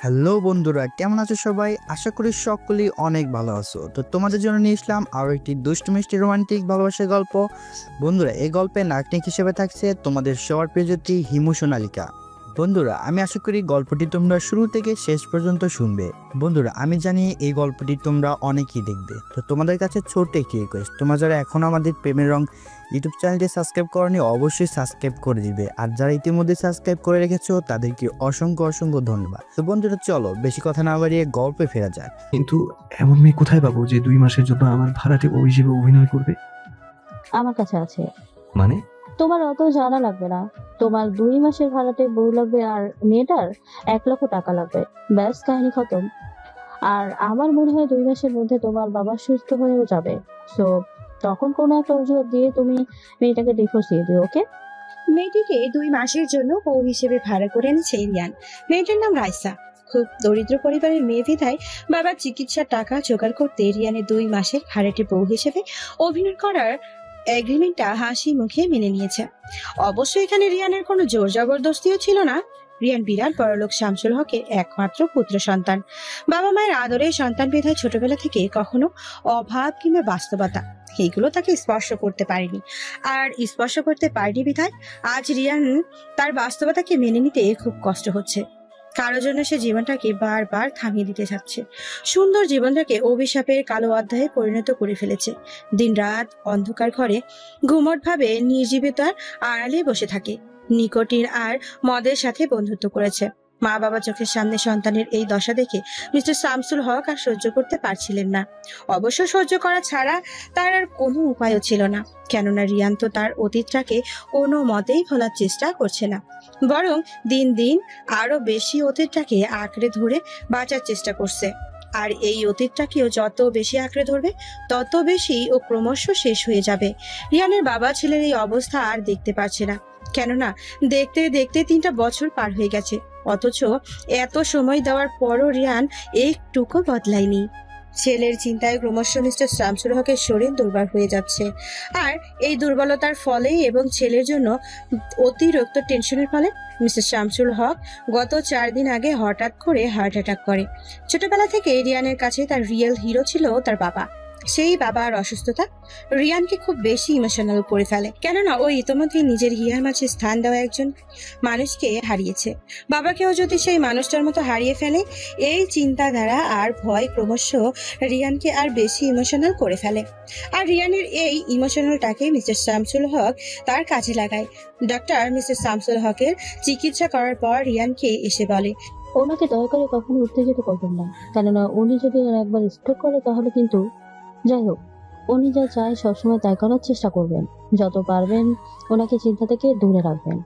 Hello বন্ধুরা, কেমন আছো সবাই? আশা করি সকলেই অনেক ভালো আছো। তো তোমাদের জন্য নিয়ে আসলাম আরও একটি দুষ্টু মিষ্টি রোমান্টিক ভালোবাসার গল্প। বন্ধুরা, এই গল্পে নায়ক হিসেবে থাকছে তোমাদের সবার প্রিয়জী হিমু সোনালিকা। বন্ধুরা, আমি আশা করি গল্পটি তোমরা শুরু থেকে শেষ পর্যন্ত শুনবে। বন্ধুরা, আমি জানি এই গল্পটি তোমরা অনেকেই দেখবে। তো তোমাদের কাছে ছোট্ট একটি রিকোয়েস্ট, তোমরা যারা এখনও আমাদের প্রেমের রং ইউটিউব চ্যানেলটি সাবস্ক্রাইব করনি অবশ্যই সাবস্ক্রাইব করে দিবে, আর যারা ইতিমধ্যে সাবস্ক্রাইব করে রেখেছো তাদেরকে অসংখ্য অসংখ্য ধন্যবাদ। তো বন্ধুরা, চলো বেশি কথা না বাড়িয়ে গল্পে ফেরা যাক। কিন্তু এমন মেয়ে কোথায় পাবো যে 2 মাসের জন্য আমার ভাড়াটে বউ হিসেবে অভিনয় করবে? আমার কাছে আছে। মানে? তোমার অত জানা লাগবে না। তোমার 2 মাসের ভাড়াতে বউ লাগবে আর মেয়েটার 1 লক্ষ টাকা লাগবে। ব্যাস, কাহিনী খতম। আর আমার মনে হয় 2 মাসের মধ্যে তোমার বাবা সুস্থ হয়েও যাবে। সো তখন কোনো একটা অজুহাত দিয়ে তুমি মেয়েটাকে ডিভোর্স দিয়ে দিও, ওকে? মেয়েটিকে 2 মাসের জন্য বউ হিসেবে ভাড়া করে এনেছে রিয়ান। মেয়েটার নাম রাইসা। খুব দরিদ্র পরিবারের মেয়ে বিধায় বাবার চিকিৎসার টাকা জোগাড় করতে রিয়ানের 2 মাসের ভাড়াটে বউ হিসেবে অভিনয় করার এগ্রিমেন্টটা হাসি মুখে মেনে নিয়েছে। অবশ্য এখানে রিয়ানের কোনো জোর জবরদস্তিও ছিল না। রিয়ান বিরাট বড়লোক শামসুল হকের একমাত্র পুত্র সন্তান। বাবা মায়ের আদরের সন্তান বিধায় ছোটবেলা থেকে কখনো অভাব কিংবা বাস্তবতা এইগুলো তাকে স্পর্শ করতে পারেনি। আর স্পর্শ করতে পারেনি বিধায় আজ রিয়ান তার বাস্তবতাকে মেনে নিতে খুব কষ্ট হচ্ছে। কারোর জন্য সে জীবনটাকে বারবার থামিয়ে দিতে চাচ্ছে। সুন্দর জীবনটাকে অভিশাপের কালো অধ্যায়ে পরিণত করে ফেলেছে। দিনরাত অন্ধকার ঘরে ঘুমটভাবে নির্জীবতার আড়ালে বসে থাকে। নিকোটিন আর মদের সাথে বন্ধুত্ব করেছে। মা বাবা চোখের সামনে সন্তানের এই দশা দেখে মিস্টার শামসুল হক আর সহ্য করতে পারছিলেন না। অবশ্য সহ্য করা ছাড়া তার আর কোনো উপায়ও ছিল না, কেননা রিয়ান তো তার অতীতটাকে কোনো মতেই ভোলার চেষ্টা করছে না, বরং দিন দিন আরো বেশি অতীতটাকে আঁকড়ে ধরে বাঁচার চেষ্টা করছে। আর এই অতীতটাকেও যত বেশি আঁকড়ে ধরবে তত বেশি ও ক্রমশ শেষ হয়ে যাবে। রিয়ানের বাবা ছেলের এই অবস্থা আর দেখতে পারছে না, কেননা দেখতে দেখতে 3টা বছর পার হয়ে গেছে। অথচ এত সময় দেওয়ার পরও রিয়ান একটুকু বদলায়নি। ছেলের চিন্তায় ক্রমশ মিস্টার শামসুল হকের শরীর দুর্বল হয়ে যাচ্ছে। আর এই দুর্বলতার ফলে এবং ছেলের জন্য অতিরিক্ত টেনশনের ফলে মিস্টার শামসুল হক গত 4 দিন আগে হঠাৎ করে হার্ট অ্যাটাক করে। ছোটবেলা থেকে রিয়ানের কাছে তার রিয়েল হিরো ছিল তার বাবা। সেই বাবার অসুস্থতা রিয়ানকে খুব বেশি ইমোশনাল করে ফেলে, কেননা ও ইতোমধ্যে নিজের হিয়ার মাঝে স্থান দেওয়া একজন মানুষকে হারিয়েছে। বাবাকেও যদি সেই মানুষটার মতো হারিয়ে ফেলে, এই চিন্তাধারা আর ভয় ক্রমশ রিয়ানকে আর বেশি ইমোশনাল করে ফেলে। আর রিয়ানের এই ইমোশনালটাকে মিস্টার শামসুল হক তার কাজে লাগায়। ডক্টর মিস্টার শামসুল হকের চিকিৎসা করার পর রিয়ানকে এসে বলে, ওনাকে দয়া করে কখনো উত্তেজিত করবেন না, কেননা উনি যদি আর একবার স্ট্রোক করে তাহলে কিন্তু। যাই হোক, উনি যা চায় সবসময় তাই করার চেষ্টা করবেন। যত পারবেন ওনাকে চিন্তা থেকে দূরে রাখবেন।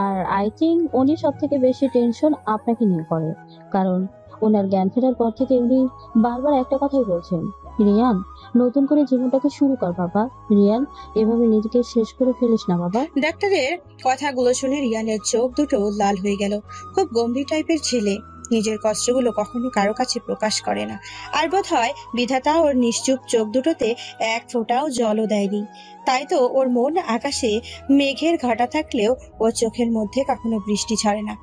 আর আই থিঙ্ক উনি সব থেকে বেশি টেনশন আপনাকে নিয়ে করে, কারণ ওনার জ্ঞান ফেরার পর থেকে উনি বারবার একটা কথাই বলছেন, রিয়ান নতুন করে জীবনটাকে শুরু কর বাবা। রিয়ান, এভাবে নিজেকে শেষ করে ফেলিস না বাবা। ডাক্তারের কথাগুলো শুনে রিয়ানের চোখ দুটো লাল হয়ে গেল। খুব গম্ভীর টাইপের ছেলে, নিজের কষ্টগুলো কখনো কারো কাছে প্রকাশ করে না। আর বোধ হয় বিধাতা ওর নিশ্চুপ চোখ দুটোতে এক ফোঁটাও জলও দেয়নি। তাই তো ওর মন আকাশে মেঘের ঘটা থাকলেও ওর চোখের মধ্যে কখনো বৃষ্টি ঝরে না।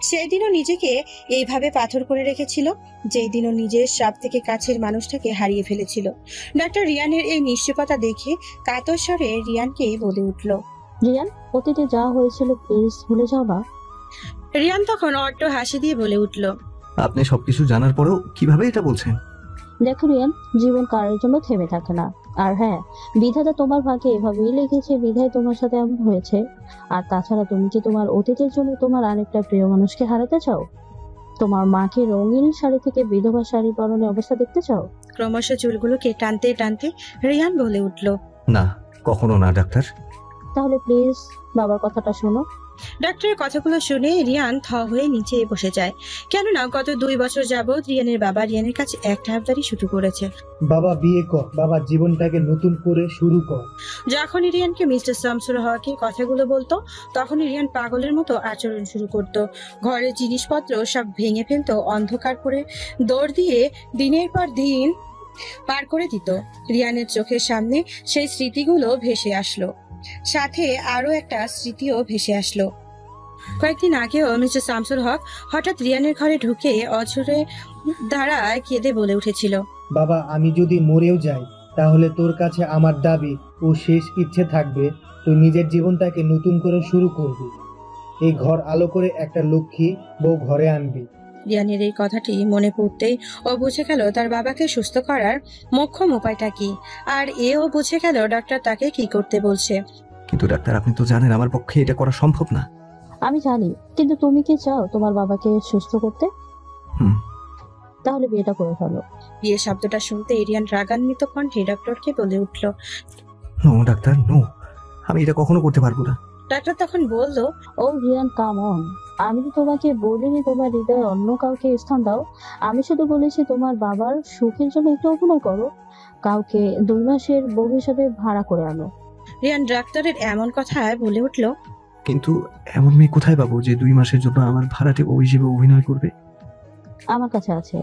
সেই দিনও নিজেকে এইভাবে পাথর করে রেখেছিল, যেই দিনও নিজের সব থেকে কাছের মানুষটাকে হারিয়ে ফেলেছিল। ডাক্তার রিয়ানের এই নিশ্চুপতা দেখে কাতর স্বরে রিয়ানকে বলে উঠল, রিয়ান, অতীতে যা হয়েছিল প্লিজ ভুলে যাও না। রিয়ান তখন অট্ট হাসি দিয়ে বলে উঠল, আপনি সবকিছু জানার পরেও কিভাবে এটা বলছেন? দেখো রিয়ান, জীবন কারোর জন্য থেমে থাকে না। আর হ্যাঁ, বিধাতা তোমার ভাগ্যে এভাবেই লিখেছে বিধায় তোমার সাথে এমন হয়েছে। আর তাছাড়া তুমি কি তোমার অতীতের জন্য তোমার আরেকটা প্রিয় মানুষকে হারাতে চাও? তোমার মাকে রঙিন শাড়ি থেকে বিধবা শাড়ি পরনের অবস্থা দেখতে চাও? ক্রমশ চুলগুলোকে টানতে টানতে রিয়ান বলে উঠল, না, কখনো না ডাক্তার। তাহলে প্লিজ বাবার কথাটা শোনো। ডাক্তারের কথাগুলো শুনে রিয়ান থ হয়ে নিচে বসে যায়, কেননা গত 2 বছর যাবৎ রিয়ানের বাবা রিয়ানের কাছে একটা আবদারই শুরু করেছে, বাবা বিয়ে কর, বাবা জীবনটাকে নতুন করে শুরু কর। যখনই রিয়ানকে মিস্টার শামসুল হকের কথাগুলো বলতো তখনই রিয়ান পাগলের মতো আচরণ শুরু করত। ঘরের জিনিসপত্র সব ভেঙে ফেলতো, অন্ধকার করে দৌড় দিয়ে দিনের পর দিন পার করে দিত। রিয়ানের চোখের সামনে সেই স্মৃতিগুলো ভেসে আসলো, সাথে আরো একটা স্মৃতিও ভেসে আসলো। কয়েকদিন আগেও মিস্টার শামসুল হক হঠাৎ রিয়ানের ঘরে ঢুকে অঝরে দাঁড়ায় কেঁদে বলে উঠেছিল, বাবা আমি যদি মরেও যাই তাহলে তোর কাছে আমার দাবি ও শেষ ইচ্ছে থাকবে, তুই নিজের জীবনটাকে নতুন করে শুরু করবি। এই ঘর আলো করে একটা লক্ষ্মী বউ ঘরে আনবি। রিয়ানের এই কথাটি মনে পড়তেই ও বুঝে গেল তার বাবাকে সুস্থ করার মোক্ষম উপায়টা কি, আর এও বুঝে গেল ডাক্তার তাকে কি করতে বলছে। কিন্তু ডাক্তার আপনি তো জানেন আমার পক্ষে এটা করা সম্ভব না। আমি জানি, কিন্তু তুমি কি চাও তোমার বাবাকে সুস্থ করতে? হুম। তাহলে বিয়েটা করে ফেলো। বিয়ে শব্দটা শুনতে রিয়ান রাগান্বিত কণ্ঠে ডক্টরকে বলে উঠল। নো ডাক্তার নো, আমি এটা কখনো করতে পারবো না। ডাক্তার তখন বলল, ও রিয়ান কাম অন, আমি তো তোমাকে বলিনি তোমার হৃদয়ে অন্য কাউকে স্থান দাও। আমি শুধু বলেছি তোমার বাবার সুখের জন্য একটু অভিনয় করো, কাউকে 2 মাসের বউ হিসেবে ভাড়া করে আনো। রিয়ান ডাক্তারের এমন কথায় বলে উঠল, কিন্তু এমন মেয়ে কোথায় পাবো যে 2 মাসের জন্য আমার ভাড়াটে বউ হিসেবে অভিনয় করবে? আমার কাছে আছে।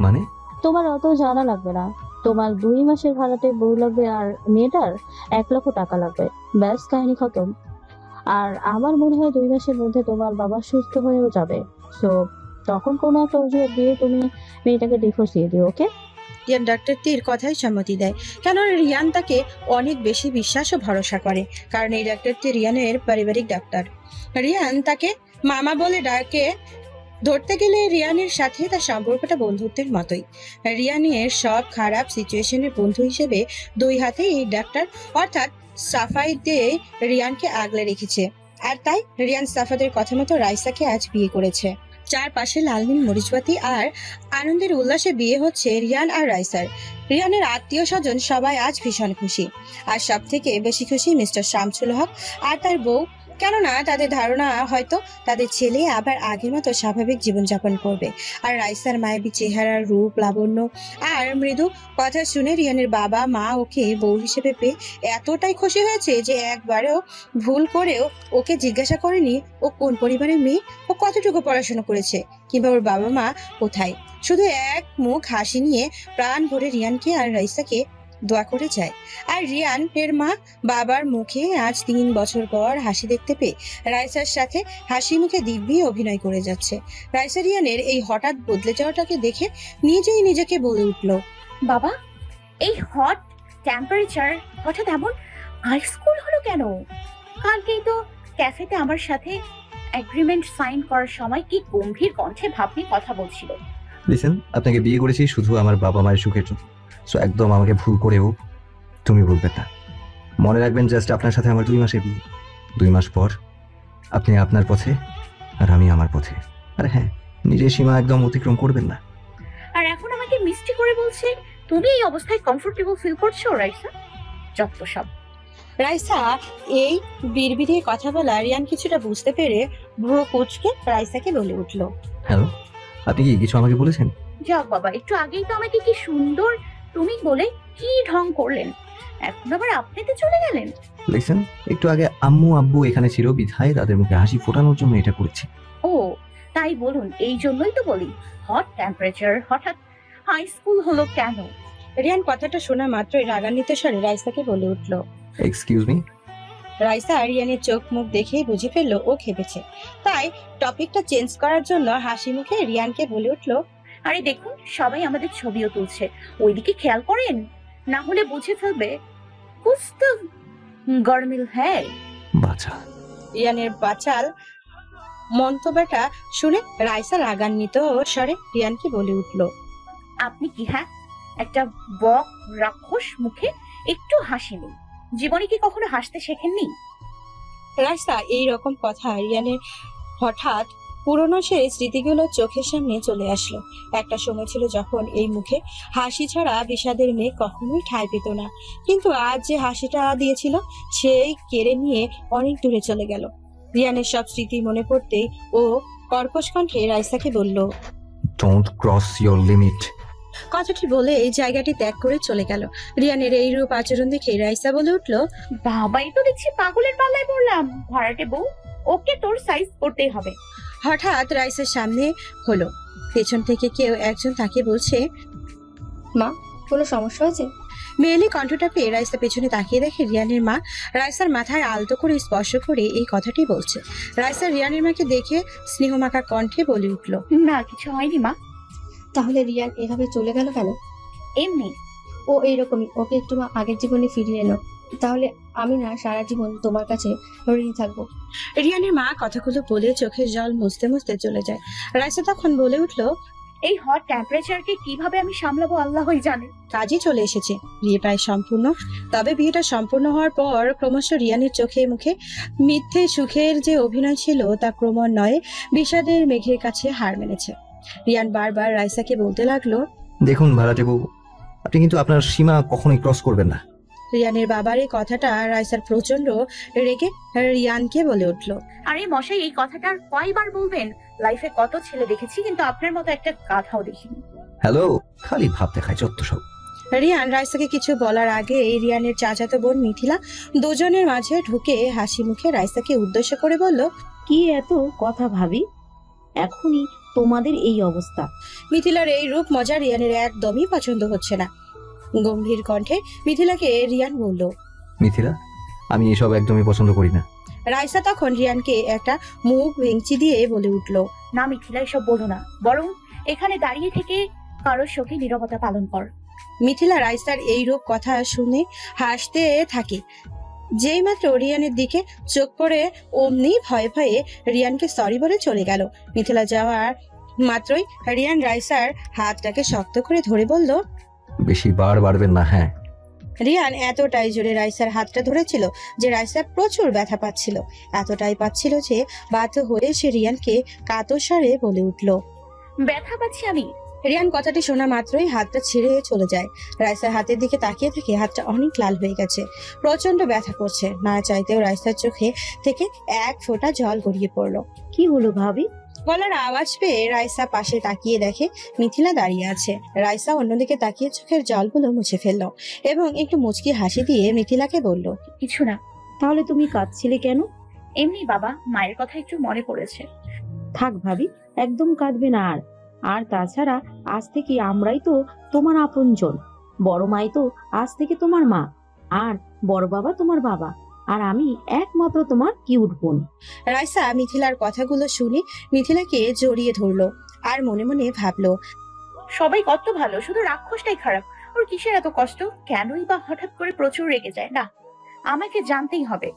মানে? তোমার অত জানা লাগবে না, তোমার 2 মাসের ভাড়াটে বউ লাগবে আর মেয়েটার 1 লক্ষ টাকা লাগবে, ব্যাস কাহিনী খতম। আর আমার মনে হয় 2 মাসের মধ্যে তোমার বাবা সুস্থ হয়েও যাবে। তো তখন কোনো একটা অজুহাত দিয়ে তুমি মেয়েটাকে ডিভোর্স দিয়ে দিও, ওকে? রিয়ান ডাক্তারটির কথায় সম্মতি দেয়, কেন রিয়ান তাকে অনেক বেশি বিশ্বাস ও ভরসা করে, কারণ এই ডাক্তারটি রিয়ানের পারিবারিক ডাক্তার। রিয়ান তাকে মামা বলে ডাকে। ধরতে গেলে রিয়ানের সাথে তার সম্পর্কটা বন্ধুত্বের মতোই। রিয়ানের সব খারাপ সিচুয়েশনের বন্ধু হিসেবে 2 হাতে এই ডাক্তার অর্থাৎ সাফাই দিয়ে রিয়ানকে আগলে রেখেছে। আর তাই রিয়ান সাফাদের কথা মতো রাইসাকে আজ বিয়ে করেছে। চারপাশে লালনীল মরিচবাতি আর আনন্দের উল্লাসে বিয়ে হচ্ছে রিয়ান আর রাইসার। রিয়ানের আত্মীয় স্বজন সবাই আজ ভীষণ খুশি, আর সব থেকে বেশি খুশি মিস্টার শামসুল হক আর তার বউ, কেননা তাদের ধারণা হয়তো তাদের ছেলে আবার আগের মতো স্বাভাবিক জীবনযাপন করবে। আর রাইসার মায়াবী চেহারার রূপ লাবণ্য আর মৃদু কথা শুনে রিয়ানের বাবা মা ওকে বউ হিসেবে পেয়ে এতটাই খুশি হয়েছে যে একবারেও ভুল করেও ওকে জিজ্ঞাসা করেনি ও কোন পরিবারের মেয়ে, ও কতটুকু পড়াশোনা করেছে, কিংবা ওর বাবা মা কোথায়। শুধু এক মুখ হাসি নিয়ে প্রাণ ভরে রিয়ানকে আর রাইসাকে দোয়া করে যায়। আর রিয়ানের মা বাবার মুখে আজ 3 বছর পর হাসি দেখতে পেয়ে রাইসার সাথে হাসি মুখে দিব্যি অভিনয় করে যাচ্ছে। রাইসা রিয়ানের এই হঠাৎ বদলে যাওয়াটাকে দেখে নিজেই নিজেকে বলে উঠল, বাবা এই হট টেম্পারেচার হঠাৎ এমন হাইস্কুল হলো কেন? কালকেই তো ক্যাফেতে আমার সাথে এগ্রিমেন্ট সাইন করার সময় কি গম্ভীর কণ্ঠে ভাব নিয়ে কথা বলছিল। লিসেন, আপনাকে বিয়ে করেছি শুধু আমার বাবা মায়ের সুখের জন্য, সো একদম আমাকে ভুল করেও তুমি বলবেন না। মনে রাখবেন জাস্ট আপনার সাথে আমার 2 মাসের বিয়ে, 2 মাস পর আপনি আপনার পথে আর আমি আমার পথে। আর হ্যাঁ, নিজের সীমা একদম অতিক্রম করবেন না। আর এখন আমাকে মিষ্টি করে বলছে তুমি এই অবস্থায় কমফোর্টেবল ফিল করছো রাইসা? যত সব। রাইসা এই বিড়বিড়িয়ে কথা বলা রিয়ান কিছুটা বুঝতে পেরে ভ্রু কুঁচকে রাইসাকে বলে উঠল, হ্যালো, আপনি কি কিছু আমাকে বলেছেন? যাক বাবা, একটু আগেই তো আমাকে কি সুন্দর তুমি বলে কি ঢং করলেন, এখন আবার আপনিতে চলে গেলেন। লিসেন, একটু আগে আম্মু আব্বু এখানে ছিল বিধায় তাদের মুখে হাসি ফোটানোর জন্য এটা করেছি। ও তাই বলুন, এই জন্যই তো বলি হট টেম্পারেচার হঠাৎ হাই স্কুল হলো কেন। রিয়ান কথাটা শোনা মাত্রই রাগান্বিত স্বরে রাইসাকে বলে উঠল। Excuse me. রাইসা রিয়ানের চোখ মুখ দেখেই বুঝে ফেললো ও খেপেছে, তাই টপিকটা চেঞ্জ করার জন্য হাসি মুখে রিয়ানকে বলে উঠল, আরে দেখুন সবাই আমাদের ছবিও তুলছে, ওইদিকে খেয়াল করেন, না হলে বুঝে ফেলবে কুছ তো গরমিল হ্যায়। বাচ্চা। রিয়ানের বাচাল মন্তব্যটা শুনে রাইসা রাগান্বিত স্বরে রিয়ানকে বলে উঠল, আপনি কি হ্যাঁ একটা বক রাক্ষস মুখে একটু হাসি নেই, জীবনে কি কখনো হাসতে শেখেননি? রাইসা এই রকম কথা রিয়ানের হঠাৎ পুরনো সেই স্মৃতিগুলো চোখের সামনে চলে আসলো। একটা সময় ছিল যখন এই মুখে হাসি ছাড়া বিষাদের মেঘ কখনোই ঠাঁই পেত না, কিন্তু আজ যে হাসিটা দিয়েছিল সেই কেড়ে নিয়ে অনেক দূরে চলে গেল। রিয়ানের সব স্মৃতি মনে পড়তেই ও কর্কশ কণ্ঠে রাইসাকে বলল, ডোন্ট ক্রস ইওর লিমিট। কথাটি বলে এই জায়গাটি ত্যাগ করে চলে গেল। রিয়ানের এই রূপ আচরণ দেখে রাইসা বলে উঠল, বাবাই তো দেখছি পাগলের পাল্লায় পড়লাম, ভাড়াটে বউ ওকে তোর সাইজ করতেই হবে। হঠাৎ রাইসার সামনে হলো, পেছন থেকে কেউ একজন তাকে বলছে, মা কোনো সমস্যা হয়েছে? মেয়েলি কণ্ঠটা পেয়ে রাইসা পেছনে তাকিয়ে দেখে রিয়ানের মা রাইসার মাথায় আলতো করে স্পর্শ করে এই কথাটি বলছে। রাইসা রিয়ানের মাকে দেখে স্নেহমাখা কণ্ঠে বলে উঠল, না কিছু হয়নি মা। তাহলে রিয়ান এভাবে চলে গেল কেন? এমনি। ও এইরকমই, ওকে একটু আগের জীবনে ফিরিয়ে এনো, তাহলে আমি না সারা জীবন তোমার কাছে ঋণী থাকবো। রিয়ানের মা কথাগুলো বলে চোখের জল মুছতে মুছতে চলে যায়। রাইসা তখন বলে উঠল, এই হট টেম্পারেচারকে কিভাবে আমি সামলাবো আল্লাহই জানে। কাজই চলে এসেছে, বিয়ে প্রায় সম্পূর্ণ। তবে বিয়েটা সম্পূর্ণ হওয়ার পর ক্রমশ রিয়ানের চোখে মুখে মিথ্যে সুখের যে অভিনয় ছিল তা ক্রমান্বয়ে বিষাদের মেঘের কাছে হার মেনেছে। রিয়ান বারবার রাইসাকে বলতে লাগলো, দেখুন ভাড়াটে বউ, আপনি কিন্তু আপনার সীমা কখনোই ক্রস করবেন না। রিয়ানের বাবার এই কথাটা রাইসার প্রচন্ড রেগে রিয়ানকে বলে উঠল, আরে মশাই এই কথাটা আর কয়বার বলবেন? লাইফে কত ছেলে দেখেছি কিন্তু আপনার মতো একটা গাধাও দেখিনি। হ্যালো, খালি ভাব দেখায় যত সব। রিয়ান রাইসাকে কিছু বলার আগে রিয়ানের চাচাতো বোন মিথিলা দুজনের মাঝে ঢুকে হাসি মুখে রাইসাকে উদ্দেশ্য করে বলল, কি এত কথা ভাবি? এখনই তোমাদের এই অবস্থা। মিথিলার এই রূপ মজা রিয়ানের একদমই পছন্দ হচ্ছে না। গম্ভীর কণ্ঠে মিথিলাকে রিয়ান বলল, মিথিলা, আমি এসব একদমই পছন্দ করি না। রাইসা তখন রিয়ানকে একটা মুখ ভেঙচি দিয়ে বলে উঠল, না মিথিলা এসব বলো না, বরং এখানে দাঁড়িয়ে থেকে কারোর শোকে নীরবতা পালন কর। মিথিলা রাইসার এই রূপ কথা শুনে হাসতে থাকে। যেই মাত্র রিয়ানের দিকে চোখ পড়ে অমনি ভয়ে ভয়ে রিয়ানকে সরি বলে চলে গেল। মিথিলা যাওয়ার মাত্রই রিয়ান রাইসার হাতটাকে শক্ত করে ধরে বলল, বেশি বার বাড়বেন না। হ্যাঁ। রিয়ান এতটাই জোরে রাইসার হাতটা ধরেছিল যে রাইসা প্রচুর ব্যথা পাচ্ছিল। এতটাই পাচ্ছিল যে বাধ্য হয়ে সে রিয়ানকে কাতর স্বরে বলে উঠল, ব্যথা পাচ্ছি আমি। রিয়ান কথাটি শোনা মাত্রই হাতটা ছিঁড়ে চলে যায়। রাইসার হাতের দিকে তাকিয়ে থেকে হাতটা অনেক লাল হয়ে গেছে, প্রচন্ড ব্যথা করছে। না চাইতেও রাইসার চোখে থেকে এক ফোঁটা জল গড়িয়ে পড়লো। কি হলো ভাবি? গলার আওয়াজ পেয়ে রাইসা পাশে তাকিয়ে দেখে মিথিলা দাঁড়িয়ে আছে। রাইসা অন্যদিকে তাকিয়ে চোখের জলগুলো মুছে ফেললো এবং একটু মুচকি হাসি দিয়ে মিথিলাকে বলল, কিছু না। তাহলে তুমি কাঁদছিলে কেন? এমনি বাবা, মায়ের কথা একটু মনে পড়েছে। থাক ভাবি, একদম কাঁদবে না। আর তাছাড়া আজ থেকে আমরাই তো তোমার আপনজন। বড় মাই তো আজ থেকে তোমার মা, আর বড় বাবা তোমার বাবা, আর আমি একমাত্র তোমার কিউট বোন। রাইসা মিথিলার কথাগুলো শুনে মিথিলাকে জড়িয়ে ধরলো আর মনে মনে ভাবলো, সবাই কত ভালো, শুধু রাক্ষসটাই খারাপ। ওর কিসের এত কষ্ট? কেনই বা হঠাৎ করে প্রচুর রেগে যায়? না, আমাকে জানতেই হবে।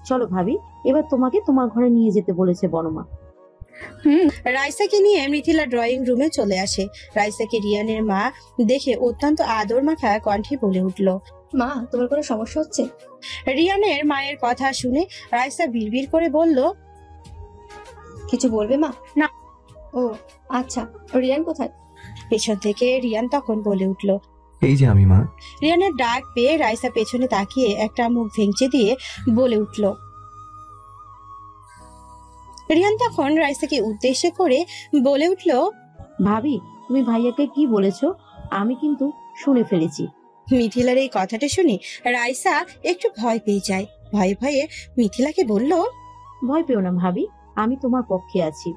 চলো ভাবি, এবার তোমাকে তোমার ঘরে নিয়ে যেতে বলেছে বড় মা। রাইসাকে নিয়ে মিথিলা ড্রয়িং রুমে চলে আসে। রাইসাকে রিয়ানের মা দেখে অত্যন্ত আদর মাখা কণ্ঠে বলে উঠল, মা, তোমার কোনো সমস্যা হচ্ছে? রিয়ানের মায়ের কথা শুনে রাইসা বিড়বিড় করে বলল, কিছু বলবে মা? না। ও আচ্ছা, রিয়ান কোথায়? পেছন থেকে রিয়ান তখন বলে উঠল। এই যে আমি, মা। রিয়ানের ডাক পেয়ে রাইসা পেছনে তাকিয়ে একটা মুখ ভেঙচি দিয়ে বলে উঠল। রিয়ান তখন রাইসাকে উদ্দেশ্য করে বলে উঠল, ভাবি, তুমি ভাইয়াকে কি বলেছো? আমি কিন্তু শুনে ফেলেছি। মিথিলার এই কথাটা শুনে রাইসা একটু ভয় পেয়ে যায়। ভয়ে ভয়ে মিথিলাকে বলল, ভয় পেও না ভাবি, আমি তোমার পক্ষে আছি।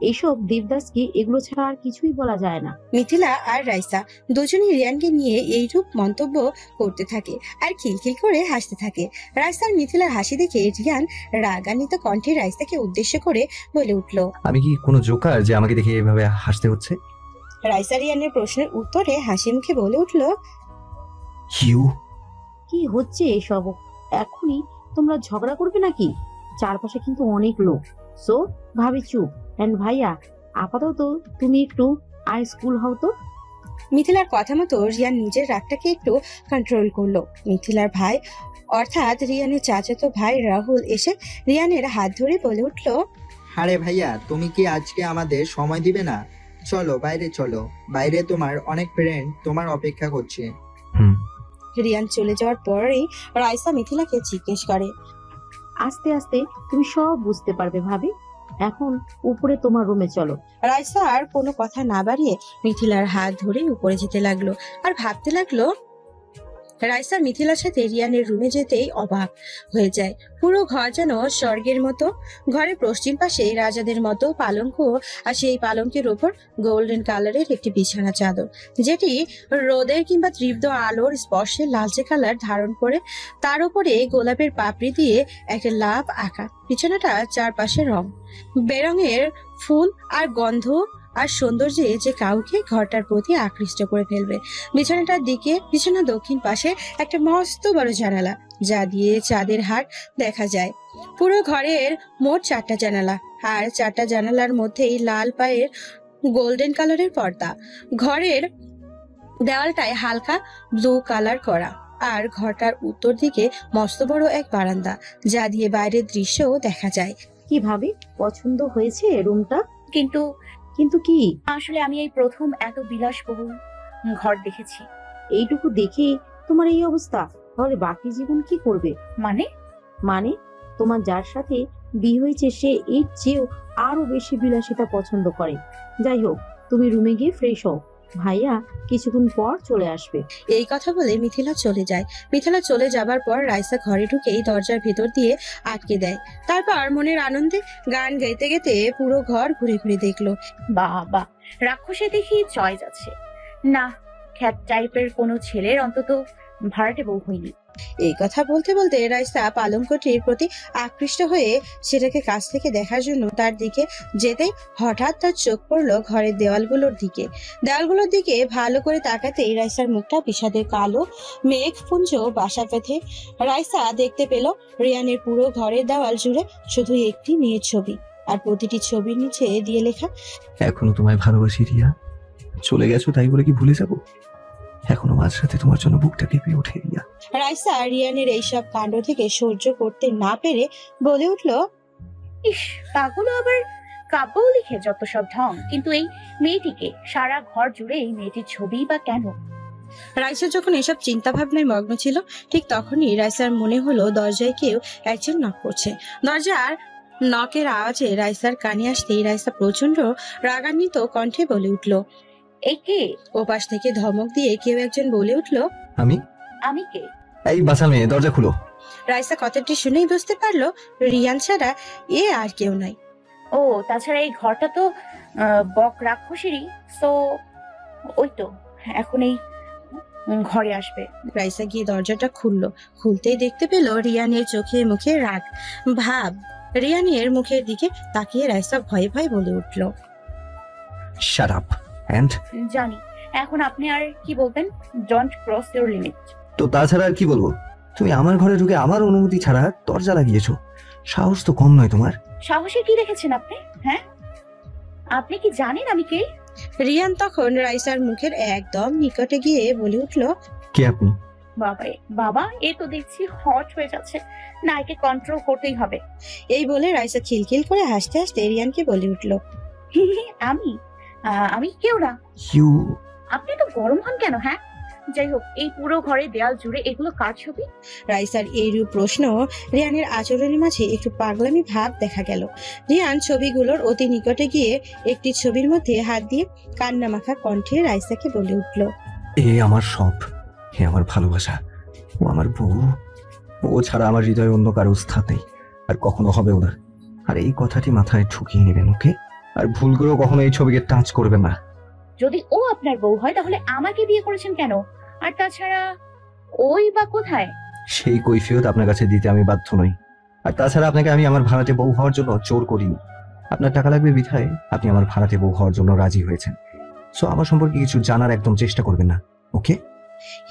এইসব দেবদাসকে এগুলো ছাড়া আর কিছুই বলা যায় না। মিথিলা আর রাইসা দুজনেই রিয়ানকে নিয়ে এইরূপ মন্তব্য করতে থাকে আর খিলখিল করে হাসতে থাকে। রাইসা আর মিথিলার হাসি দেখে রিয়ান রাগান্বিত কণ্ঠে রাইসাকে উদ্দেশ্য করে বলে উঠল, আমি কি কোনো জোকার যে আমাকে দেখে এভাবে হাসতে হচ্ছে? রাইসা রিয়ানের প্রশ্নের উত্তরে হাসি মুখে বলে উঠল, ইউ। কি হচ্ছে এসব? এখনই তোমরা ঝগড়া করবে নাকি? চারপাশে কিন্তু অনেক লোক। সো ভাবি চুপ, এন্ড ভাইয়া আপাতত তুমি একটু স্কুল হও তো। মিথিলার কথা মতো রিয়ান নিজের রাগটাকে একটু কন্ট্রোল করলো। মিথিলার ভাই অর্থাৎ রিয়ানের চাচাতো ভাই রাহুল এসে রিয়ানের হাত ধরে বলে উঠল, আরে ভাইয়া, তুমি কি আজকে আমাদের সময় দিবে না? চলো বাইরে চলো, বাইরে তোমার অনেক ফ্রেন্ড তোমার অপেক্ষা করছে। রিয়ান চলে যাওয়ার পরেই রাইসা মিথিলাকে জিজ্ঞেস করে, আস্তে আস্তে তুমি সব বুঝতে পারবে ভাবি। এখন উপরে তোমার রুমে চলো। রাইসা আর কোনো কথা না বাড়িয়ে মিথিলার হাত ধরে উপরে যেতে লাগলো আর ভাবতে লাগলো, রাইসা মিথিলার সাথে রিয়ানের রুমে যেতেই অবাক হয়ে যায়। পুরো ঘর যেন স্বর্গের মতো। ঘরের পশ্চিম পাশে রাজাদের মতো পালঙ্ক, আর সেই পালঙ্কের ওপর গোল্ডেন কালারের একটি বিছানা চাদর, যেটি রোদের কিংবা তীব্র আলোর স্পর্শে লালচে কালার ধারণ করে। তার উপরে গোলাপের পাপড়ি দিয়ে একটা লাভ আঁকা। বিছানাটা চারপাশে রং বেরঙের ফুল আর গন্ধ আর সৌন্দর্যে যে কাউকে ঘরটার প্রতি আকৃষ্ট করে ফেলবে। বিছানা দক্ষিণ পাশে একটা মস্ত বড় জানালা, যা দিয়ে চাঁদের হাট দেখা যায়। পুরো ঘরের মোট 4টা জানালা, আর 4টা জানালার মধ্যেই লাল পায়ের গোল্ডেন কালারের পর্দা। ঘরের দেওয়ালটায় হালকা ব্লু কালার করা, আর ঘরটার উত্তর দিকে মস্ত বড় এক বারান্দা, যা দিয়ে বাইরের দৃশ্যও দেখা যায়। কিভাবে পছন্দ হয়েছে রুমটা? কিন্তু কিন্তু কি? আসলে আমি এই প্রথম এত বিলাসবহুল ঘর দেখেছি। এইটুকু দেখে তোমার এই অবস্থা, তাহলে বাকি জীবন কি করবে? মানে তোমার যার সাথে বিয়ে হয়েছে সে এর চেয়েও আরো বেশি বিলাসিতা পছন্দ করে। যাই হোক, তুমি রুমে গিয়ে ফ্রেশ হও, ভাইয়া কিছুক্ষণ পর চলে আসবে। এই কথা বলে মিথিলা চলে যায়। মিথিলা চলে যাবার পর রাইসা ঘরে ঢুকেই দরজার ভেতর দিয়ে আটকে দেয়। তারপর মনের আনন্দে গান গাইতে গাইতে পুরো ঘর ঘুরে ঘুরে দেখলো। বাবা, রাক্ষসে দেখি চয়েস আছে না। খ্যাত টাইপের কোনো ছেলের অন্তত ভাড়াটে বউ হয়নি। এই কথা বলতে বলতে রাইসা পালঙ্কটির প্রতি আকৃষ্ট হয়ে সেটাকে কাছ থেকে দেখার জন্য তার দিকে যেতেই হঠাৎ তার চোখ পড়লো ঘরের দেওয়ালগুলোর দিকে ভালো করে তাকাতেই রাইসার মুখটা বিষাদের কালো মেঘপুঞ্জ বাসা বেঁধে। রাইসা দেখতে পেল রিয়ানের পুরো ঘরের দেওয়াল জুড়ে শুধু একটি মেয়ের ছবি, আর প্রতিটি ছবির নিচে দিয়ে লেখা, এখনো তোমায় ভালোবাসি রিয়া। চলে গেছো তাই বলে কি ভুলে যাবো? এখনো মাঝরাতে তোমার জন্য বুকটা কেঁপে ওঠে রিয়া। রাইসা রিয়ানের এইসব কাণ্ড থেকে সহ্য করতে না পেরে বলে উঠল, ইস, পাগল আবার কাব্যও লিখে, যত সব ঢং। কিন্তু এই মেয়েটিকে সারা ঘর জুড়ে এই মেয়েটির ছবি বা কেন? রাইসা যখন এসব চিন্তা ভাবনায় মগ্ন ছিল, ঠিক তখনই রাইসার মনে হলো দরজায় কেউ একজন নক করছে। দরজার নকের আওয়াজে রাইসার কানে আসতেই রাইসা প্রচন্ড রাগান্বিত কণ্ঠে বলে উঠল, এই কে? ওপাশ থেকে ধমক দিয়ে কেউ একজন বলে উঠল, আমি কে? এই বাসা মেয়ে, দরজা খুলো। রাইসা কথাটি শুনেই বুঝতে পারলো রিয়ান ছাড়া এ আর কেউ নাই। ও, তাছাড়া এই ঘরটা তো বক রাক্ষসেরই, তো ওই তো এখন এই ঘরে আসবে। রাইসা গিয়ে দরজাটা খুলতেই দেখতে পেল রিয়ানের চোখে মুখে রাগ ভাব। রিয়ানের মুখের দিকে তাকিয়ে রাইসা ভয়ে ভয়ে বলে উঠল, শাট আপ। এন্ড জানি, এখন আপনি আর কি বলবেন? Don't cross your limit. তো তাছাড়া আর কি বলবো? তুমি আমার ঘরে ঢুকে আমার অনুমতি ছাড়া দরজা লাগিয়েছো। সাহস তো কম নয় তোমার। সাহসে কি রেখেছেন আপনি? হ্যাঁ, আপনি কি জানেন আমি কে? রিয়ান তখন রাইসার মুখের একদম নিকটে গিয়ে বলে উঠল, কে আপনি? বাবা, এ তো দেখছি হট হয়ে যাচ্ছে, না একে কন্ট্রোল করতেই হবে। এই বলে রাইসা খিলখিল করে হাসতে হাসতে রিয়ানকে বলে উঠল, আমি কেউ না। ইউ। আপনি তো গরম হন কেন? হ্যাঁ, যাই হোক, এই পুরো ঘরের দেয়াল জুড়ে এগুলো কার ছবি? রাইসার এইরূপ প্রশ্ন রিয়ানের আচরণের মাঝে একটু পাগলামি ভাব দেখা গেল। রিয়ান ছবিগুলোর অতি নিকটে গিয়ে একটি ছবির মধ্যে হাত দিয়ে কান্না মাখা কণ্ঠে রাইসাকে বলে উঠল, এ আমার সব, হে আমার ভালোবাসা, ও আমার বউ। ও ছাড়া আমার হৃদয়ে অন্য কারো স্থান নেই, আর কখনো হবেও না। আর এই কথাটি মাথায় ঢুকিয়ে নেবেন, ওকে? আর ভুল করেও কখনো এই ছবিকে টাচ করবেন না। যদি ও আপনার বউ হয় তাহলে আমাকে বিয়ে করেছেন কেন? আর তাছাড়া ওই বা কোথায়? সেই কৈফিয়ত আপনার কাছে দিতে আমি বাধ্য নই। আর তাছাড়া আপনাকে আমি আমার ভাড়াটে বউ হওয়ার জন্য জোর করিনি। আপনার টাকা লাগবে বিধায় আপনি আমার ভাড়াটে বউ হওয়ার জন্য রাজি হয়েছেন। সো আমার সম্পর্কে কিছু জানার একদম চেষ্টা করবেন না, ওকে?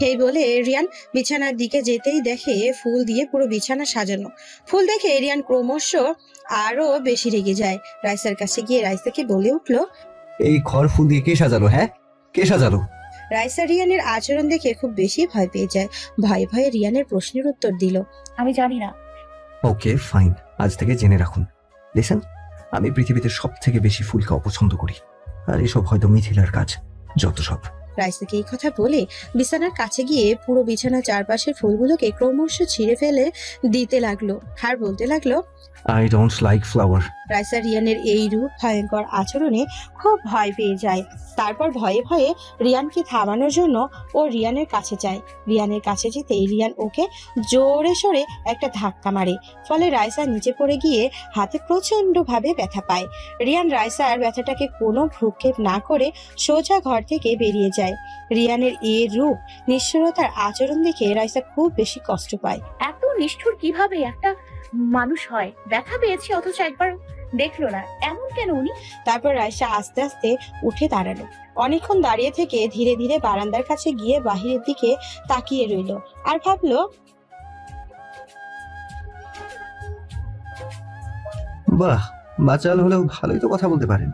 এই বলে রিয়ান বিছানার দিকে যেতেই দেখে ফুল দিয়ে পুরো বিছানা সাজানো। ফুল দেখে রিয়ান ক্রমশ আরো বেশি রেগে যায়। রাইসার কাছে গিয়ে রাইসাকে বলে উঠল, এই ঘর ফুল দিয়ে কে সাজালো? হ্যাঁ, কে সাজালো? রাইসা রিয়ানের আচরণ দেখে খুব বেশি ভয় পেয়ে যায়। ভয়ে ভয়ে রিয়ানের প্রশ্নের উত্তর দিল, আমি জানি না। ওকে ফাইন, আজ থেকে জেনে রাখুন। লিসেন, আমি পৃথিবীতে সব থেকে বেশি ফুলকে অপছন্দ করি, আর এসব হয়তো মিথিলার কাজ, যত সব। রাইসাকে এই কথা বলে বিছানার কাছে গিয়ে পুরো বিছানার চারপাশের ফুলগুলোকে ক্রমশ ছিঁড়ে ফেলে দিতে লাগলো, আর বলতে লাগলো, I don't like flower. Raisa রিয়ানের এই রূপ ভয়ঙ্কর আচরণে খুব ভয় পেয়ে যায়। তারপর ভয়ে ভয়ে রিয়ানকে থামানোর জন্য ও রিয়ানের কাছে যায়। রিয়ানের কাছে যেতেই রিয়ান ওকে জোরে সরে একটা ধাক্কা মারে, ফলে রাইসা নিচে পড়ে গিয়ে হাতে প্রচন্ডভাবে ব্যথা পায়। রিয়ান রাইসার ব্যথাটাকে কোনো ভ্রুক্ষেপ না করে সোজা ঘর থেকে বেরিয়ে যায়। রিয়ানের এই রূপ নিষ্ঠুরতার আচরণ দেখে রাইসা খুব বেশি কষ্ট পায়। এত নিষ্ঠুর কিভাবে একটা মানুষ হয়? ব্যথা পেয়েছে অথচ একবার দেখলো না, এমন কেন উনি? তারপর রাইসা আস্তে আস্তে উঠে দাঁড়ালো। অনেকক্ষণ দাঁড়িয়ে থেকে ধীরে ধীরে বারান্দার কাছে গিয়ে বাহিরের দিকে তাকিয়ে রইল আর ভাবলো, বাহ, বাচাল হলেও ভালোই তো কথা বলতে পারেন।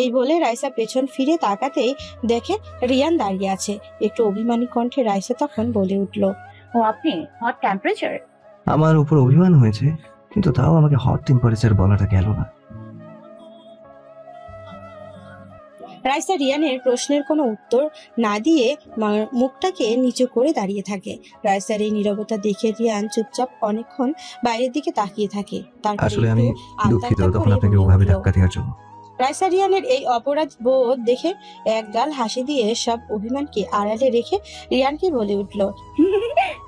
এই বলে রাইসা পেছন ফিরে তাকাতেই দেখে রিয়ান দাঁড়িয়ে আছে। একটু অভিমানী কণ্ঠে রাইসা তখন বলে উঠল, ও আপনি হট টেম্পারেচার? আমার উপর অভিমান হয়েছে, কিন্তু তাও আমাকে হট টেম্পারেচার বলাটা গেল না। রাইসা রিয়ানের প্রশ্নের কোনো উত্তর না দিয়ে মুখটাকে নিচু করে দাঁড়িয়ে থাকে। রাইসার এই নীরবতা দেখে রিয়ান চুপচাপ অনেকক্ষণ বাইরের দিকে তাকিয়ে থাকে। তারপর আসলে আমি একটু দুঃখিত আত্মহত্যা তখন করে আপনাকে বলে ওভাবে উঠল। ধাক্কা দেওয়ার জন্য। রাইসা রিয়ানের এই অপরাধ বোধ দেখে একগাল হাসি দিয়ে সব অভিমানকে আড়ালে রেখে রিয়ানকে বলে উঠল,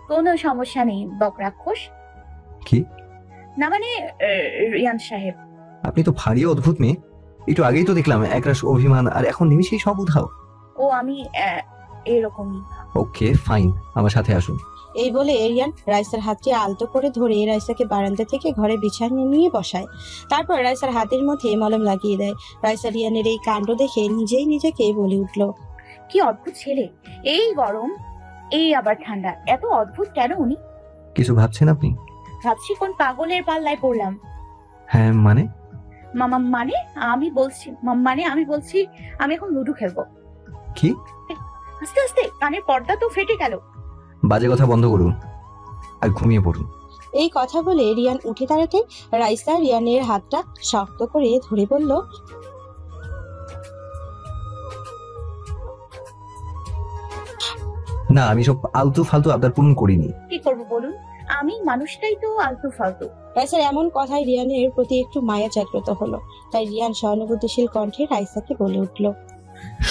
কোনো সমস্যা নেই বকরাক্ষস। কি? না মানে রিয়ান সাহেব। আপনি তো ভারী অদ্ভুত মেয়ে। একটু আগেই তো দেখলাম একরাশ অভিমান, আর এখন নিমিশেই সব উধাও। ও আমি এরকমই। ওকে ফাইন, আমার সাথে আসুন। এই বলে রিয়ান রাইসার হাতটি আলতো করে ধরে রাইসাকে বারান্দা থেকে ঘরে বিছানিয়ে নিয়ে বসায়। তারপর রাইসার হাতের মধ্যে মলম লাগিয়ে দেয়। রাইসা রিয়ানের এই কাণ্ড দেখে নিজেই নিজেকে বলে উঠল, কি অদ্ভুত ছেলে! এই গরম, এই আবার ঠান্ডা, এত অদ্ভুত কেন উনি? কিছু ভাবছেন আপনি? ভাবছি কোন পাগলের পাল্লায় পড়লাম। হ্যাঁ মানে? মানে আমি বলছি আমি এখন লুডো খেলবো। কি? আস্তে আস্তে, কানের পর্দা তো ফেটে গেল। বাজে কথা বন্ধ করুন আর ঘুমিয়ে পড়ুন। এই কথা বলে রিয়ান উঠে দাঁড়াতে রাইসা রিয়ানের হাতটা শক্ত করে ধরে বলল, না, আমি সব আলতু ফালতু আবদার পূরণ করিনি। কি করবো বলুন, আমি মানুষটাই তো আলতু ফালতু। রাইসার এমন কথায় রিয়ানের প্রতি একটু মায়া জাগ্রত হলো। তাই রিয়ান সহানুভূতিশীল কণ্ঠে রাইসাকে বলে উঠল,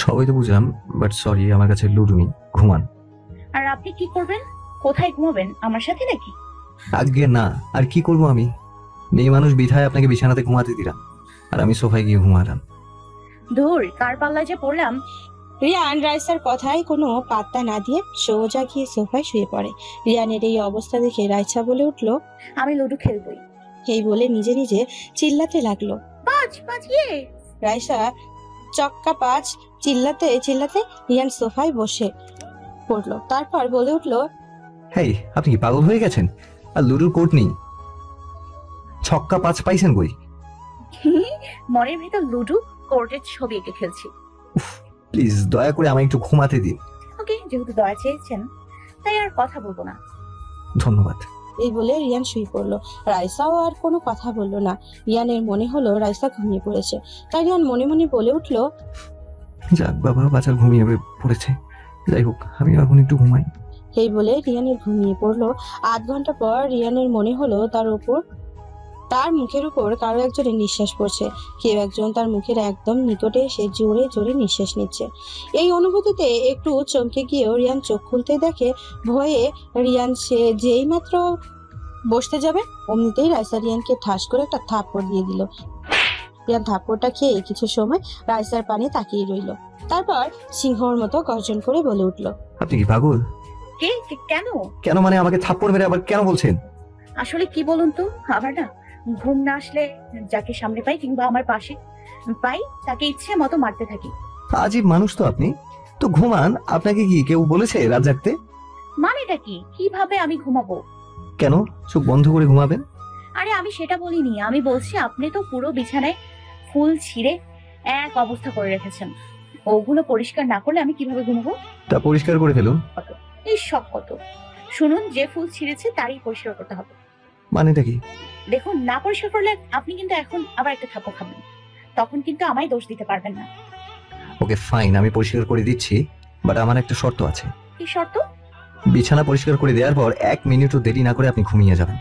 সবাই তো বুঝলাম, বাট সরি, আমার কাছে লুডো নেই, ঘুমান। আর আপনি কি করবেন? কোথায় ঘুমাবেন, আমার সাথে নাকি? আগে না, আর কি করব আমি? মেয়ে মানুষ বিধায় আপনাকে বিছানাতে ঘুমাতে দিলাম, আর আমি সোফায় গিয়ে ঘুমালাম। ধুর, কার পাল্লায় যে পড়লাম। রিয়ান রাইসার কথায় কোনো পাত্তা না দিয়ে সোজা গিয়ে সোফায় শুয়ে পড়ে। রিয়ানের এই অবস্থা দেখে রাইসা বলে উঠল, আমি লুডো খেলবই। এই বলে নিজে নিজে চিল্লাতে লাগলো। পাঁচ ইয়ে। রাইসা চক্কা পাঁচ চিল্লাতে চিল্লাতে রিয়ান সোফায় বসে পড়লো। তারপর বলে উঠল, হেই, আপনি কি পাগল হয়ে গেছেন? আর লুডোর কোর্ট নেই, ছক্কা পাঁচ পাইছেন কই? মনের ভেতর লুডো কোর্টের ছবি এঁকে খেলছি। প্লিজ দয়া করে আমায় একটু ঘুমাতে দিন। ওকে, যেহেতু দয়া চেয়েছেন তাই আর কথা বলবো না। ধন্যবাদ। এই বলে রিয়ান শুয়ে পড়লো। রাইসাও আর কোনো কথা বললো না। রিয়ানের মনে হলো রাইসা ঘুমিয়ে পড়েছে। তাই রিয়ান মনে মনে বলে উঠল, যাক বাবা, বাচ্চা ঘুমিয়ে পড়েছে। যাই হোক, আমি এখন একটু ঘুমাই। এই বলে রিয়ানের ঘুমিয়ে পড়লো। আধ ঘন্টা পর রিয়ানের মনে হলো তার মুখের উপর কারো একজনের নিঃশ্বাস পড়ছে। কেউ একজন তার মুখের একদম নিকটে এসে জোরে জোরে নিঃশ্বাস নিচ্ছে। এই অনুভূতিতে একটু চমকে গিয়েও রিয়ান চোখ খুলতে দেখে ভয়ে রিয়ান সে যেই মাত্র বসতে যাবে অমনিতেই রাইসা রিয়ানকে ঠাস করে একটা থাপ্পড় দিয়ে দিল। রিয়ান থাপ্পড়টা খেয়ে কিছু সময় রাইসার পানে তাকিয়ে রইল। তারপর সিংহর মতো গর্জন করে বলে উঠল, আপনি কি পাগল? কেন? কেন মানে আমাকে থাপ্পড় মেরে আবার কেন বলছেন? আসলে কি বলুন তো, আমার না ঘুম না আসলে যাকে সামনে পাই কিংবা আমার পাশে পাই তাকে ইচ্ছে মতো মারতে থাকি। আজীব মানুষ তো আপনি। তো ঘুমান, আপনাকে কি কেউ বলেছে রাত জাগতে? মানেটা কি? কিভাবে আমি ঘুমাবো? কেন চোখ বন্ধ করে ঘুমাবেন? আরে আমি সেটা বলিনি, আমি বলছি আপনি তো পুরো বিছানায় ফুল ছিঁড়ে এক অবস্থা করে রেখেছেন। ওগুলো পরিষ্কার না করলে আমি কিভাবে ঘুমাবো? তা পরিষ্কার করে ফেলুন। এই সব কত শুনুন, যে ফুল ছিঁড়েছে তারই পরিষ্কার করতে হবে। মানেটা কি? দেখুন, না পরিষ্কার করলে আপনি কিন্তু এখন আবার একটা থাপ্পড় খাবেন, তখন কিন্তু আমায় দোষ দিতে পারবেন না। ওকে ফাইন, আমি পরিষ্কার করে দিচ্ছি, বাট আমার একটা শর্ত আছে। কি শর্ত? বিছানা পরিষ্কার করে দেওয়ার পর 1 মিনিটও দেরি না করে আপনি ঘুমিয়ে যাবেন।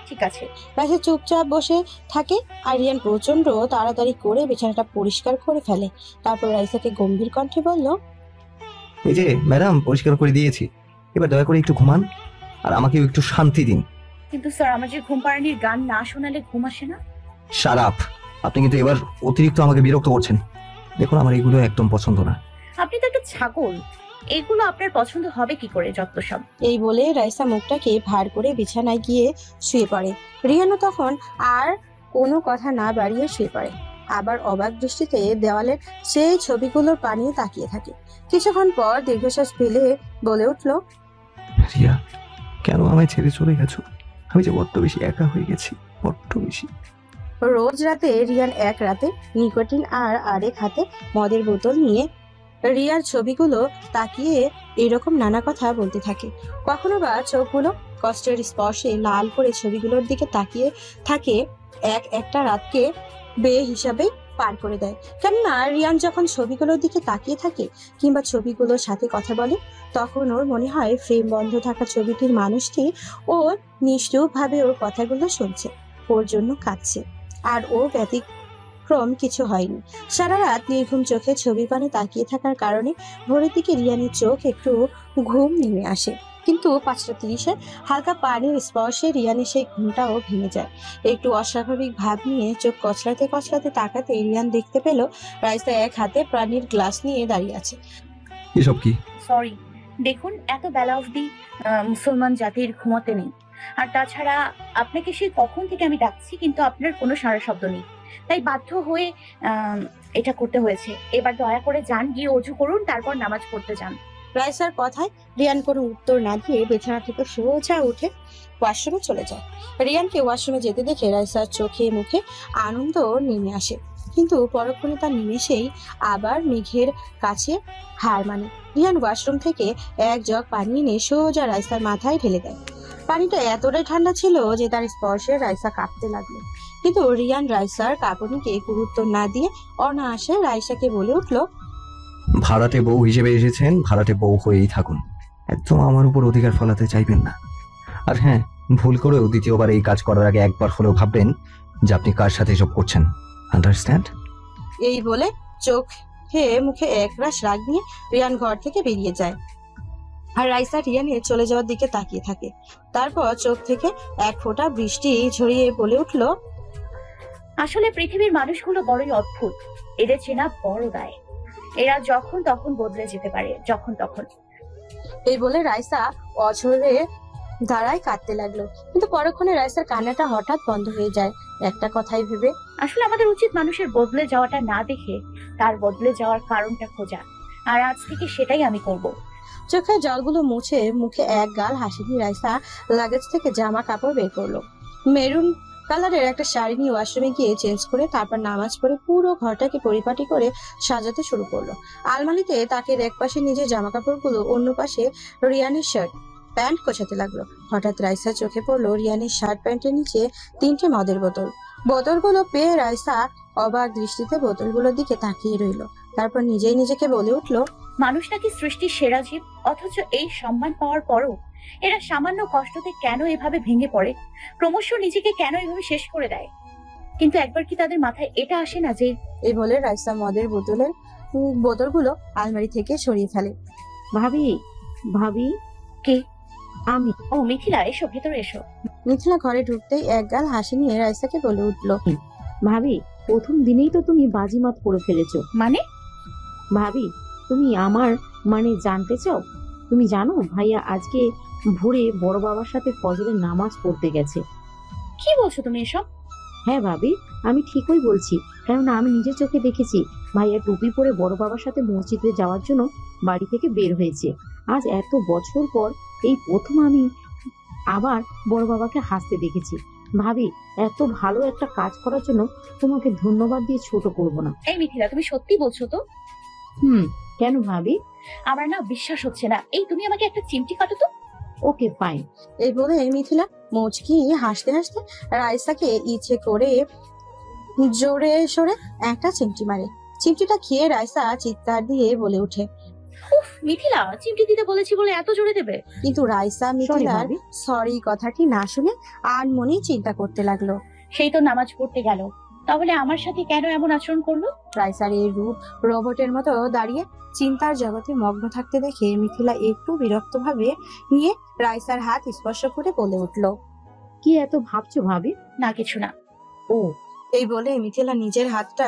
ঠিক আছে। রাইসা চুপচাপ বসে থাকে আর রিয়ান প্রচন্ড তাড়াতাড়ি করে বিছানাটা পরিষ্কার করে ফেলে। তারপর রাইসাকে গম্ভীর কণ্ঠে বলল, এই যে ম্যাডাম, পরিষ্কার করে দিয়েছি, এবার দয়া করে একটু ঘুমান আর আমাকেও একটু শান্তি দিন। কিন্তু স্যার, আমার যে ঘুম পাড়ানির গান না শোনালে ঘুম আসে না। Shut up! আপনি কিন্তু এবার অতিরিক্ত আমাকে বিরক্ত করছেন। দেখুন, আমার এগুলো একদম পছন্দ না। আপনি তো একটা ছাগল, এগুলো আপনার পছন্দ হবে কি করে? যত সব। এই বলে রাইসা মুখটাকে ভার করে বিছানায় গিয়ে শুয়ে পড়ে। রিয়ানও তখন আর কোনো কথা না বাড়িয়ে শুয়ে পড়ে। আবার অবাক দৃষ্টিতে দেওয়ালের সেই ছবিগুলোর পানি তাকিয়ে থাকে। কিছুক্ষণ পর দীর্ঘশ্বাস ফেলে বলে উঠল, রিয়া, কেন আমায় ছেড়ে চলে গেছো? আমি যে বড্ড বেশি একা হয়ে গেছি, বড্ড বেশি। রোজ রাতে রিয়ান এক রাতে নিকোটিন আর আরেক হাতে মদের বোতল নিয়ে রিয়ার ছবিগুলো তাকিয়ে এরকম নানা কথা বলতে থাকে। কখনো বা চোখগুলো কষ্টের স্পর্শে লাল করে ছবিগুলোর দিকে তাকিয়ে থাকে। একটা রাতকে হিসাবে পার করে দেয়। কেননা রিয়ান যখন ছবিগুলোর দিকে তাকিয়ে থাকে কিংবা ছবিগুলোর সাথে কথা বলে, তখন ওর মনে হয় ফ্রেম বন্ধ থাকা ছবিটির মানুষটি ওর নিষ্ঠুরভাবে ওর কথাগুলো শুনছে, ওর জন্য কাঁদছে। আর ও ব্যতিক্রম কিছু হয়নি। সারা রাত নির্ঘুম চোখে ছবির পানে তাকিয়ে থাকার কারণে ভোরের দিকে রিয়ানের চোখ একটু ঘুম নেমে আসে। কিন্তু 5:30-এ হালকা পানির স্পর্শে রিয়ানের সেই ঘুমটাও ভেঙে যায়। একটু অস্বাভাবিক ভাব নিয়ে চোখ কচলাতে কচলাতে তাকাতে রিয়ান দেখতে পেল রাইসা এক হাতে পানির গ্লাস নিয়ে দাঁড়িয়ে আছে। এসব কি? সরি, দেখুন এত বেলা অবধি মুসলমান জাতির ঘুমাতে নেই। আর তাছাড়া আপনাকে সেই কখন থেকে আমি ডাকছি, কিন্তু আপনার কোনো সাড়া শব্দ নেই, তাই বাধ্য হয়ে এটা করতে হয়েছে। এবার দয়া করে যান, গিয়ে অজু করুন, তারপর নামাজ পড়তে যান। রাইসার কথায় রিয়ান কোনো উত্তর না দিয়ে বিছানা থেকে সোজা উঠে ওয়াশরুমে চলে যায়। রিয়ানকে ওয়াশরুমে যেতে দেখে রাইসার চোখে মুখে আনন্দ নেমে আসে, কিন্তু পরক্ষণে তার নিমেষেই আবার মেঘের কাছে হার মানে। রিয়ান ওয়াশরুম থেকে এক জগ পানি এনে সোজা রাইসার মাথায় ঢেলে দেয়। পানিটা এতটাই ঠান্ডা ছিল যে তার স্পর্শে রাইসা কাঁপতে লাগলো। কিন্তু রিয়ান রাইসার কাঁপুনিকে গুরুত্ব না দিয়ে অনায়াসে রাইসাকে বলে উঠল, ভাড়াটে বউ হিসেবে এসেছেন, ভাড়াটে বউ হয়েই থাকুন, একদম আমার উপর অধিকার ফলাতে চাইবেন না। আর হ্যাঁ, ভুল করেও দ্বিতীয়বার এই কাজ করার আগে একবার হলেও ভাববেন যে আপনি কার সাথে এসব করছেন। আন্ডারস্ট্যান্ড? এই বলে চোখে মুখে একরাশ রাগ নিয়ে রিয়ান ঘর থেকে বেরিয়ে যায়। আর রাইসা রিয়ানের চলে যাওয়ার দিকে তাকিয়ে থাকে। তারপর চোখ থেকে এক ফোঁটা বৃষ্টি ঝরিয়ে বলে উঠল, আসলে পৃথিবীর মানুষগুলো বড়ই অদ্ভুত, এদের চেনা বড় দায়। এরা যখন তখন বদলে যেতে পারে, যখন তখন। এই বলে রাইসা অঝরে দাঁড়ায় কাঁদতে লাগলো। কিন্তু পরক্ষণে রাইসার কান্নাটা হঠাৎ বন্ধ হয়ে যায়, একটা কথাই ভেবে। আসলে আমাদের উচিত মানুষের বদলে যাওয়াটা না দেখে তার বদলে যাওয়ার কারণটা খোঁজা, আর আজ থেকে সেটাই আমি করব। চোখের জলগুলো মুছে মুখে এক গাল হাসি দিয়ে রাইসা লাগেজ থেকে জামা কাপড় বের করলো। মেরুন কালারের একটা শাড়ি নিয়ে ওয়াশরুমে গিয়ে চেঞ্জ করে তারপর নামাজ পড়ে পুরো ঘরটাকে পরিপাটি করে সাজাতে শুরু করলো। আলমারিতে তাকে এক পাশে নিজের জামা কাপড়গুলো, অন্য পাশে রিয়ানের শার্ট প্যান্ট গোছাতে লাগলো। হঠাৎ রাইসা চোখে পড়লো রিয়ানের শার্ট প্যান্টের নিচে 3টে মদের বোতল। বোতলগুলো পেয়ে রাইসা অবাক দৃষ্টিতে বোতলগুলোর দিকে তাকিয়ে রইলো। তারপর নিজেই নিজেকে বলে উঠলো, মানুষ নাকি সৃষ্টির সেরা জীব, অথচ এই সম্মান পাওয়ার পরও এরা সামান্য কষ্টতে কেন এভাবে ভেঙে পড়ে, ক্রমশ নিজেকে কেন এভাবে শেষ করে দেয়। কিন্তু একবার কি তাদের মাথায় এটা আসে না যে... এই বলে রাইসা মদের বোতলগুলো আলমারি থেকে সরিয়ে ফেলে। ভাবি, ভাবি, কে? আমি। ও মিথিলা, এসো, ভেতরে এসো। মিথিলা ঘরে ঢুকতেই এক গাল হাসি নিয়ে রাইসাকে বলে উঠলো, ভাবি, প্রথম দিনেই তো তুমি বাজিমাত করে ফেলেছো। মানে? ভাবি, তুমি আমার জানতে চাও? তুমি জানো ভাইয়া আজকে ভোরে বড় বাবার সাথে ফজরের নামাজ পড়তে গেছে। কি বলছো তুমি এসব? হ্যাঁ ভাবি, আমি ঠিকই বলছি, কেননা আমি নিজের চোখে দেখেছি ভাইয়া টুপি পরে বড় বাবার সাথে মসজিদে যাওয়ার জন্য বাড়ি থেকে বের হয়েছে। আজ এত বছর পর এই প্রথম আমি আবার বড় বাবাকে হাসতে দেখেছি। ভাবি, এত ভালো একটা কাজ করার জন্য তোমাকে ধন্যবাদ দিয়ে ছোট করব না। এই মিথিলা, তুমি সত্যি বলছো তো? কেন ভাবি? আমার না বিশ্বাস হচ্ছে না। এই তুমি আমাকে একটা চিমটি কাটো তো। Okay fine. এই বলে মিথিলা মুচকি হাসতে হাসতে রাইসাকে ইচ্ছে করে জোরে সরে একটা চিমটি মারে। চিমটিটা খেয়ে রাইসা চিৎকার দিয়ে বলে ওঠে, উফ, মিথিলা চিমটি দিতে বলেছি বলে এত জোরে দেবে? কিন্তু রাইসা মিথিলার ভাবি। সরি কথাটি না শুনে আর মনেই চিন্তা করতে লাগলো। সেই তো নামাজ পড়তে গেল, তাহলে আমার সাথে কেন এমন আচরণ করলো? রাইসার এই রূপ রোবটের মতো দাঁড়িয়ে চিন্তার জগতে মগ্ন থাকতে দেখে মিথিলা একটু বিরক্ত ভাবে নিয়ে রাইসার হাত স্পর্শ করে বলে উঠল, কি এত ভাবছো ভাবি? না কিছু না। ও এই বলে মিথিলা নিজের হাতটা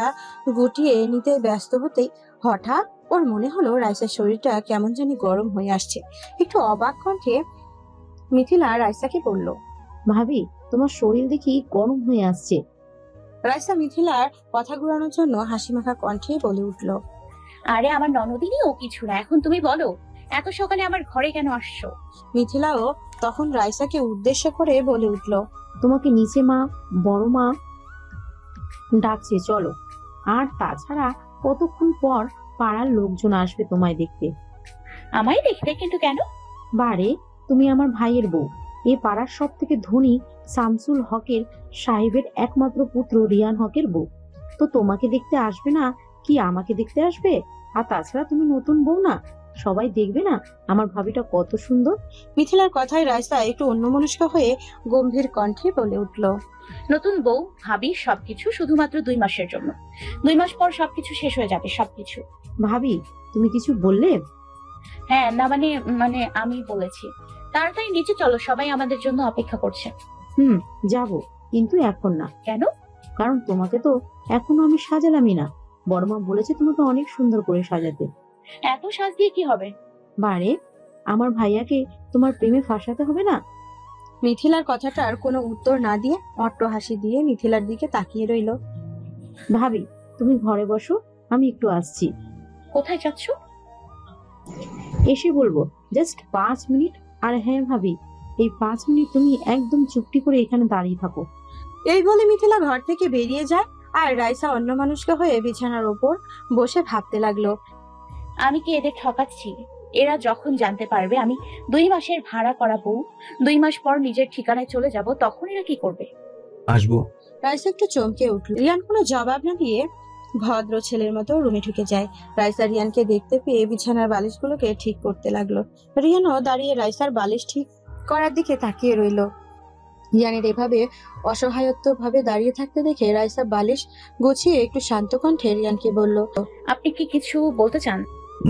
গুটিয়ে নিতে ব্যস্ত হতেই হঠাৎ ওর মনে হলো রাইসার শরীরটা কেমন জানি গরম হয়ে আসছে। একটু অবাক কণ্ঠে মিথিলা রাইসাকে বলল। ভাবি, তোমার শরীর দেখি গরম হয়ে আসছে। রাইসা মিথিলার কথা ঘুরানোর জন্য হাসিমাখা কণ্ঠে বলে উঠল, আরে আমার ননদিনী ও কিছু না, এখন তুমি বলো এত সকালে আমার ঘরে কেন আসছো? মিথিলাও তখন রাইসাকে উদ্দেশ্য করে বলে উঠল, তোমাকে নিচে মা, বড় মা ডাকছে, চলো। আর তাছাড়া কতক্ষণ পর পাড়ার লোকজন আসবে তোমায় দেখতে। আমায় দেখতে? কিন্তু কেন? বারে, তুমি আমার ভাইয়ের বউ, এ পাড়ার সব থেকে ধনী শামসুল হকের সাহেবের একমাত্র পুত্র রিয়ান হকের বউ। তো তোমাকে দেখতে আসবে না কি আমাকে দেখতে আসবে? আর তাছাড়া তুমি নতুন বউ না, সবাই দেখবে না আমার ভাবিটা কত সুন্দর। মিথিলার কথায় রাইসা একটু অন্যমনস্ক হয়ে গম্ভীর কণ্ঠে বলে উঠল, নতুন বউ ভাবি সবকিছু শুধুমাত্র 2 মাসের জন্য। 2 মাস পর সবকিছু শেষ হয়ে যাবে, সবকিছু। ভাবি, তুমি কিছু বললে? হ্যাঁ, না মানে মানে আমি বলেছি তাড়াতাড়ি নিচে চলো, সবাই আমাদের জন্য অপেক্ষা করছে। যাব, কিন্তু এখন না। কেন? কারণ তোমাকে তো এখনো আমি সাজালামই না। বড়মা বলেছে তোমাকে অনেক সুন্দর করে সাজাতে। এত সাজ দিয়ে কি হবে? বারে, আমার ভাইয়াকে তোমার প্রেমে ফাঁসাতে হবে না? মিথিলার কথাটার কোনো উত্তর না দিয়ে অট্ট হাসি দিয়ে মিথিলার দিকে তাকিয়ে রইল। ভাবি, তুমি ঘরে বসো, আমি একটু আসছি। কোথায় যাচ্ছ? এসে বলবো, জাস্ট 5 মিনিট। আর হ্যাঁ ভাবি, এই 5 মিনিট তুমি একদম চুপটি করে এখানে দাঁড়িয়ে থাকো। এই বলে মিথিলা ঘর থেকে বেরিয়ে যায় আর রাইসা অন্যমনস্ক হয়ে বিছানার ওপর বসে ভাবতে লাগলো। আমি কি এদের ঠকাচ্ছি? এরা যখন জানতে পারবে আমি 2 মাসের ভাড়া করা বউ, 2 মাস পর নিজের ঠিকানায় চলে যাব, তখন এরা কি করবে? আসবো। রাইসা একটু চমকে উঠল। রিয়ান কোনো জবাব না দিয়ে ভদ্র ছেলের মতো রুমে ঢুকে যায়। রাইসা রিয়ানকে দেখতে পেয়ে বিছানার বালিশগুলোকে ঠিক করতে লাগলো। রিয়ানও দাঁড়িয়ে রাইসার বালিশ ঠিক করার দিকে তাকিয়ে রইল। রিয়ানের এভাবে অসহায়ত্ব ভাবে দাঁড়িয়ে থাকতে দেখে রাইসা বালিশ গুছিয়ে একটু শান্ত কণ্ঠে রিয়ানকে বলল, আপনি কি কিছু বলতে চান?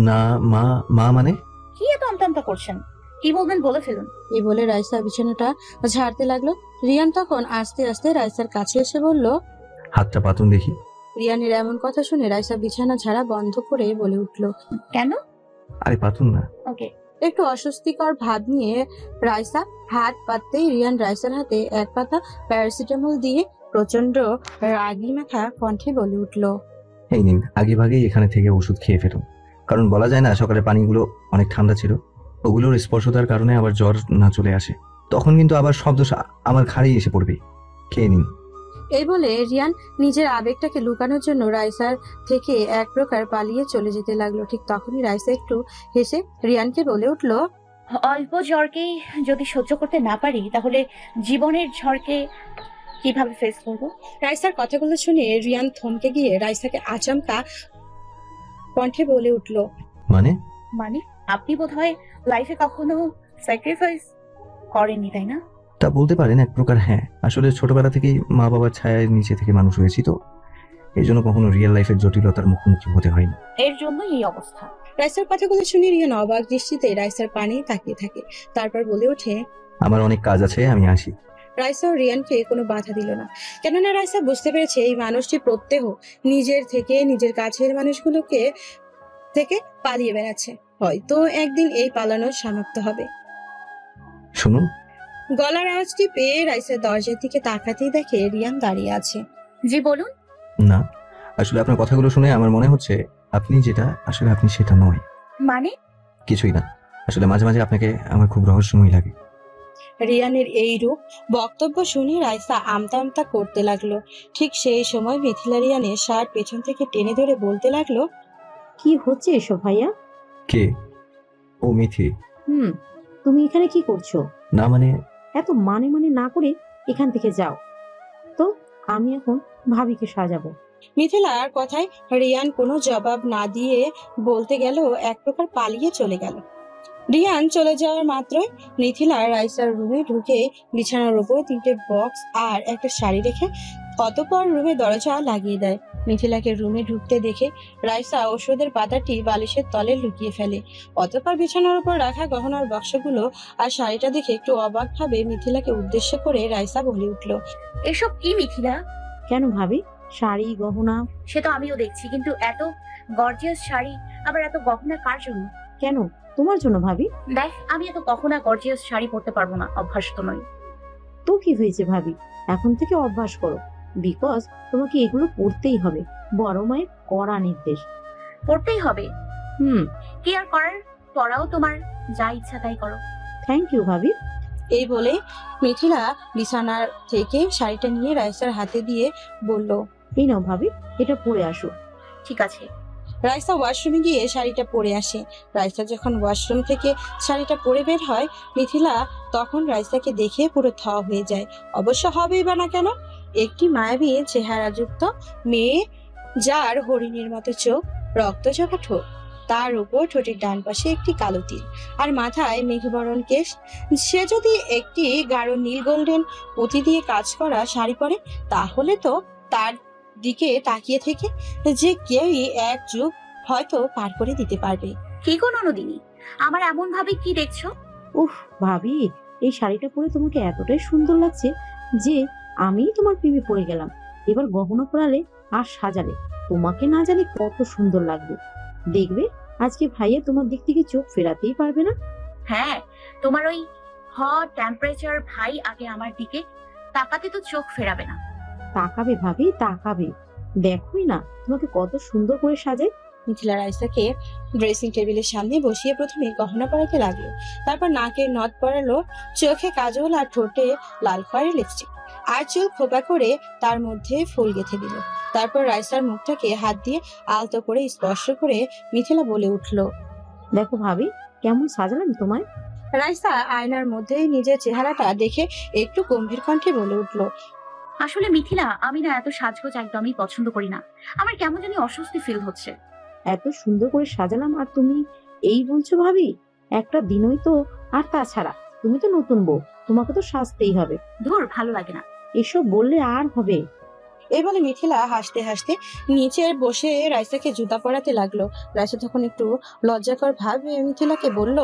না মা, মা মানে? কি এত আমতামতা করছেন? কি বলবেন বলে ফেলুন। এই বলে রাইসা বিছানাটা ঝাড়তে লাগলো। রিয়ান তখন আস্তে আস্তে রাইসার কাছে এসে বলল, হাতটা পাতুন দেখি। রিয়ানের এমন কথা শুনে রাইসা বিছানা ঝাড়া বন্ধ করে বলে উঠল, কেন? আরে পাতুন না। ওকে। একটু অস্বস্তিকর ভাব নিয়ে রাইসা হাত পাততেই রিয়ান রাইসার হাতে এক পাতা প্যারাসিটামল দিয়ে প্রচন্ড রাগি মাখা কণ্ঠে বলে উঠল, এই নিন, আগে ভাগেই এখানে থেকে ওষুধ খেয়ে ফেলুন। কারণ বলা যায় না, সকালের পানিগুলো অনেক ঠান্ডা ছিল, ওগুলোর স্পর্শতার কারণে আবার জ্বর না চলে আসে, তখন কিন্তু আবার সব দোষ আমার ঘাড়েই এসে পড়বে। খেয়ে নিন। এই বলে রিয়ান নিজের আবেগটাকে লুকানোর জন্য রাইসার থেকে এক প্রকার পালিয়ে চলে যেতে লাগলো। ঠিক তখনই রাইসা একটু হেসে রিয়ানকে বলে উঠল, অল্প জ্বরকেই যদি সহ্য করতে না পারি, তাহলে জীবনের ঝড়কে কিভাবে ফেস করব? রাইসার কথাগুলো শুনে রিয়ান থমকে গিয়ে রাইসাকে আচমকা কণ্ঠে বলে উঠল, মানে? মানে আপনি বোধহয় লাইফে কখনো স্যাক্রিফাইস করেননি, তাই না? তা বলতে পারেন এক প্রকার, হ্যাঁ। আসলে ছোটবেলা থেকেই মা বাবার ছায়ার নিচে থেকে মানুষ হয়েছি, তো এই জন্য কখনো রিয়েল লাইফের জটিলতার মুখোমুখি হতে হয়নি। এর জন্যই এই অবস্থা। রাইসার কথাগুলো শুনে রিয়ান অবাক দৃষ্টিতে রাইসার পানে তাকিয়ে থাকে। তারপর বলে ওঠে, আমার অনেক কাজ আছে, আমি আসি। রাইসা ও রিয়ানকে কোনো বাধা দিল না, কেননা রাইসা বুঝতে পেরেছে এই মানুষটি প্রত্যহ নিজের থেকে নিজের কাছের মানুষগুলোকে থেকে পালিয়ে বেড়াচ্ছে। হয়তো একদিন এই পালানোর সমাপ্ত হবে। শুনুন। গলার আওয়াজটি পেয়ে রাইসা দরজার দিকে তাকাতেই দেখে রিয়ান দাঁড়িয়ে আছে। জি বলুন। না, আসলে আপনার কথাগুলো শুনে আমার মনে হচ্ছে আপনি যেটা, আসলে আপনি সেটা নয়। মানে? কিছুই না, আসলে মাঝে মাঝে আপনাকে আমার খুব রহস্যময় লাগে। রিয়ানের এই রূপ বক্তব্য শুনে রাইসা আমতা আমতা করতে লাগলো। ঠিক সেই সময় মিথিলা রিয়ানের শার্ট পেছন থেকে টেনে ধরে বলতে লাগলো, কি হচ্ছে এসব ভাইয়া? কে? ও মিথি। তুমি এখানে কি করছো? না মানে? এত মানে না করে এখান থেকে যাও তো। আমি এখন ভাবিকে সাজাবো। মিথিলার কথায় রিয়ান কোনো জবাব না দিয়ে বলতে গেল এক প্রকার পালিয়ে চলে গেল। রিয়ান চলে যাওয়ার মাত্রই মিথিলা রাইসার রুমে ঢুকে বিছানার উপর 3টে বক্স আর একটা শাড়ি রেখে অতঃপর রুমে দরজা লাগিয়ে দেয়। মিথিলাকে রুমে ঢুকতে দেখে রাইসা ওষুধের পাতাটি বালিশের তলে লুকিয়ে ফেলে। অতঃপর বিছানার উপর রাখা গহনার বাক্সগুলো আর শাড়িটা দেখে একটু অবাক ভাবে মিথিলাকে উদ্দেশ্য করে রাইসা বলে উঠল, এসব কি মিথিলা? কেন ভাবি? শাড়ি গহনা? সে তো আমিও দেখছি, কিন্তু এত গর্জিয়াস শাড়ি আবার এত গহনা কার জন্য? কেন তোমার জন্য ভাবি? দেখ, আমি এত গহনা গর্জিয়াস শাড়ি পরতে পারবো না, অভ্যাস তো নয়। তো কি হয়েছে ভাবি, এখন থেকে অভ্যাস করো, বিকজ তোমাকে এগুলো পড়তেই হবে, বড় মায়ের কড়া নির্দেশ। পরতেই হবে? হুম। কি আর করার, পরাও তোমার যা ইচ্ছা তাই করো। থ্যাংক ইউ ভাবি। এই বলে মিথিলা বিছানার থেকে শাড়িটা নিয়ে রাইসার হাতে দিয়ে বলল, এই নাও ভাবি, এটা পরে আসো। ঠিক আছে। রাইসা ওয়াশরুমে গিয়ে শাড়িটা পরে আসে। রাইসা যখন ওয়াশরুম থেকে শাড়িটা পরে বের হয়, মিথিলা তখন রাইসাকে দেখে পুরো থ হয়ে যায়। অবশ্য হবেই বা না কেন, একটি মায়াবী চেহারাযুক্ত মেয়ে, যার হরিণের মতো চোখ, রক্তজবা ঠোঁট, তার উপর ঠোঁটের ডান পাশে একটি কালো তিল আর মাথায় মেঘবরণ কেশ। সে যদি একটি গাঢ় নীল গোল্ডেন পুঁতি দিয়ে কাজ করা শাড়ি পরে, তাহলে তো তার দিকে তাকিয়ে থেকে যে কেউই এক যুগ হয়তো পার করে দিতে পারবে। কি গো ননদিনী, আমার এমন ভাবে কি দেখছো? উফ ভাবি, এই শাড়িটা পরে তোমাকে এতটাই সুন্দর লাগছে যে আমি তোমার প্রেমে পড়ে গেলাম। এবার গহনা পরালে আর সাজালে তোমাকে না জানি কত সুন্দর লাগবে। দেখবে আজকে ভাইয়া তোমার দিক থেকে চোখ ফেরাতেই পারবে না। হ্যাঁ, তোমার ওই হট টেম্পারেচার ভাই আগে আমার দিকে তাকাতে তো চোখ ফেরাবে না। তাকাবে ভাবি, তাকাবে, দেখোই না তোমাকে কত সুন্দর করে সাজায়। মিথিলা রাইসাকে ড্রেসিং টেবিলের সামনে বসিয়ে প্রথমে গহনা পরাতে লাগলো, তারপর নাকে নথ পরালো, চোখে কাজল আর ঠোঁটে লাল খয়েরি লিপস্টিক আর চুল খোপা করে তার মধ্যে ফুল গেঁথে দিল। তারপর রাইসার মুখটাকে হাত দিয়ে আলতো করে স্পর্শ করে মিথিলা বলে উঠল, দেখো ভাবি কেমন সাজালাম তোমায়। রাইসা আয়নার মধ্যে নিজের চেহারাটা দেখে একটু গম্ভীর কণ্ঠে বলে উঠল, আসলে মিথিলা, আমি না এত সাজগোজ একদমই পছন্দ করি না। আমার কেমন জানি অস্বস্তি ফিল হচ্ছে। এত সুন্দর করে সাজালাম আর তুমি এই বলছো ভাবি? একটা দিনই তো, আর তাছাড়া তুমি তো নতুন বউ, তোমাকে তো সাজতেই হবে। ধুর, ভালো লাগে না এসব বললে আর হবে? এই বলে মিথিলা হাসতে হাসতে নিচে বসে রাইসাকে জুতা পরাতে লাগলো। রাইসা তখন একটু লজ্জাকর ভাবে মিথিলাকে বলল,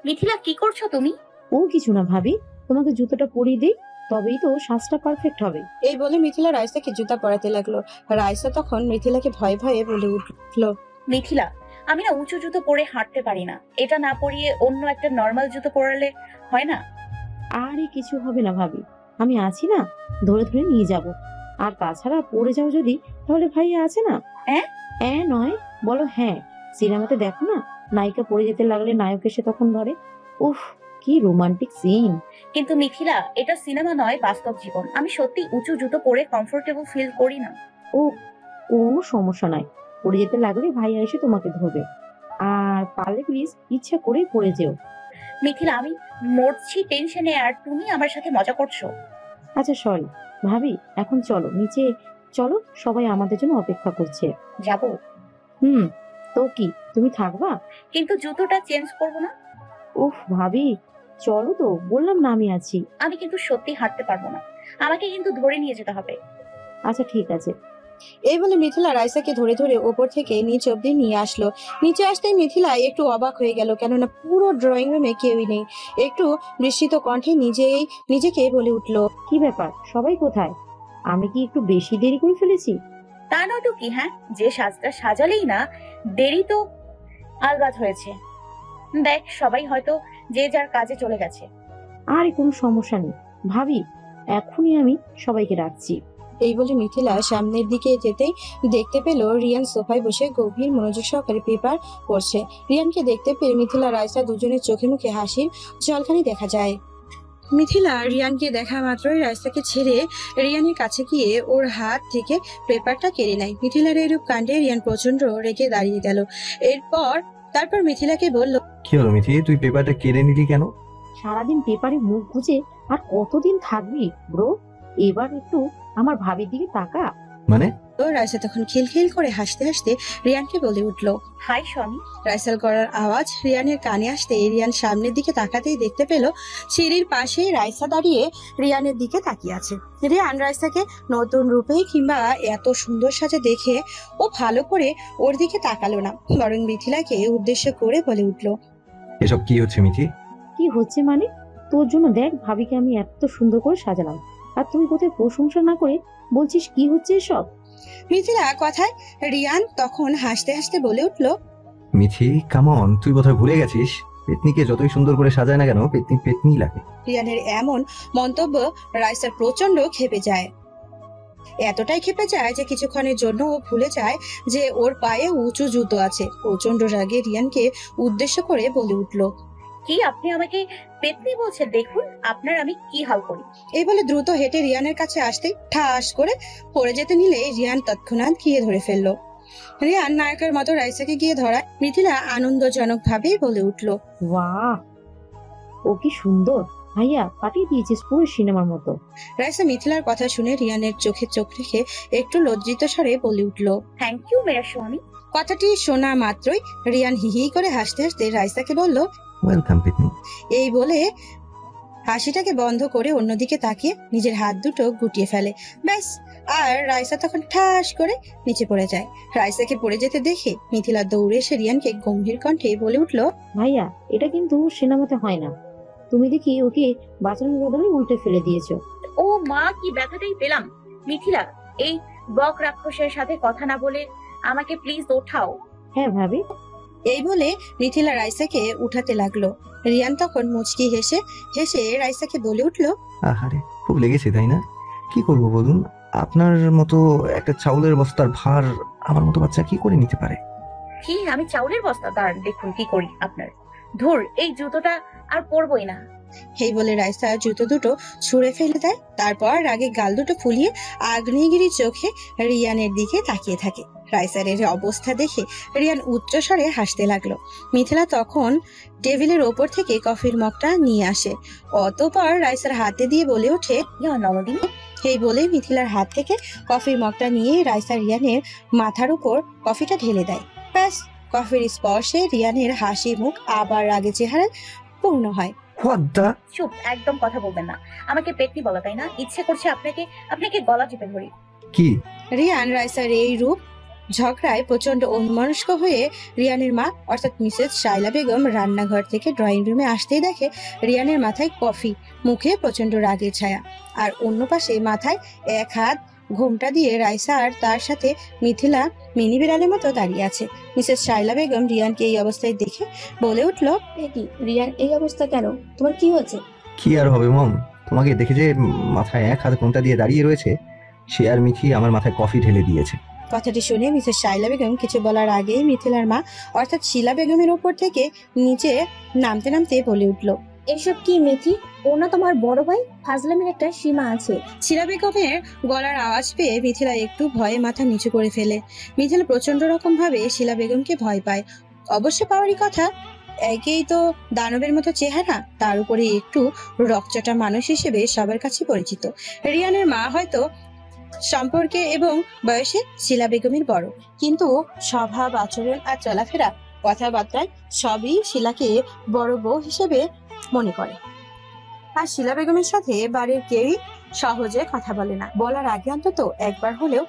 মিথিলা, কি করছো তুমি? ও কিছু না ভাবি, তোমাকে জুতোটা পরিয়ে দিই, তবেই তো সাজটা পারফেক্ট হবে। এই বলে মিথিলা রাইসাকে জুতা পরাতে লাগলো। রাইসা তখন মিথিলাকে ভয়ে ভয়ে বলে উঠল, মিথিলা, আমি না উঁচু জুতো পরে হাঁটতে পারি না। এটা না পরিয়ে অন্য একটা নর্মাল জুতো পরালে হয় না? আরে কিছু হবে না ভাবি, আমি আছি না, ধরে ধরে নিয়ে যাব। আর তাছাড়া পড়ে যাও যদি, তাহলে ভাইয়া আছে না। হ্যাঁ নয়, বলো হ্যাঁ। সিনেমাতে দেখো না, নায়িকা পড়ে যেতে লাগলে নায়ক এসে তখন ধরে। উফ, কি রোমান্টিক সিন। কিন্তু মিথিলা, এটা সিনেমা নয়, বাস্তব জীবন। আমি সত্যি উঁচু জুতো পরে কমফোর্টেবল ফিল করি না। ও, কোনো সমস্যা নাই, পড়ে যেতে লাগলে ভাইয়া এসে তোমাকে ধরবে। আর পারলে প্লিজ ইচ্ছা করেই পড়ে যেও। মিথিলা, আমি মরছি টেনশনে, আর তুমি আমার সাথে মজা করছো। আচ্ছা সরি ভাবি, এখন চলো নিচে চলো, সবাই আমাদের জন্য অপেক্ষা করছে। যাবো? তো কি তুমি থাকবা? কিন্তু জুতোটা চেঞ্জ করবো না? উফ ভাবি, চলো তো, বললাম না আমি আছি। আমি কিন্তু সত্যি হাঁটতে পারবো না, আমাকে কিন্তু ধরে নিয়ে যেতে হবে। আচ্ছা ঠিক আছে। এই বলে মিথিলা রাইসাকে ধরে ধরে ওপর থেকে নিচ অব্দি নিয়ে আসলো। নিচে আসতেই মিথিলা একটু অবাক হয়ে গেল, কেননা পুরো ড্রয়িং রুমে কেউই নেই। একটু বিস্মিত কণ্ঠে নিজেকে বলে উঠল, কি ব্যাপার, সবাই কোথায়? আমি কি একটু বেশি দেরি করে ফেলেছি? তা নয় তো কি। হ্যাঁ, যে সাজটা সাজালেই না দেরি তো আলবাত হয়েছে। দেখ, সবাই হয়তো যে যার কাজে চলে গেছে। আরে কোনো সমস্যা নেই ভাবি, এখনই আমি সবাইকে রাখছি। এই বলে মিথিলা সামনের দিকে যেতেই দেখতে পেল রিয়ান সোফায় বসে গভীর মনোযোগ সহকারে পেপার পড়ছে। রিয়ানকে দেখতে পেয়ে মিথিলা রাইসা দুজনের চোখে মুখে হাসির ঝলকানি দেখা যায়। মিথিলা রিয়ানকে দেখা মাত্রই রাইসাকে ছেড়ে রিয়ানের কাছে গিয়ে ওর হাত থেকে পেপারটা কেড়ে নেয়। মিথিলার এরূপ কাণ্ডে রিয়ান প্রচন্ড রেগে দাঁড়িয়ে গেল। তারপর মিথিলাকে বলল, কি হলো মিথি, তুই পেপারটা কেড়ে নিলি কেন? সারাদিন পেপারে মুখ গুজে আর কতদিন থাকবি ব্রো? এবার একটু আমার ভাবির দিকে তাকা। মানে? তো রাইসা তখন খিলখিল করে হাসতে হাসতে রিয়ানকে বলে উঠল। হাই স্বামী। রাইসার করার আওয়াজ রিয়ানের কানে আসতে রিয়ান সামনের দিকে তাকাতেই দেখতে পেল সিঁড়ির পাশে রাইসা দাঁড়িয়ে রিয়ানের দিকে তাকিয়ে আছে। রিয়ান রাইসাকে নতুন রূপে কিংবা এত সুন্দর সাজে দেখে ও ভালো করে ওর দিকে তাকালো না, বরং মিথিলাকে উদ্দেশ্য করে বলে উঠল। এসব কি হচ্ছে মিথি? কি হচ্ছে মানে? তোর জন্য দেখ ভাবিকে আমি এত সুন্দর করে সাজালাম, আর তুই কোথায় প্রশংসা না করে বলছিস কি হচ্ছে এসব? মিথিলা কথায় রিয়ান তখন হাসতে হাসতে বলে উঠল। মিথি কামন, তুই বোধহয় ভুলে গেছিস পেতনিকে যতই সুন্দর করে সাজায় না কেন পেতনি পেতনি লাগে। রিয়ানের এমন মন্তব্য রাইসার প্রচন্ড ক্ষেপে যায়। এতটাই ক্ষেপে যায় যে কিছুক্ষণের জন্য ও ভুলে যায় যে ওর পায়ে উঁচু জুতো আছে। প্রচন্ড রাগে রিয়ানকে উদ্দেশ্য করে বলে উঠল। কি আপনি আমাকে পেতনি বলছেন? দেখুন আপনার আমি কি হাল করি। এই বলে দ্রুত হেঁটে রিয়ানের কাছে আসতে ঠাস করে পড়ে যেতে নিলে রিয়ান তৎক্ষণাৎ গিয়ে ধরে ফেললো। রিয়ান নায়কের মতো রাইসাকে গিয়ে ধরায় মিথিলা আনন্দজনক ভাবে বলে উঠল। বাহ, ও কি সুন্দর! ভাইয়া পাঠিয়ে দিয়েছিস পুরো সিনেমার মতো। রাইসা মিথিলার কথা শুনে রিয়ানের চোখে চোখ রেখে একটু লজ্জিত স্বরে বলে উঠল। থ্যাংক ইউ মেরা স্বামী। কথাটি শোনা মাত্রই রিয়ান হিহি করে হাসতে হাসতে রাইসাকে বলল, ওয়েলকাম পেতনি। এই বলে হাসিটাকে বন্ধ করে অন্যদিকে তাকিয়ে নিজের হাত দুটো গুটিয়ে ফেলে। ব্যাস, আর রাইসা তখন ঠাস করে নিচে পড়ে যায়। রাইসাকে পড়ে যেতে দেখে মিথিলা দৌড়ে এসে রিয়ানকে গম্ভীর কণ্ঠে বলে উঠল। ভাইয়া এটা কিন্তু সিনেমাতে হয় না, তুমি দেখি ওকে বাঁচানোর বদলে উল্টে ফেলে দিয়েছো। ও মা, কি ব্যথাটাই পেলাম। মিথিলা, এই বক রাক্ষসের সাথে কথা না বলে আমাকে প্লিজ ওঠাও। হ্যাঁ ভাবি। এই বলে মিথিলা রাইসাকে উঠাতে লাগলো। রিয়ান তখন মুচকি হেসে হেসে রাইসাকে বলে উঠল। আহারে, খুব লেগেছে তাই না? কি করব বলুন, আপনার মতো একটা চাউলের বস্তার ভার আমার মতো বাচ্চা কি করে নিতে পারে? কি আমি চাউলের বস্তা? দাঁড়ান দেখুন কি করি আপনার। ধুর, এই জুতোটা আর পরবই না। এই বলে রাইসা জুতো দুটো ছুঁড়ে ফেলে দেয়। তারপর রাগে গাল দুটো ফুলিয়ে আগ্নেয়গিরি চোখে রিয়ানের দিকে তাকিয়ে থাকে। রাইসার এর অবস্থা দেখে রিয়ান উচ্চ স্বরে হাসতে লাগলো। মিথিলা তখন টেবিলের ওপর থেকে কফির মগটা নিয়ে আসে। অতঃপর রাইসার হাতে দিয়ে বলে ওঠে, ইয়া ননদিনী। এই বলে মিথিলার হাত থেকে কফির মগটা নিয়ে রাইসা রিয়ানের মাথার উপর কফিটা ঢেলে দেয়। ব্যাস, কফির স্পর্শে রিয়ানের হাসি মুখ আবার রাগে চেহারায় পূর্ণ হয়। চুপ, একদম কথা বলবেন না। আমাকে পেতনি বলা, তাই না? ইচ্ছে করছে আপনাকে গলা টিপে ধরি। কি? রিয়ান রাইসার এই রূপ ঝগড়ায় প্রচন্ড অন্যমনস্ক হয়ে রিয়ানের মা অর্থাৎ মিসেস শাইলা বেগম রান্নাঘর থেকে ড্রয়িং রুমে আসতেই দেখে রিয়ানের মাথায় কফি, মুখে প্রচন্ড রাগের ছায়া, আর অন্য পাশে মাথায় এক হাত ঘোমটা দিয়ে রাইসা আর তার সাথে মিথিলা মিনি বিড়ালের মতো দাঁড়িয়ে আছে। মিসেস শাইলা বেগম রিয়ানকে এই অবস্থায় দেখে বলে উঠল। কি রিয়ান, এই অবস্থা কেন? তোমার কি হয়েছে? কি আর হবে মম, তোমাকে দেখে যে মাথায় এক হাত ঘোমটা দিয়ে দাঁড়িয়ে রয়েছে সে আর মিথি আমার মাথায় কফি ঢেলে দিয়েছে। কথাটি শুনে মিসেস শাইলা বেগম কিছু বলার আগেই মিথিলার মা অর্থাৎ শিলা বেগমের ওপর থেকে নিচে নামতে নামতে বলে উঠল। এসব কি মিথি? ও না তোমার বড় ভাই? ফাজলামের একটা সীমা আছে। শিলা বেগমের গলার আওয়াজ পেয়ে মিথিলা একটু ভয়ে মাথা নিচু করে ফেলে। মিথিলা প্রচন্ড রকম ভাবে শিলা বেগমকে ভয় পায়। অবশ্য পাওয়ারই কথা, একেই তো দানবের মতো চেহারা, তার উপরে একটু রকচটা মানুষ হিসেবে সবার কাছে পরিচিত। রিয়ানের মা হয়তো সম্পর্কে এবং বয়সে শিলা বেগমের বড়, কিন্তু স্বভাব, আচরণ আর চলাফেরা, কথাবার্তায় সবই শিলাকে বড় বউ হিসেবে মনে করে। আর শিলা বেগমের সাথে বাড়ির কেউই সহজে কথা বলে না, বলার আগে অন্তত একবার হলেও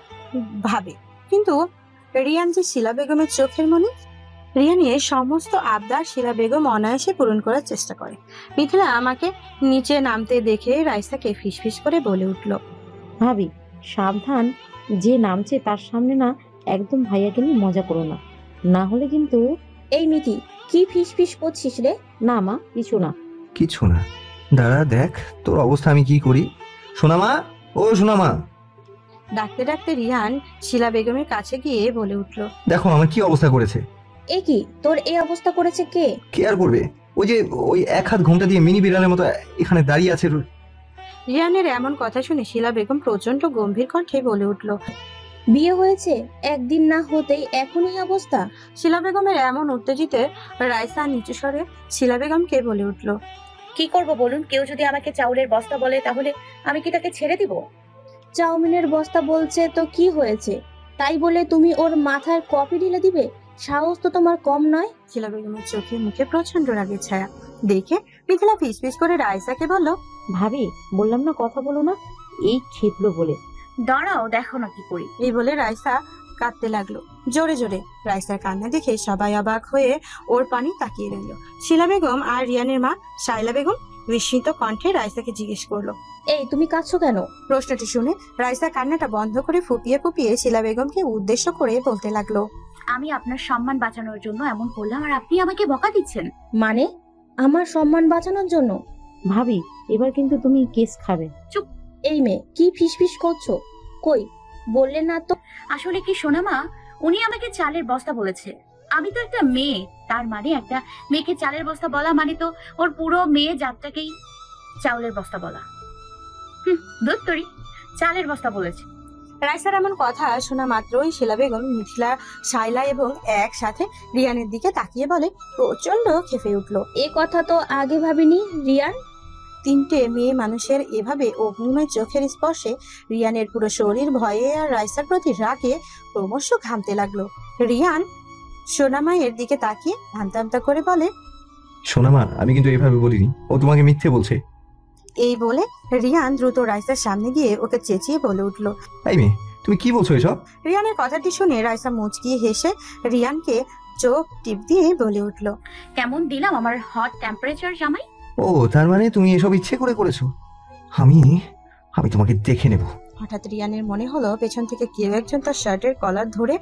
ভাবে। কিন্তু রিয়ান যে শিলা বেগমের চোখের মনে, রিয়ানের সমস্ত আবদার শিলা বেগম অনায়াসে পূরণ করার চেষ্টা করে। মিথিলা আমাকে নিচে নামতে দেখে রাইসাকে ফিসফিস করে বলে উঠল। ভাবি সাবধান, যে নামছে তার সামনে না একদম ভাইয়াকে নিয়ে মজা করো না, না হলে কিন্তু। এই মিথি, কি ফিস ফিস করছিস রে? না মা, কিছু না। কিছু না, দাঁড়া দেখ তোর অবস্থা আমি কি করি। সোনামা, ও সোনামা। ডাকতে ডাকতে রিয়ান শিলা বেগমের কাছে গিয়ে বলে উঠল। দেখো আমার কি অবস্থা করেছে। এ কি, তোর এই অবস্থা করেছে কে? কে আর করবে, ওই এক হাত ঘোমটা দিয়ে মিনি বিড়ালের মতো এখানে দাঁড়িয়ে আছে। রিয়ানের এমন কথা শুনে শিলা বেগম প্রচন্ড গম্ভীর কণ্ঠে বলে উঠল। বিয়ে হয়েছে একদিন না হতেই এখন এই অবস্থা? শিলা বেগমের এমন উত্তেজিতে রাইসা নিচু স্বরে শিলা বেগমকে বলে উঠল। কি করব বলুন? কেউ যদি আমাকে চাউলের বস্তা বলে তাহলে আমি কি তাকে ছেড়ে দিব? চাউমিনের বস্তা বলছে তো কি হয়েছে? তাই বলে তুমি ওর মাথায় কফি ঢেলে দিবে? সাহস তো তোমার কম নয়। শিলা বেগমের চোখে মুখে প্রচন্ড রাগের ছায়া দেখে মিথিলা ফিসফিস করে রাইসাকে বলল, ভাবি, বললাম না কথা বলো না, এই খেপলো বলে। দাঁড়াও, দেখো না কি করি। এই বলে রাইসা কাঁদতে লাগলো জোরে জোরে। রাইসার কান্না দেখে সবাই অবাক হয়ে ওর পানি তাকিয়ে রইল। শিলা বেগম আর রিয়ানের মা শাইলা বেগম বিস্মিত কণ্ঠে রাইসাকে জিজ্ঞেস করলো। এই তুমি কাঁদছো কেন? প্রশ্নটি শুনে রাইসা কান্নাটা বন্ধ করে ফুপিয়ে ফুপিয়ে শিলা বেগমকে উদ্দেশ্য করে বলতে লাগলো, আমি আপনার সম্মান বাঁচানোর জন্য এমন করলাম আর আপনি আমাকে বকা দিচ্ছেন। মানে আমার সম্মান বাঁচানোর জন্য? ভাবি, এবার কিন্তু তুমি কেস খাবে। এই মেয়ে কি ফিসফিস করছো? কই বললে না তো? আসলে কি সোনামা, উনি আমাকে চালের বস্তা বলেছে। আমি তো একটা মেয়ে, তার মানে একটা মেয়েকে চালের বস্তা বলা মানে তো ওর পুরো মেয়ে জাতটাকেই চাউলের বস্তা বলা। দুত্তরি চালের বস্তা বলেছে। রাইসার এমন কথা শোনা মাত্রই শিলা বেগম, মিথিলা, শাইলা এবং একসাথে রিয়ানের দিকে তাকিয়ে বলে, প্রচন্ড খেপে উঠলো। এ কথা তো আগে ভাবিনি রিয়ান। তিনটে মেয়ে মানুষের এভাবে অগ্নিময় চোখের স্পর্শে রিয়ানের পুরো শরীর ভয়ে আর রাইসার প্রতি রাগে ক্রমশ ঘামতে লাগলো। রিয়ান সোনামায়ের দিকে তাকিয়ে আমতা আমতা করে বলে, সোনামা, আমি কিন্তু এভাবে বলিনি, ও তোমাকে মিথ্যে বলছে। এই বলে রিয়ান দ্রুত রাইসার সামনে গিয়ে ওকে চেঁচিয়ে বলে উঠলো। তাই মেয়ে, তুমি কি বলছো এসব? রিয়ানের কথাটি শুনে রাইসা মুচকিয়ে হেসে রিয়ানকে চোখ টিপ দিয়ে বলে উঠলো, কেমন দিলাম আমার হট টেম্পারেচার জামাই? ও, তার মানে তুমি এসব ইচ্ছে করে করেছো? আমি আমি তোমাকে দেখে নেব। হঠাৎ রিয়ানের মনে হলো পেছন থেকে কেউ একজন তার শার্টের কলার ধরে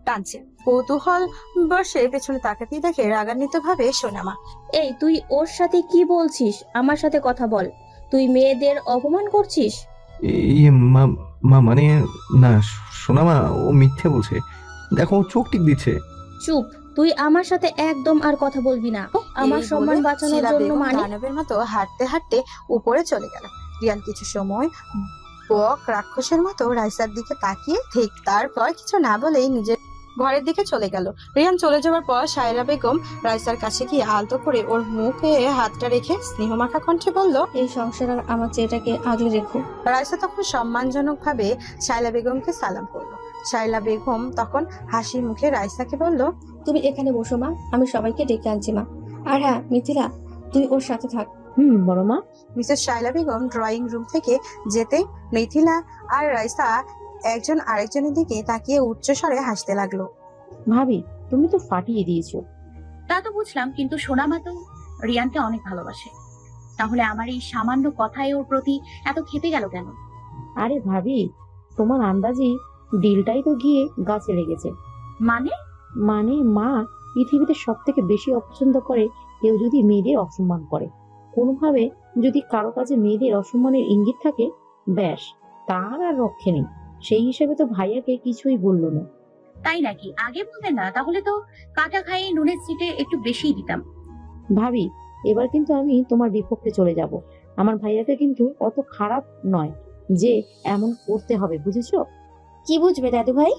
টানছে। কৌতূহল বসে পেছনে তাকাতেই দেখে রাগান্বিত ভাবে সোনামা। এই তুই ওর সাথে কি বলছিস? আমার সাথে কথা বল। তুই মেয়েদের অপমান করছিস। ইয়ে মানে না সোনামা, ও মিথ্যে বলছে, দেখো ও চোখ টিপ দিচ্ছে। চুপ, তুই আমার সাথে একদম আর কথা বলবি না। আমার এই সম্মান বলে বাঁচানোর শিলা জন্য বেগম মানে? দানবের মতো হাঁটতে হাঁটতে উপরে চলে গেল। রিয়ান কিছু সময় বক রাক্ষসের মতো রাইসার দিকে তাকিয়ে ঠিক তারপর কিছু না বলেই নিজের ঘরের দিকে চলে গেল। রিয়ান চলে যাওয়ার পর শায়রা বেগম রাইসার কাছে গিয়ে আলতো করে ওর মুখে হাতটা রেখে স্নেহমাখা কণ্ঠে বলল, এই সংসার আর আমার চেয়েটাকে আগলে রেখো। রাইসা তখন সম্মানজনক ভাবে শায়লা বেগমকে সালাম করলো। শায়লা বেগম তখন হাসি মুখে রাইসাকে বলল, তুমি এখানে বসো মা, আমি সবাইকে ডেকে আনছি মা। আর হ্যাঁ মিথিলা, তুই ওর সাথে থাক। বড় মা। Mrs Shaila Begum drawing room থেকে যেতে মিথিলা আর রাইসা একজন আরেকজনের দিকে তাকিয়ে উচ্চস্বরে হাসতে লাগলো। ভাবি, তুমি তো ফাটিয়ে দিয়েছো। তা তো বুঝলাম, কিন্তু সোনামা তো রিয়ানকে অনেক ভালোবাসে, তাহলে আমার এই সামান্য কথায় ওর প্রতি এত খেপে গেল কেন? আরে ভাবি, তোমার আন্দাজি ডিলটাই তো গিয়ে গাছে লেগেছে। মানে? মানে মা পৃথিবীতে সব থেকে বেশি অপছন্দ করে কেউ যদি মেয়েদের অসম্মান করে। কোনোভাবে যদি কারো কাছে মেয়েদের অসম্মানের ইঙ্গিত থাকে, ব্যাস তার আর রক্ষে নেই। সেই হিসেবে তো ভাইয়াকে কিছুই বললো না। তাই নাকি? আগে বলবেন না, তাহলে তো কাটা খাইয়ে নুনের সিটে একটু বেশিই দিতাম। ভাবি, এবার কিন্তু আমি তোমার বিপক্ষে চলে যাব। আমার ভাইয়াকে কিন্তু অত খারাপ নয় যে এমন করতে হবে, বুঝেছো? কি বুঝবে দাদু ভাই?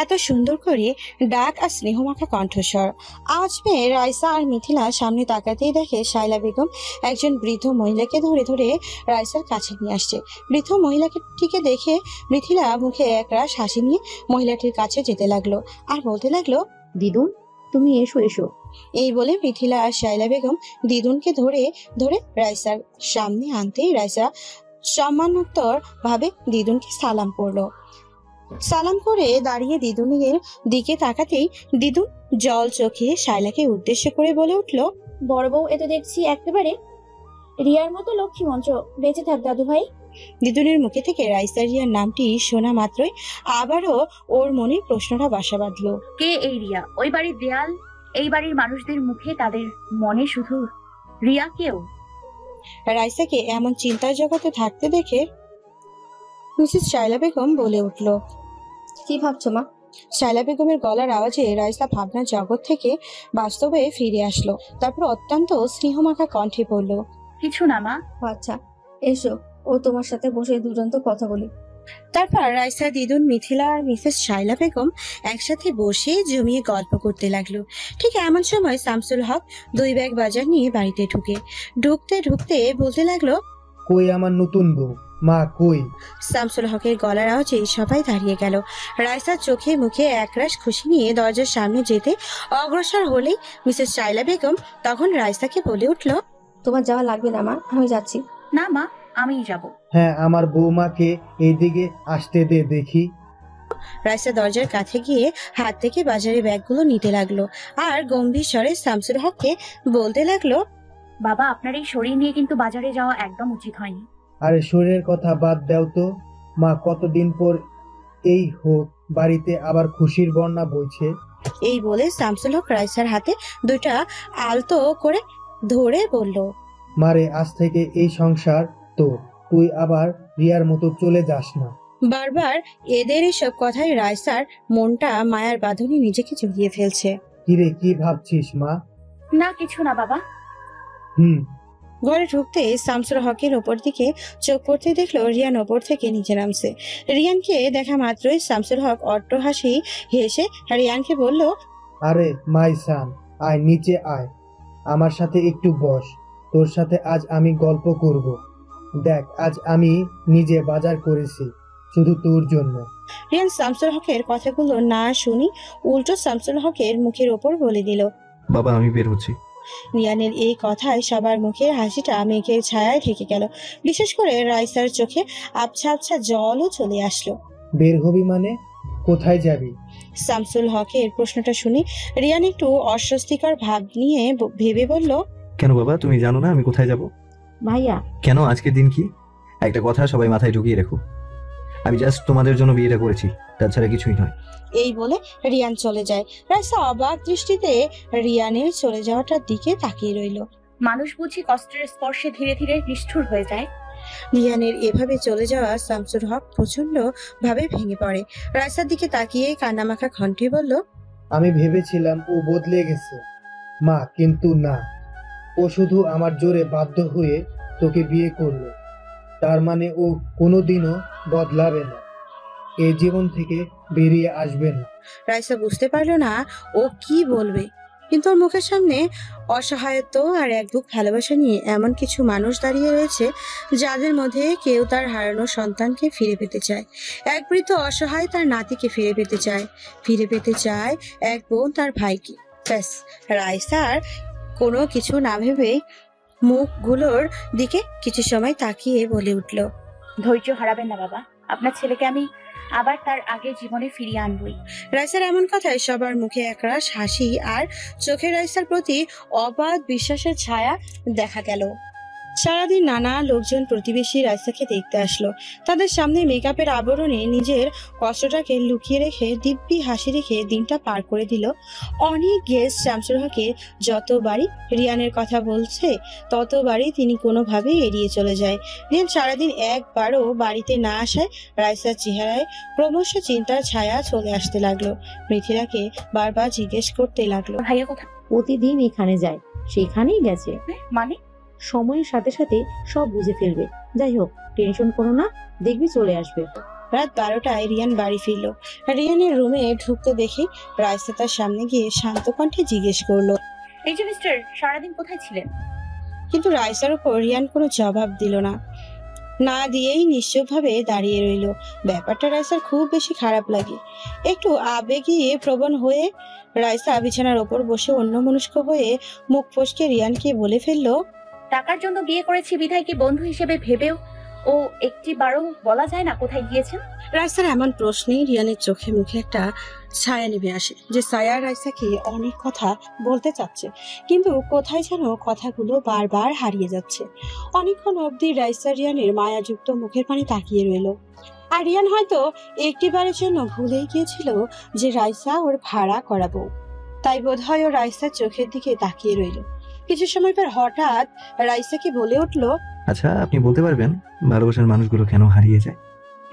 এত সুন্দর করে ডাক আর স্নেহমাখা কণ্ঠস্বর আওয়াজ পেয়ে রাইসা আর মিথিলা সামনে তাকাতেই দেখে শায়লা বেগম একজন বৃদ্ধ মহিলাকে ধরে ধরে রাইসার কাছে নিয়ে আসছে। বৃদ্ধ মহিলাটিকে দেখে মিথিলা মুখে একরাশ হাসি নিয়ে মহিলাটির কাছে যেতে লাগলো আর বলতে লাগলো, দিদুন, তুমি এসো এসো। এই বলে মিথিলা আর শায়লা বেগম দিদুনকে ধরে ধরে রাইসার সামনে আনতেই রাইসা সম্মানোত্তর ভাবে দিদুনকে সালাম করলো। সালাম করে দাঁড়িয়ে দিদুনের দিকে তাকাতেই দিদুন জল চোখে শায়লাকে উদ্দেশ্য করে বলে উঠল, বড় বউ এ তো দেখছি একেবারে রিয়ার মতো লক্ষ্মী মঞ্চ। বেঁচে থাক দাদু ভাই। দিদুনের মুখে থেকে রাইসা রিয়ার নামটি শোনা মাত্রই আবারও ওর মনে প্রশ্নটা বাসা বাঁধল। কে এই রিয়া? ওই বাড়ির দেয়াল, এই বাড়ির মানুষদের মুখে, তাদের মনে শুধু রিয়া কেউ? রাইসাকে এমন চিন্তার জগতে থাকতে দেখে মিসেস শায়লা বেগম বলে উঠল, কি ভাবছো মা? শায়লা বেগমের গলার আওয়াজে রাইসা ভাবনার জগৎ থেকে বাস্তবে ফিরে আসলো। তারপর অত্যন্ত স্নেহমাখা কণ্ঠে বলল, কিছু না মা। ও আচ্ছা, এসো, ও তোমার সাথে বসে দুজন তো কথা বলি। তারপর রাইসা, দিদুন, মিথিলা আর মিসেস শায়লা বেগম একসাথে বসে জমিয়ে গল্প করতে লাগলো। ঠিক এমন সময় শামসুল হক 2 ব্যাগ বাজার নিয়ে বাড়িতে ঢুকতে ঢুকতে বলতে লাগলো, কই আমার নতুন বউ? মা কই? শামসুল হকের গলার আওয়াজে সবাই দাঁড়িয়ে গেল। রাইসার চোখে মুখে একরাশ খুশি নিয়ে দরজার সামনে যেতে অগ্রসর হলেই মিসেস শাইলা বেগম তখন রাইসাকে বলে উঠল, তোমার যাওয়া লাগবে না মা, আমি যাচ্ছি। না মা, আমিই যাব। হ্যাঁ, আমার বৌমাকে এইদিকে আসতে দে দেখি। রাইসা দরজার কাছে গিয়ে হাত থেকে বাজারে ব্যাগগুলো নিতে লাগলো আর গম্ভীর স্বরে শামসুল হককে বলতে লাগলো, বাবা, আপনার এই শরীর নিয়ে কিন্তু বাজারে যাওয়া একদম উচিত হয়নি। আরে শরীরের কথা বাদ দাও তো মা, কতদিন পর এই হোক বাড়িতে আবার খুশির বন্যা বইছে। এই বলে শামসুল হক রাইসার হাতে দুটা আলতো করে ধরে বলল, মারে, আজ থেকে এই সংসার তো, তুই আবার রিয়ার মতো চলে যাস না। বারবার এদের এসব কথায় রাইসার মনটা মায়ার বাঁধনে নিজেকে জড়িয়ে ফেলছে। কিরে, কি ভাবছিস মা? না, কিছু না বাবা। ঘরে ঢুকতে শামসুল হকের ওপর দিকে চোখ পড়তে দেখলো রিয়ান ওপর থেকে নিচে নামছে। রিয়ানকে দেখা মাত্রই শামসুল হক অট্ট হাসি হেসে রিয়ানকে বলল, আরে মাই সান, আয় নিচে আয়, আমার সাথে একটু বস, তোর সাথে আজ আমি গল্প করব। দেখ, আজ আমি নিজে বাজার করেছি শুধু তোর জন্য। রিয়ান শামসুল হকের কথাগুলো না শুনি উল্টো শামসুল হকের মুখের ওপর বলে দিল। বাবা, আমি বের হচ্ছি। রিয়ানের এই কথায় সবার মুখের হাসিটা মেঘের ছায়ায় ঢেকে গেল। বিশেষ করে রাইসার চোখে আবছা আবছা জলও চলে আসলো। বের হবি মানে? কোথায় যাবি? শামসুল হকের প্রশ্নটা শুনি রিয়ান একটু অস্বস্তিকর ভাব নিয়ে ভেবে বলল, কেন বাবা, তুমি জানো না আমি কোথায় যাব? ভাইয়া, কেন, আজকের দিন কি? একটা কথা সবাই মাথায় ঢুকিয়ে রেখো, আমি জাস্ট তোমাদের জন্য বিয়েটা করেছি, তাছাড়া কিছুই নয়। এই বলে রিয়ান চলে যায়। রাইসা অবাক দৃষ্টিতে রিয়ানের চলে যাওয়াটার দিকে তাকিয়ে রইল। মানুষ বুঝি কষ্টের স্পর্শে ধীরে ধীরে নিষ্ঠুর হয়ে যায়। রিয়ানের এভাবে চলে যাওয়া শামসুল হক প্রচন্ড ভাবে ভেঙে পড়ে। রাইসার দিকে তাকিয়ে কান্নামাখা কণ্ঠে বলল, আমি ভেবেছিলাম ও বদলে গেছে মা, কিন্তু না, ও শুধু আমার জোরে বাধ্য হয়ে তোকে বিয়ে করলো। তার মানে ও কোনোদিনও বদলাবে না, এই জীবন থেকে বেরিয়ে আসবে না। রাইসা বুঝতে পারলো না ও কি বলবে, কিন্তু ওর মুখের সামনে অসহায়ত্ব আর এক বুক ভালোবাসা নিয়ে এমন কিছু মানুষ দাঁড়িয়ে রয়েছে যাদের মধ্যে কেউ তার হারানো সন্তানকে ফিরে পেতে চায়, এক বৃদ্ধ অসহায় তার নাতিকে ফিরে পেতে চায় এক বোন তার ভাইকে। ব্যাস, রাইসার কোনো কিছু না ভেবে মুখগুলোর দিকে কিছু সময় তাকিয়ে বলে উঠল, ধৈর্য হারাবেন না বাবা, আপনার ছেলেকে আমি আবার তার আগের জীবনে ফিরিয়ে আনবই। রাইসার এমন কথায় সবার মুখে একরাশ হাসি আর চোখে রাইসার প্রতি অবাধ বিশ্বাসের ছায়া দেখা গেল। সারাদিন নানা লোকজন প্রতিবেশী রাইসাকে দেখতে আসলো। তাদের সামনে মেকআপের আবরণে নিজের কষ্টটাকে লুকিয়ে রেখে দিব্যি হাসি রেখে দিনটা পার করে দিল। অনেক গেস্ট শামসুল হকে যতবারই রিয়ানের কথা বলছে ততবারই তিনি কোনোভাবেই এড়িয়ে চলে যায়। রিয়ান সারাদিন একবারও বাড়িতে না আসায় রাইসার চেহারায় ক্রমশ চিন্তার ছায়া চলে আসতে লাগলো। মিথিলাকে বারবার জিজ্ঞেস করতে লাগলো, ভাইয়া কোথায়? প্রতিদিন এখানে যায়, সেখানেই গেছে। মানে? সময়ের সাথে সাথে সব বুঝে ফেলবে। যাই হোক, টেনশন করো না, দেখবি চলে আসবে। রাত 12টায় রিয়ান বাড়ি ফিরল। রিয়ানের রুমে ঢুকতে দেখে রাইসা তার সামনে গিয়ে শান্ত কণ্ঠে জিজ্ঞেস করলো, এই যে মিস্টার, সারাদিন কোথায় ছিলেন? কিন্তু রাইসার উপর রিয়ান কোনো জবাব দিল না, না দিয়েই নিশ্চুপভাবে দাঁড়িয়ে রইল। ব্যাপারটা রাইসার খুব বেশি খারাপ লাগে। একটু আবেগী প্রবণ হয়ে রাইসা বিছানার ওপর বসে অন্যমনস্ক হয়ে মুখ ফসকে রিয়ানকে বলে ফেললো, টাকার জন্য বিয়ে করেছি বিধায় কি বন্ধু হিসেবে ভেবেও ও একটি বারও বলা যায় না কোথায় গিয়েছেন? রাইসার এমন প্রশ্নে রিয়ানের চোখে মুখে একটা ছায়া নেমে আসে, যে ছায়া রাইসাকে অনেক কথা বলতে চাচ্ছে, কিন্তু কোথায় যেন কথাগুলো বারবার হারিয়ে যাচ্ছে। অনেকক্ষণ অবধি রাইসা রিয়ানের মায়াযুক্ত মুখের পানে তাকিয়ে রইল। আর রিয়ান হয়তো একটিবারের জন্য ভুলেই গিয়েছিল যে রাইসা ওর ভাড়া করা বউ। তাই বোধহয় ও রাইসার চোখের দিকে তাকিয়ে রইল। কিছু সময় পর হঠাৎ রাইসাকে বলে উঠল, আচ্ছা, আপনি বলতে পারবেন ভালোবাসার মানুষগুলো কেন হারিয়ে যায়?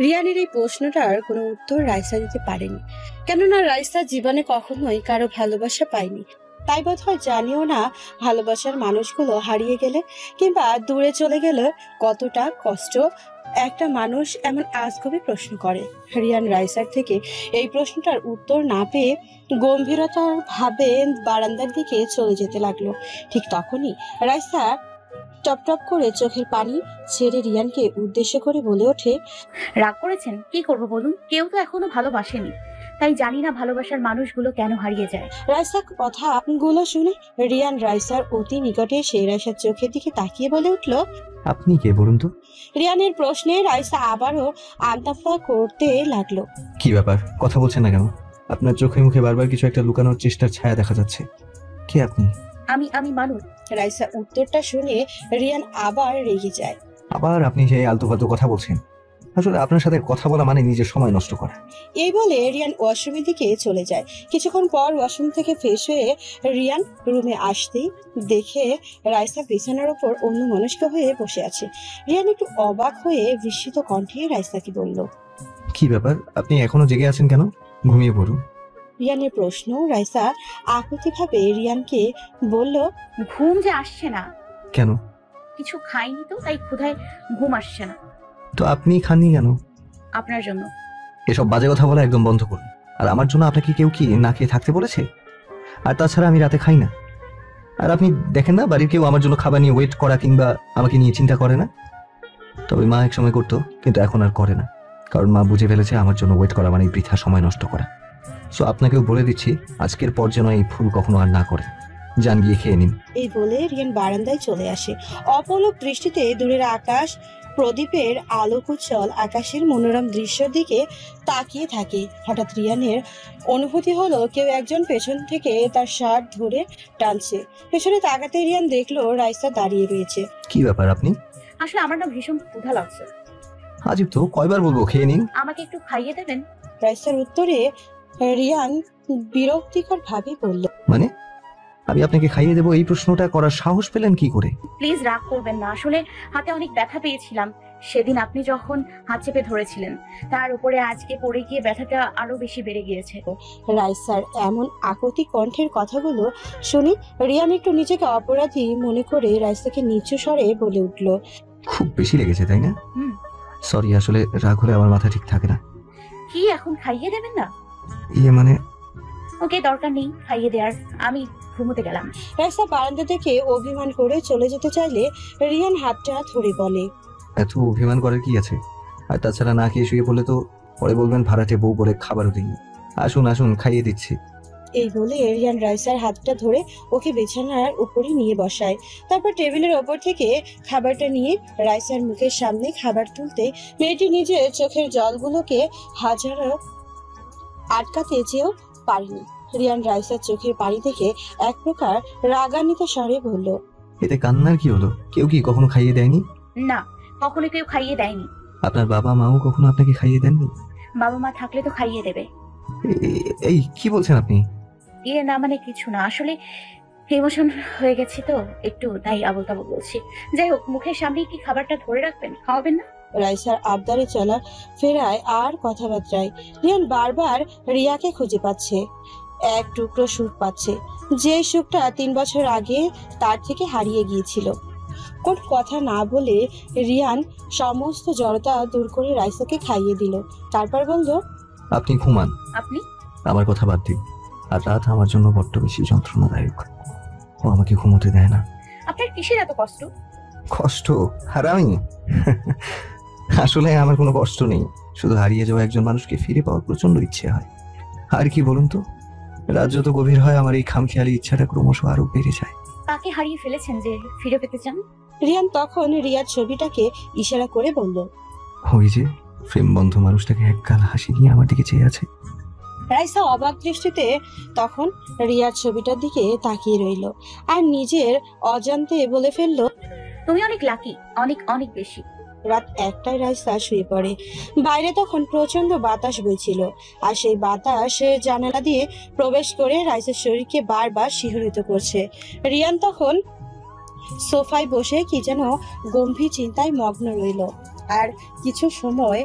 রিয়ানের এই প্রশ্নটার কোনো উত্তর রাইসা দিতে পারেনি, কেননা রাইসা জীবনে কখনোই কারো ভালোবাসা পায়নি। তাই বোধহয় জানিও না ভালোবাসার মানুষগুলো হারিয়ে গেলে কিংবা দূরে চলে গেলে কতটা কষ্ট একটা মানুষ এমন আজগবি প্রশ্ন করে। রিয়ান রাইসার থেকে এই প্রশ্নটার উত্তর না পেয়ে গম্ভীরতার ভাবে বারান্দার দিকে চলে যেতে লাগলো। ঠিক তখনই রাইসা টপটপ করে চোখের পানি ছেড়ে রিয়ানকে উদ্দেশ্য করে বলে ওঠে, রাগ করেছেন? কি করব বলুন, কেউ তো এখনো ভালোবাসেনি, তাই জানি না ভালোবাসার মানুষগুলো কেন হারিয়ে যায়। রাইসা কথাগুলো শুনে রিয়ান রাইসার অতি নিকটে এসে রাইসার চোখের দিকে তাকিয়ে বলে উঠল। আপনি কে বলুন তো? রিয়ানের প্রশ্নে রাইসা আবারও আমতাফা করতে লাগলো। কি ব্যাপার, কথা বলছেন না কেন? আপনার চোখে মুখে বারবার কিছু একটা লুকানোর চেষ্টার ছায়া দেখা যাচ্ছে। কে আপনি? আমি মানুষ। রাইসা উত্তরটা শুনে রিয়ান আবার রেগে যায়। আবার আপনি সেই আলতু ফালতু কথা বলছেন? আসলে আপনার সাথে কথা বলা মানে নিজের সময় নষ্ট করা। এই বলে রিয়ান ওয়াশরুমের দিকে চলে যায়। কিছুক্ষণ পর ওয়াশরুম থেকে ফ্রেশ হয়ে রিয়ান রুমে আসতেই দেখে রাইসা বিছানার উপর অন্যমনস্ক হয়ে বসে আছে। রিয়ান একটু অবাক হয়ে বিস্মিত কণ্ঠে রাইসাকে বলল, কি ব্যাপার, আপনি এখনো জেগে আছেন কেন? ঘুমিয়ে পড়ুন। রিয়ানের প্রশ্ন রাইসা আকুতিভাবে রিয়ানকে বলল, ঘুম যে আসছে না। কেন? কিছু খাইনি তো, তাই ক্ষুধায় ঘুম আসছে না। তো আপনি খাননি কেন? আপনার জন্য। এসব বাজে কথা বলা একদম বন্ধ করুন। আর আমার জন্য আপনাকে কেউ কি না খেয়ে থাকতে বলেছে? আর তাছাড়া আমি রাতে খাই না। আর আপনি দেখেন না, বাড়ির কেউ আমার জন্য খাবার নিয়ে ওয়েট করা কিংবা আমাকে নিয়ে চিন্তা করে না। তবে মা এক সময় করতো, কিন্তু এখন আর করে না, কারণ মা বুঝে ফেলেছে আমার জন্য ওয়েট করা মানে বৃথা সময় নষ্ট করা। সো আপনাকেও বলে দিচ্ছি, আজকের পর যেন এই ভুল কখনো আর না করে। যান, গিয়ে খেয়ে নিন। এই বলে রিয়ান বারান্দায় চলে আসে। অপলক দৃষ্টিতে দূরের আকাশ, প্রদীপের আলোকোজ্জ্বল আকাশের মনোরম দৃশ্যের দিকে তাকিয়ে থাকে। হঠাৎ রিয়ানের অনুভূতি হলো কেউ একজন পেছন থেকে তার শার্ট ধরে টানছে। পেছনে তাকাতে রিয়ান দেখলো রাইসা দাঁড়িয়ে রয়েছে। কি ব্যাপার আপনি? আসলে আমার না ভীষণ ক্ষুধা লাগছে। আজব তো, কয়বার বলবো খেয়ে নিন। আমাকে একটু খাইয়ে দেবেন? রাইসার উত্তরে রিয়ান বিরক্তিকর ভাবে বলল, মানে আমি আপনাকে খাইয়ে দেবো, এই প্রশ্নটা করার সাহস পেলেন কি করে? প্লিজ রাগ করবেন না, আসলে হাতে অনেক ব্যথা পেয়েছিলাম সেদিন আপনি যখন হাত চেপে ধরেছিলেন। তার উপরে আজকে পড়ে গিয়ে ব্যথাটা আরো বেশি বেড়ে গিয়েছে। রাইসার এমন আকুতি কণ্ঠের কথাগুলো শুনে রিয়ান একটু নিজেকে অপরাধী মনে করে রাইসাকে নিচু স্বরে বলে উঠল, খুব বেশি লেগেছে তাই না? হুম। সরি, আসলে রাগ হলে আমার মাথা ঠিক থাকে না। কি এখন খাইয়ে দেবেন না? ইয়ে মানে ওকে, দরকার নেই খাইয়ে দেওয়ার, আমি ঘুমোতে গেলাম। রাইসা বারান্দা থেকে অভিমান করে চলে যেতে চাইলে রিয়ান হাতটা ধরে বলে, এত অভিমান করার কি আছে? আর তাছাড়া না খেয়ে শুয়ে পড়লে তো পরে বলবেন ভাড়াটে বউ করে খাবারও দিই। আসুন আসুন, খাইয়ে দিচ্ছি। এই বলে রিয়ান রাইসার হাতটা ধরে ওকে বিছানার উপরে নিয়ে বসায়। তারপর টেবিলের ওপর থেকে খাবারটা নিয়ে রাইসার মুখের সামনে খাবার তুলতে মেয়েটি নিজের চোখের জলগুলোকে হাজারো আটকাতে চেয়েও পারেনি। রিয়ান রাইসার চোখের পানি থেকে এক প্রকার রাগান্বিত স্বরে বলল, এতে কান্নার কি হলো? কেউ কি কখনো খাইয়ে দেয়নি? না, কখনো কেউ খাইয়ে দেয়নি। আপনার বাবা মাও কখনো আপনাকে খাইয়ে দেননি? বাবা মা থাকলে তো খাইয়ে দেবে। এই কি বলছেন আপনি? ইয়ে না মানে কিছু না, আসলে ইমোশন হয়ে গেছি তো একটু, তাই আবল তাবল বলছি। যাই হোক, মুখের সামনে কি খাবারটা ধরে রাখবেন, খাওয়াবেন না? রাইসার আবদারে চলা ফেরায় আর কথাবার্তায় রিয়ান বারবার রিয়াকে খুঁজে পাচ্ছে। এক টুকরো সুখ পাচ্ছে, যে সুখটা 3 বছর আগে তার থেকে হারিয়ে গিয়েছিল। কোন কথা না বলে রিয়ান সমস্ত জড়তা দূর করে রাইসাকে খাইয়ে দিল। তারপর বলল, আপনি ঘুমান। আপনি? আমার কথা বাদ দিন। আর রাত আমার জন্য বড্ড বেশি যন্ত্রণাদায়ক। ও আমাকে ঘুমোতে দেয় না। আপনার কিসের এত কষ্ট? কষ্ট? আর আমি আসলে আমার কোনো কষ্ট নেই, শুধু হারিয়ে যাওয়া একজন মানুষকে ফিরে পাওয়ার প্রচন্ড ইচ্ছে হয়। আর কি বলুন তো, রাত যত গভীর হয় আমার এই খামখেয়ালি ইচ্ছাটা ক্রমশ আরো বেড়ে যায়। কাকে হারিয়ে ফেলেছেন যে ফিরে পেতে চান? রিয়ান তখন রিয়ার ছবিটাকে ইশারা করে বলল, ওই যে প্রেমবন্ধ মানুষটাকে একগাল হাসি নিয়ে আমার দিকে চেয়ে আছে। রাইসা অবাক দৃষ্টিতে তখন রিয়ার ছবিটার দিকে তাকিয়ে রইল আর নিজের অজান্তে বলে ফেলল, তুমি অনেক লাকি, অনেক অনেক বেশি। রাত 1টায় রাইসা শুয়ে পড়ে। বাইরে তখন প্রচন্ড বাতাস বইছিল আর সেই বাতাস জানালা দিয়ে প্রবেশ করে রাইসার শরীরকে বারবার শিহরিত করছে। রিয়ান তখন সোফায় বসে কি যেন গম্ভীর চিন্তায় মগ্ন রইল আর কিছু সময়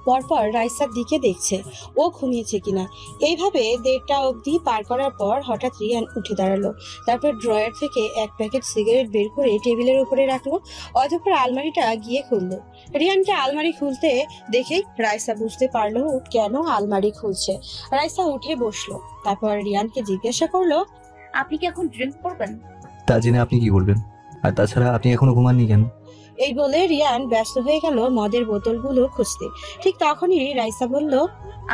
পরপর রাইসার দিকে দেখছে ও ঘুমিয়েছে কিনা। এইভাবে 1:30 অবধি পার করার পর হঠাৎ রিয়ান উঠে দাঁড়ালো। তারপর ড্রয়ার থেকে এক প্যাকেট সিগারেট বের করে টেবিলের উপরে রাখলো। অতঃপর আলমারিটা গিয়ে খুললো। রিয়ানকে আলমারি খুলতে দেখেই রাইসা বুঝতে পারলো কেন আলমারি খুলছে। রাইসা উঠে বসলো। তারপর রিয়ানকে জিজ্ঞাসা করলো, আপনি কি এখন ড্রিঙ্ক করবেন? তা জেনে আপনি কি করবেন? আর তাছাড়া আপনি এখনো ঘুমাননি কেন? এই বলে রিয়ান ব্যস্ত হয়ে গেল মদের বোতলগুলো খুঁজতে। ঠিক তখনই রাইসা বলল,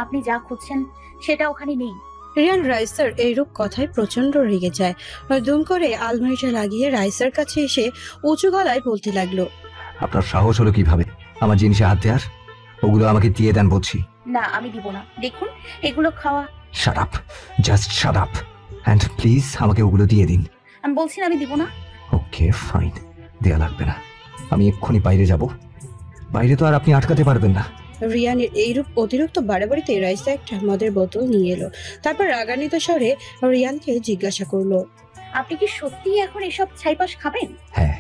আপনি যা খুঁজছেন সেটা ওখানে নেই। রিয়ান রাইসার এইরূপ কথায় প্রচন্ড রেগে যায়। দুম করে আলমারিটা লাগিয়ে রাইসার কাছে এসে উঁচু গলায় বলতে লাগলো, আপনার সাহস হলো কিভাবে আমার জিনিসে হাত দেওয়ার? ওগুলো আমাকে দিয়ে দেন বলছি। না, আমি দিব না। দেখুন, এগুলো খাওয়া। Shut up, just shut up and please আমাকে ওগুলো দিয়ে দিন। আমি বলছি না আমি দিব না। ওকে ফাইন, দেয়া লাগবে না। আমি এক্ষুনি বাইরে যাব। বাইরে তো আর আপনি আটকাতে পারবেন না। রিয়ানের এইরূপ অতিরিক্ত বাড়াবাড়িতে রাইসা একটা মদের বোতল নিয়ে এলো। তারপর রাগান্বিত স্বরে রিয়ানকে জিজ্ঞাসা করলো, আপনি কি সত্যি এখন এসব ছাইপাশ খাবেন? হ্যাঁ।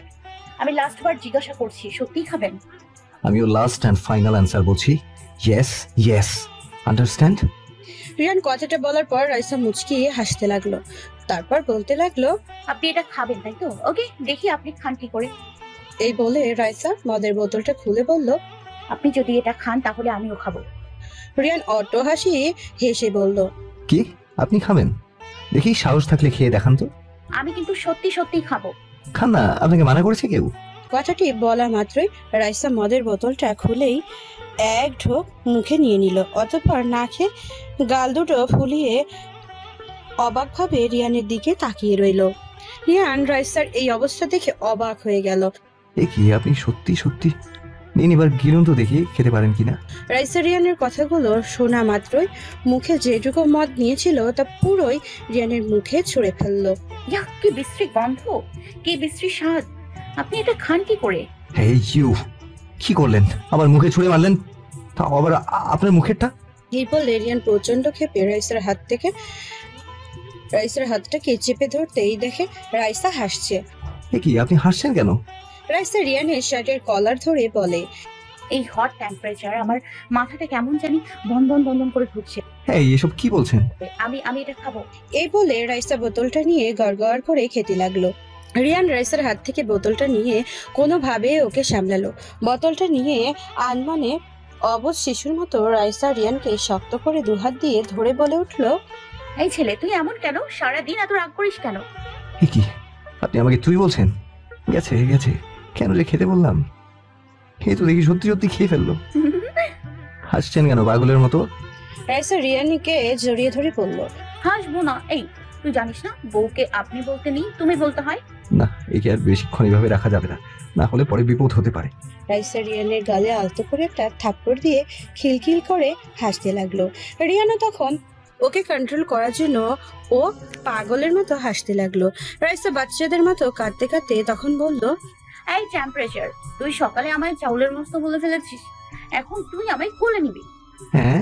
আমি লাস্ট বার জিজ্ঞাসা করছি, সত্যিই খাবেন? আমিও লাস্ট অ্যান্ড ফাইনাল অ্যান্সার বলছি, ইয়েস ইয়েস, আন্ডারস্ট্যান্ড? রিয়ান কথাটা বলার পর রাইসা মুচকি হাসতে লাগলো। তারপর বলতে লাগলো, আপনি এটা খাবেন তাই তো? ওকে, দেখি আপনি খান কি করে। এই বলে রাইসা মদের বোতলটা খুলে বলল, আপনি যদি এটা খান তাহলে আমিও খাবো। রিয়ান অট্ট হাসি হেসে বলল, কি আপনি খাবেন? দেখি সাহস থাকলে খেয়ে দেখান তো। আমি কিন্তু সত্যি সত্যি খাবো। খান না, আপনাকে মানা করেছে কেউ? কথাটি বলা মাত্রই রাইসা মদের বোতলটা খুলেই এক ঢোক মুখে নিয়ে নিল। অতঃপর না খেয়ে গাল দুটো ফুলিয়ে অবাকভাবে রিয়ানের দিকে তাকিয়ে রইল। রিয়ান রাইসার এই অবস্থা দেখে অবাক হয়ে গেল। এ কি, আপনি সত্যি সত্যি নিন, এবার গিলুন তো দেখি খেতে পারেন কিনা। রাইসা রিয়ানের কথাগুলো শোনা মাত্রই মুখে যেটুকু মদ নিয়েছিল তা পুরোই রিয়ানের মুখে ছুঁড়ে ফেললো। ইয়া, কি বিশ্রী গন্ধ, কি বিশ্রী স্বাদ। আপনি এটা খান কি করে? এই ইউ, কি করলেন? আমার মুখে ছুঁড়ে মারলেন, তা আবার আপনার মুখেরটা? এই বলে রিয়ান প্রচন্ড ক্ষেপে রাইসার হাতটাকে চেপে ধরতেই দেখে রাইসা হাসছে। এ কি, আপনি হাসছেন কেন? রাইসা রিয়ানের শার্টের কলার ধরে বলে, এই হট টেম্পারেচার আমার মাথাটা কেমন জানি বন্ধন বন্ধন করে ঢুকছে। এই এসব কি বলছেন? আমি এটা খাবো। এই বলে রাইসা বোতলটা নিয়ে গড়গড় করে খেতে লাগলো। রিয়ান রাইসার হাত থেকে বোতলটা নিয়ে কোনোভাবে ওকে সামলালো। বোতলটা নিয়ে আনমানে অবশ শিশুর মতো রাইসা রিয়ানকে শক্ত করে দুহাত দিয়ে ধরে বলে উঠলো, এই ছেলে, তুই এমন কেন? সারাদিন এত রাগ করিস কেন? এ কি, আপনি আমাকে তুই বলছেন? গেছে গেছে, কেন যে খেতে বললাম। এই তো দেখি সত্যি সত্যি খেয়ে ফেললো। হাসছেন কেন পাগলের মতো? রাইসা রিয়ানকে জড়িয়ে ধরে বলল, হাসবো না। এই, তুই জানিস না বউকে আপনি বলতে নেই, তুমি বলতে হয়। না, একে আর বেশিক্ষণ এইভাবে রাখা যাবে না, না হলে পরে বিপদ হতে পারে। রাইসা রিয়ানের গালে আলতো করে একটা থাপ্পড় দিয়ে খিলখিল করে হাসতে লাগলো। রিয়ানও তখন ওকে কন্ট্রোল করার জন্য ও পাগলের মতো হাসতে লাগলো। রাইসা বাচ্চাদের মতো কাঁদতে কাঁদতে তখন বলল, এই টেম্পারেচার, তুই সকালে আমায় চাউলের মস্ত বলে ফেলেছিস, এখন তুই আমায় কোলে নিবি? হ্যাঁ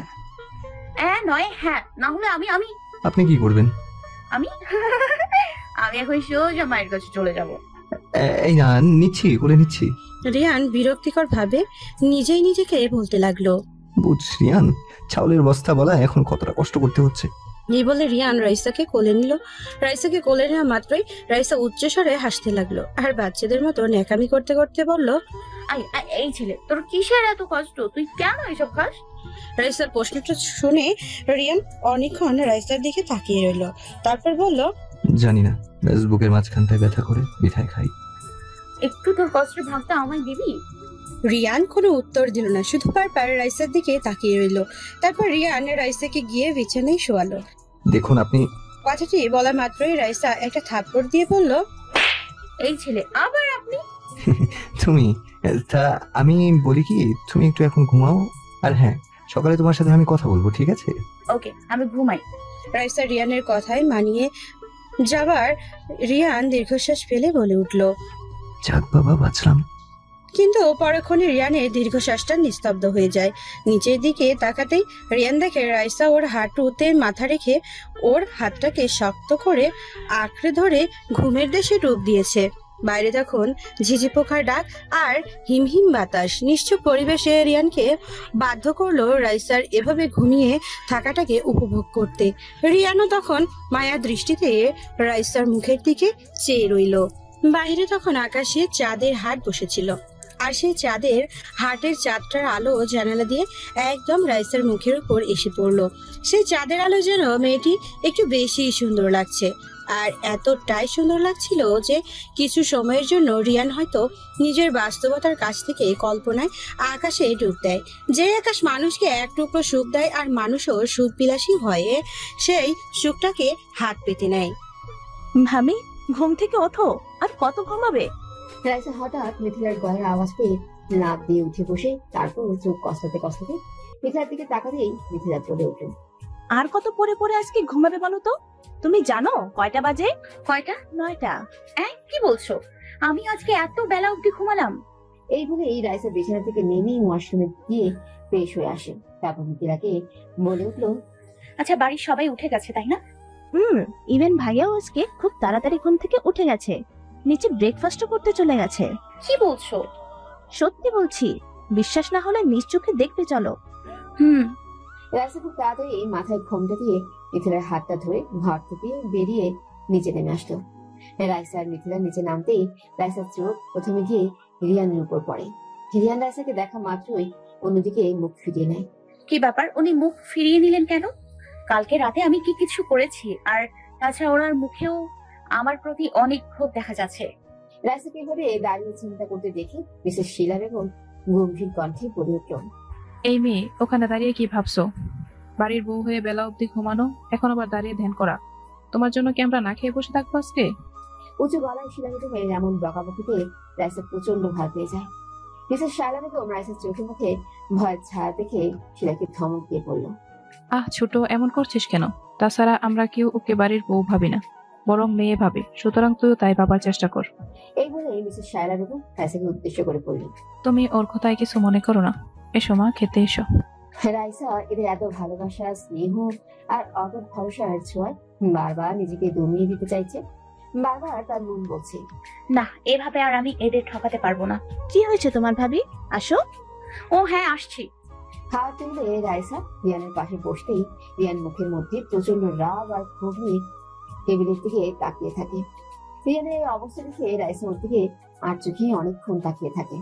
নয় হ্যাঁ, না হলে আমি আমি আপনি কি করবেন? আমি আমি এখন সোজা মায়ের কাছে চলে যাব। এই না, নিচ্ছি, কোলে নিচ্ছি। রিয়ান বিরক্তিকর ভাবে নিজেই নিজেকে বলতে লাগলো। বুঝ রিয়ান, চাউলের বস্তা বলা এখন কতটা কষ্ট করতে হচ্ছে। এই বলে রিয়ান রাইসাকে কোলে নিল। রাইসাকে কোলে নেওয়া মাত্রই রাইসা উচ্চস্বরে হাসতে লাগলো আর বাচ্চাদের মতো ন্যাকামি করতে করতে বলল, এই ছেলে, তোর কিসের এত কষ্ট? তুই কেন এসব খাস? রাইসার প্রশ্নটা শুনে রিয়ান অনেকক্ষণ রাইসার দিকে তাকিয়ে রইল। তারপর বলল, জানি না, বুকের মাঝখানটায় ব্যথা করে বিঠায় খাই। একটু তোর কষ্টের ভাগটা আমায় দিবি? রিয়ান কোনো উত্তর দিল না, শুধু বারবার রাইসার দিকে তাকিয়ে রইল। তারপর রিয়ান রাইসাকে গিয়ে বিছানায় শোয়ালো। দেখুন আপনি। কথাটি বলা মাত্রই রাইসা একটা থাপ্পড় দিয়ে বলল, এই ছেলে, আবার আপনি? তুমি, তা আমি বলি কি, তুমি একটু এখন ঘুমাও, আর হ্যাঁ, সকালে তোমার সাথে আমি কথা বলবো, ঠিক আছে? ওকে, আমি ঘুমাই। রাইসা রিয়ানের কথায় মানিয়ে যাবার রিয়ান দীর্ঘশ্বাস ফেলে বলে উঠল, যাক বাবা, বাঁচলাম। কিন্তু পরক্ষণে রিয়ানের দীর্ঘশ্বাসটা নিস্তব্ধ হয়ে যায়। নিচের দিকে তাকাতেই রিয়ান দেখে রাইসা ওর হাঁটুতে মাথা রেখে ওর হাতটাকে শক্ত করে আঁকড়ে ধরে ঘুমের দেশে ডুব দিয়েছে। বাইরে তখন ঝিঝি পোকার ডাক আর হিমহিম বাতাস। নিশ্চুপ পরিবেশে রিয়ানকে বাধ্য করলো রাইসার এভাবে ঘুমিয়ে থাকাটাকে উপভোগ করতে। রিয়ানও তখন মায়া দৃষ্টিতে রাইসার মুখের দিকে চেয়ে রইল। বাইরে তখন আকাশে চাঁদের হাট বসেছিল আর সেই চাঁদের হাটের চাঁদটার আলো জানালা দিয়ে একদম রাইসার মুখের উপর এসে পড়লো। সেই চাঁদের আলো যেন মেয়েটি একটু বেশি সুন্দর লাগছে। আর এতটাই সুন্দর লাগছিল যে কিছু সময়ের জন্য রিয়ান হয়তো নিজের বাস্তবতার কাছ থেকে কল্পনায় আকাশে ডুব দেয়। যে আকাশ মানুষকে এক টুকরো সুখ দেয় আর মানুষও সুখ বিলাসী হয়ে সেই সুখটাকে হাত পেতে নেয়। ভাবি, ঘুম থেকে ওঠো, আর কত ঘুমাবে? রাইসা হঠাৎ মিথিলার গলার আওয়াজ পেয়ে লাফ দিয়ে উঠে বসে তারপর চোখ কষলাতে কষলাতে মিথিলার দিকে তাকাতেই মিথিলা বলে উঠল, আর কত পরে পরে আজকে ঘুমাবে বলো তো? তুমি জানো কয়টা বাজে? কয়টা? 9টা। কি বলছো? আমি আজকে এত বেলা অবধি ঘুমালাম? এই বলেই রাইসা বিছানা থেকে নেমেই ওয়াশরুমে গিয়ে ফ্রেশ হয়ে আসে। তারপর মিথিলাকে বলে উঠল, আচ্ছা, বাড়ির সবাই উঠে গেছে তাই না? ইভেন ভাইয়াও আজকে খুব তাড়াতাড়ি ঘুম থেকে উঠে গেছে, নিচে ব্রেকফাস্টও করতে চলে গেছে। কি বলছো? সত্যি বলছি, বিশ্বাস না হলে নিজ চোখে দেখতে চলো। রাইসা খুব তাড়াতাড়ি মাথায় ঘোমটা দিয়ে মিথিলার হাতটা ধরে ঘর থেকে বেরিয়ে নিচে নেমে আসলো। রাইসা আর মিথিলার নিচে নামতেই রাইসার চোখ প্রথমে গিয়ে রিয়ানের উপর পড়ে। রিয়ান রাইসাকে দেখা মাত্রই অন্যদিকে মুখ ফিরিয়ে নেয়। কি ব্যাপার, উনি মুখ ফিরিয়ে নিলেন কেন? কালকে রাতে আমি কি কিছু করেছি? আর তাছাড়া ওনার মুখেও আমার প্রতি অনেক ক্ষোভ দেখা যাচ্ছে। রাইসাকে এভাবে দাঁড়িয়ে চিন্তা করতে দেখে মিসেস শিলা বেগম গম্ভীর কণ্ঠে বলে উঠল, এই মেয়ে, ওখানে দাঁড়িয়ে কি ভাবছো? বাড়ির বউ হয়ে বেলা অবধি ঘুমানো, এখন আবার দাঁড়িয়ে ধ্যান করা। তোমার জন্য কি আমরা না খেয়ে বসে থাকবো আজকে? উঁচু গলায় শিলা বেগমের এমন বকাবকিতে রাইসা প্রচন্ড ভয় পেয়ে যায়। মিসেস শিলা বেগম রাইসার চোখে মুখে ভয়ের ছায়া দেখে শিলাকে ধমক দিয়ে বলল, ছোট, এমন করছিস কেন? তাছাড়া আমরা কেউ ওকে বাড়ির বউ ভাবি না, বরং মেয়ে ভাবি, সুতরাং তুইও তাই ভাবার চেষ্টা কর। এই বলে মিসেস শিলা বেগম রাইসাকে উদ্দেশ্য করে বলল, তুমি ওর কথায় কিছু মনে করো না, এসো মা, খেতে এসো। রাইসা এদের এত ভালোবাসা, স্নেহ আর অগাধ ভরসার ছোঁয়ায় বারবার নিজেকে দমিয়ে দিতে চাইছে। বারবার তার মন বলছে, না, এভাবে আর আমি এদের ঠকাতে পারবো না। কি হয়েছে তোমার ভাবি? আসো। ও হ্যাঁ, আসছি। খাওয়ার টেবিলে রাইসা রিয়ানের পাশে বসতেই রিয়ান মুখের মধ্যে প্রচন্ড রাগ আর ক্ষোভ নিয়ে টেবিলের দিকে তাকিয়ে থাকে। রিয়ানের এই অবস্থা দেখে রাইসা ওর দিকে আর চোখে অনেকক্ষণ তাকিয়ে থাকে।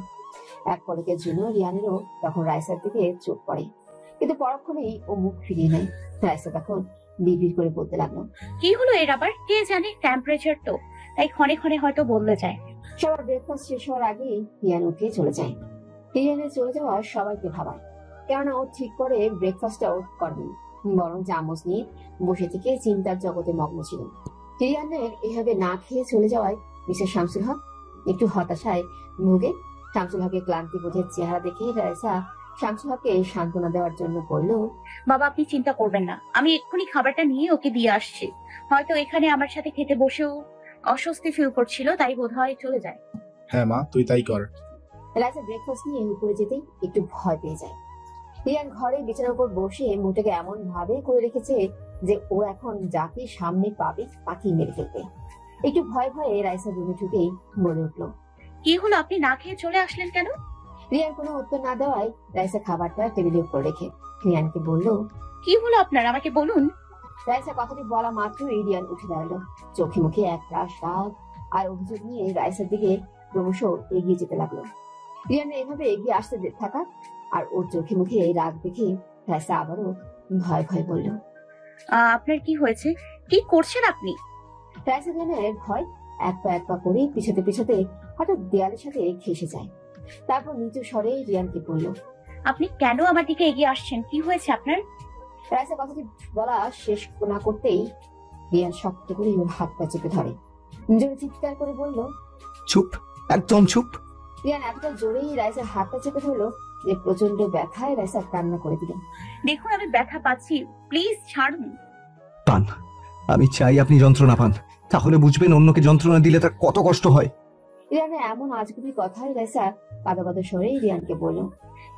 এক পলকের জন্য রিয়ানেরও তখন রাইসার দিকে চোখ পড়ে, কিন্তু পরক্ষণেই ও মুখ ফিরিয়ে নেয়। রাইসা তখন বিড়বিড় করে বলতে লাগলো, কি হলো এর আবার? কে জানে, টেম্পারেচার তো, তাই ক্ষণে ক্ষণে হয়তো বদলে যায়। সবার ব্রেকফাস্ট শেষ হওয়ার আগেই রিয়ান উঠে চলে যায়। রিয়ানের চলে যাওয়া সবাইকে ভাবায়, কেননা ও ঠিক করে ব্রেকফাস্টটাও করেনি, বরং চামচ নিয়ে বসে থেকে চিন্তার জগতে মগ্ন ছিল। রিয়ানের এভাবে না খেয়ে চলে যাওয়ায় মিসেস শামসুল হক একটু হতাশায় ভুগে। শামসুল হকের ক্লান্তি বোধের চেহারা দেখে রাইসা শামসুল হককে সান্ত্বনা দেওয়ার জন্য বলল, বাবা, আপনি চিন্তা করবেন না, আমি এক্ষুনি খাবারটা নিয়ে ওকে দিয়ে আসছি। হয়তো এখানে আমার সাথে খেতে বসেও অস্বস্তি ফিল করছিল, তাই বোধহয় চলে যায়। হ্যাঁ মা, তুই তাই কর। রাইসা ব্রেকফাস্ট নিয়ে উপরে যেতেই একটু ভয় পেয়ে যায়। রিয়ান ঘরে বিছানার উপর বসে মুখটাকে এমন ভাবে করে রেখেছে যে ও এখন যাকে সামনে পাবে তাকেই মেরে ফেলবে। একটু ভয় ভয়ে রাইসা রুমে ঢুকেই বলে উঠল, কি হলো, আপনি না খেয়ে চলে আসলেন কেন? রিয়ান কোনো উত্তর না দেওয়ায় রাইসা খাবারটা টেবিলের উপর রেখে রিয়ানকে বলল, কি হলো আপনার, আমাকে বলুন। রাইসা কথাটি বলা মাত্রই রিয়ান উঠে দাঁড়ালো। চোখে মুখে এক রাশ রাগ আর অভিযোগ নিয়ে রাইসার দিকে ক্রমশ এগিয়ে যেতে লাগলো। রিয়ান এভাবে এগিয়ে আসতে থাকা আর ওর চোখে মুখে রাগ দেখে রাইসা আবারও ভয় ভয় বলল, আপনার কি হয়েছে? কি করছেন আপনি? রাইসা রিয়ানের ভয় এক পা করে পিছাতে পিছাতে হঠাৎ দেয়ালের সাথে ঘেঁষে যায়। তারপর নিচু স্বরে রিয়ানকে বলল, আপনি কেন আমার দিকে এগিয়ে আসছেন? কি হয়েছে আপনার? রাইসা কথাটি বলা শেষ না করতেই রিয়ান শক্ত করে ওর হাত পা চেপে ধরে, জোরে চিৎকার করে বলল, চুপ, একদম চুপ। রিয়ান এতটা জোরেই রাইসার হাতটা চেপে ধরলো যে প্রচন্ড ব্যথায় রাইসা কান্না করে দিল। দেখুন, আমি ব্যথা পাচ্ছি, প্লিজ ছাড়ুন। পান, আমি চাই আপনি যন্ত্রণা পান, তাহলে বুঝবেন অন্যকে যন্ত্রণা দিলে তার কত কষ্ট হয়। রিয়ানের এমন আজগুবি কথায় রাইসা কাঁদা কাঁদা স্বরে রিয়ানকে বলল,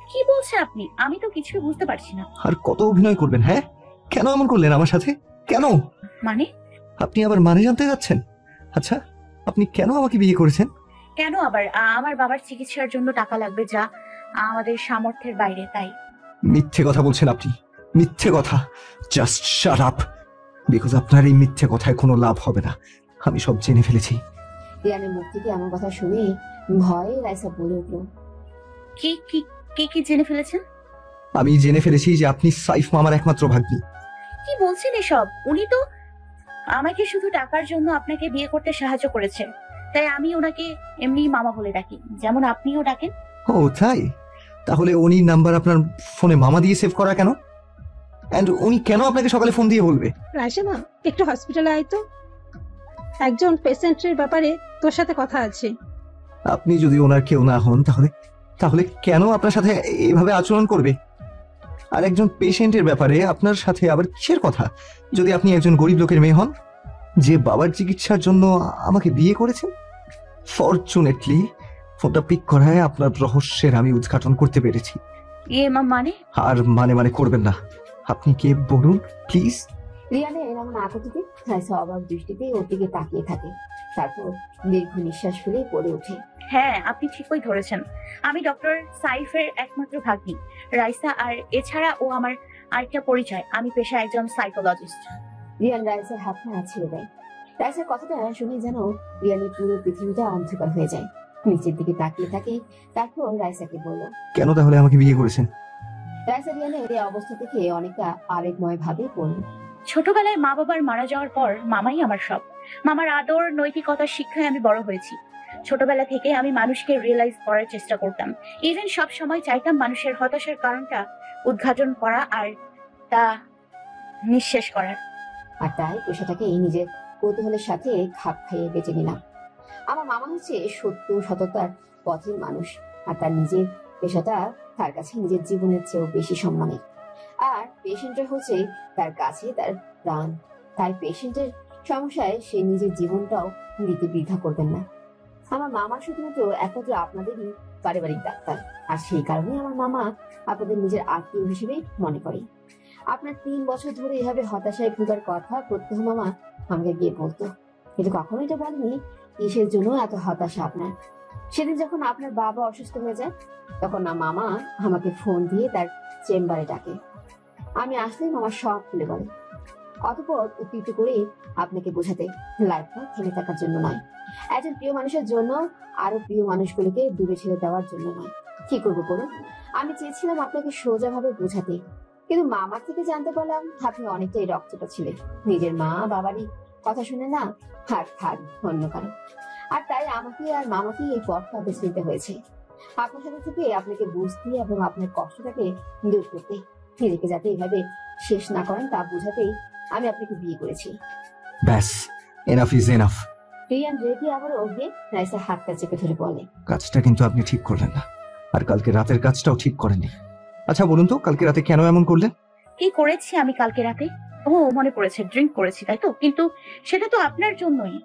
কি বলছেন আপনি? আমি তো কিছু বুঝতে পারছি না। আর কত অভিনয় করবেন? হ্যাঁ, কেন এমন করলেন আমার সাথে? কেন? মানে? আপনি আবার মানে জানতে যাচ্ছেন? আচ্ছা, আপনি কেন আমাকে বিয়ে করেছেন? কেন আবার? আমার বাবার চিকিৎসার জন্য টাকা লাগবে, যা আমাদের সামর্থ্যের বাইরে, তাই। মিথ্যে কথা বলছেন আপনি, মিথ্যে কথা। জাস্ট শাট আপ, বিকজ আপনার এই মিথ্যে কথায় কোনো লাভ হবে না। আমি সব জেনে ফেলেছি। রিয়ানের মুখ থেকে এমন কথা শুনে ভয়ে রাইসা বলে উঠল, কি কি কি কি জেনে ফেলেছেন? আমি জেনে ফেলেছি যে আপনি সাইফ মামার একমাত্র ভাগ্নি। কি বলছেন এসব? উনি তো আমাকে শুধু টাকার জন্য আপনাকে বিয়ে করতে সাহায্য করেছে, তাই আমি ওনাকে এমনি মামা বলে ডাকি, যেমন আপনিও ডাকেন। ও তাই? তাহলে উনি নাম্বার আপনার ফোনে মামা দিয়ে সেভ করা কেন? এন্ড উনি কেন আপনাকে সকালে ফোন দিয়ে বলবে? রাইসা মা, একটু হসপিটালে আয় তো, একজন পেশেন্টের ব্যাপারে তোর সাথে কথা আছে। আপনি যদি ওনার কেউ না হন তাহলে তাহলে কেন আপনার সাথে এইভাবে আচরণ করবে? আর একজন পেশেন্টের ব্যাপারে আপনার সাথে আবার কিসের কথা, যদি আপনি একজন গরিব লোকের মেয়ে হন যে বাবার চিকিৎসার জন্য আমাকে বিয়ে করেছেন? ফরচুনেটলি ফোনটা পিক করায় আপনার রহস্যের আমি উদ্ঘাটন করতে পেরেছি। মানে? আর মানে করবেন না। আপনি কে বলুন প্লিজ? রিয়ানের এমন আকতিতে রাইসা অবাক দৃষ্টিতে ওর দিকে তাকিয়ে থাকে, তারপর দীর্ঘ নিঃশ্বাস ফেলে পড়ে ওঠে। হ্যাঁ, আপনি ঠিকই ধরেছেন। আমি ডক্টর সাইফের একমাত্র ভাগ্নি রাইসা, আর এছাড়া ও আমার আরেকটা পরিচয়, আমি পেশায় একজন সাইকোলজিস্ট। রিয়ান রাইসার হাত পা ছেড়ে দেয়। রাইসার কথাটা শুনে যেন রিয়ানের পুরো পৃথিবীটা অন্ধকার হয়ে যায়। নিচের দিকে তাকিয়ে থাকে, তারপর রাইসাকে বলল, কেন তাহলে আমাকে বিয়ে করেছেন? রাইসা রিয়ানের এই অবস্থা থেকে অনেকটা আবেগময় ভাবে বলল, ছোটবেলায় মা বাবার মারা যাওয়ার পর মামাই আমার সব। মামার আদর, নৈতিকতার শিক্ষায় আমি বড় হয়েছি। ছোটবেলা থেকে আমি মানুষকে রিয়েলাইজ করার চেষ্টা করতাম, ইভেন সব সময় চাইতাম মানুষের হতাশার কারণটা উদ্ঘাটন করা আর তা নিঃশেষ করার। আর তাই পেশাটাকে নিজের কৌতূহলের সাথে খাপ খাইয়ে বেঁচে নিলাম। আমার মামা হচ্ছে সত্য সততার পথের মানুষ, আর তার নিজের পেশাটা তার কাছে নিজের জীবনের চেয়েও বেশি সম্মানের। আর পেশেন্টটা হচ্ছে তার কাছে তার প্রাণ, তাই পেশেন্টের সমস্যায় সে নিজের জীবনটাও দিতে বৃথা করবেন না। আমার মামা শুধুমাত্র একমাত্র আপনাদেরই পারিবারিক ডাক্তার, আর সেই কারণে আমার মামা আপনাদের নিজের আত্মীয় হিসেবে মনে করে। আপনার 3 বছর ধরে এভাবে হতাশায় ভোগার কথা প্রত্যহ মামা আমাকে গিয়ে বলতো, কিন্তু কখনো এটা বলেনি কিসের জন্য এত হতাশা আপনার। সেদিন যখন আপনার বাবা অসুস্থ হয়ে যায়, তখন না মামা আমাকে ফোন দিয়ে তার চেম্বারে ডাকে। আমি আসলে মামা সব খুলে বলে, অতঃপর উত্তেজিত করে আপনাকে বোঝাতে লাইফটা থেমে থাকার জন্য নয়, একজন প্রিয় মানুষের জন্য আরো প্রিয় মানুষগুলোকে দূরে ছেড়ে দেওয়ার জন্য নয়। কি করবো করুন, আমি চেয়েছিলাম আপনাকে সোজা ভাবে বোঝাতে, কিন্তু মামার থেকে জানতে পারলাম আপনি অনেকটাই রক্তটা ছিলেন, নিজের মা বাবারই কথা শুনে না হাত থাক অন্য কারো। আর তাই আমাকে আর মামাকে এই পথটা বেছে নিতে হয়েছে, আপনার সাথে থেকে আপনাকে বুঝতে এবং আপনার কষ্টটাকে দূর করতে, নিজেকে যাতে এভাবে শেষ না করেন তা বোঝাতেই আমি আপনাকে বিয়ে করেছি। ব্যাস, এনাফ ইজ এনাফ। রিয়ান রেগে আবার ওকে রাইসার হাতটা চেপে ধরে বলে, কাজটা কিন্তু আপনি ঠিক করলেন না, আর কালকে রাতের কাজটাও ঠিক করেননি। আচ্ছা বলুন তো, কালকে রাতে কেন এমন করলেন? কি করেছি আমি কালকে রাতে? ও মনে পড়েছে, ড্রিঙ্ক করেছি, তাই তো? কিন্তু সেটা তো আপনার জন্যই,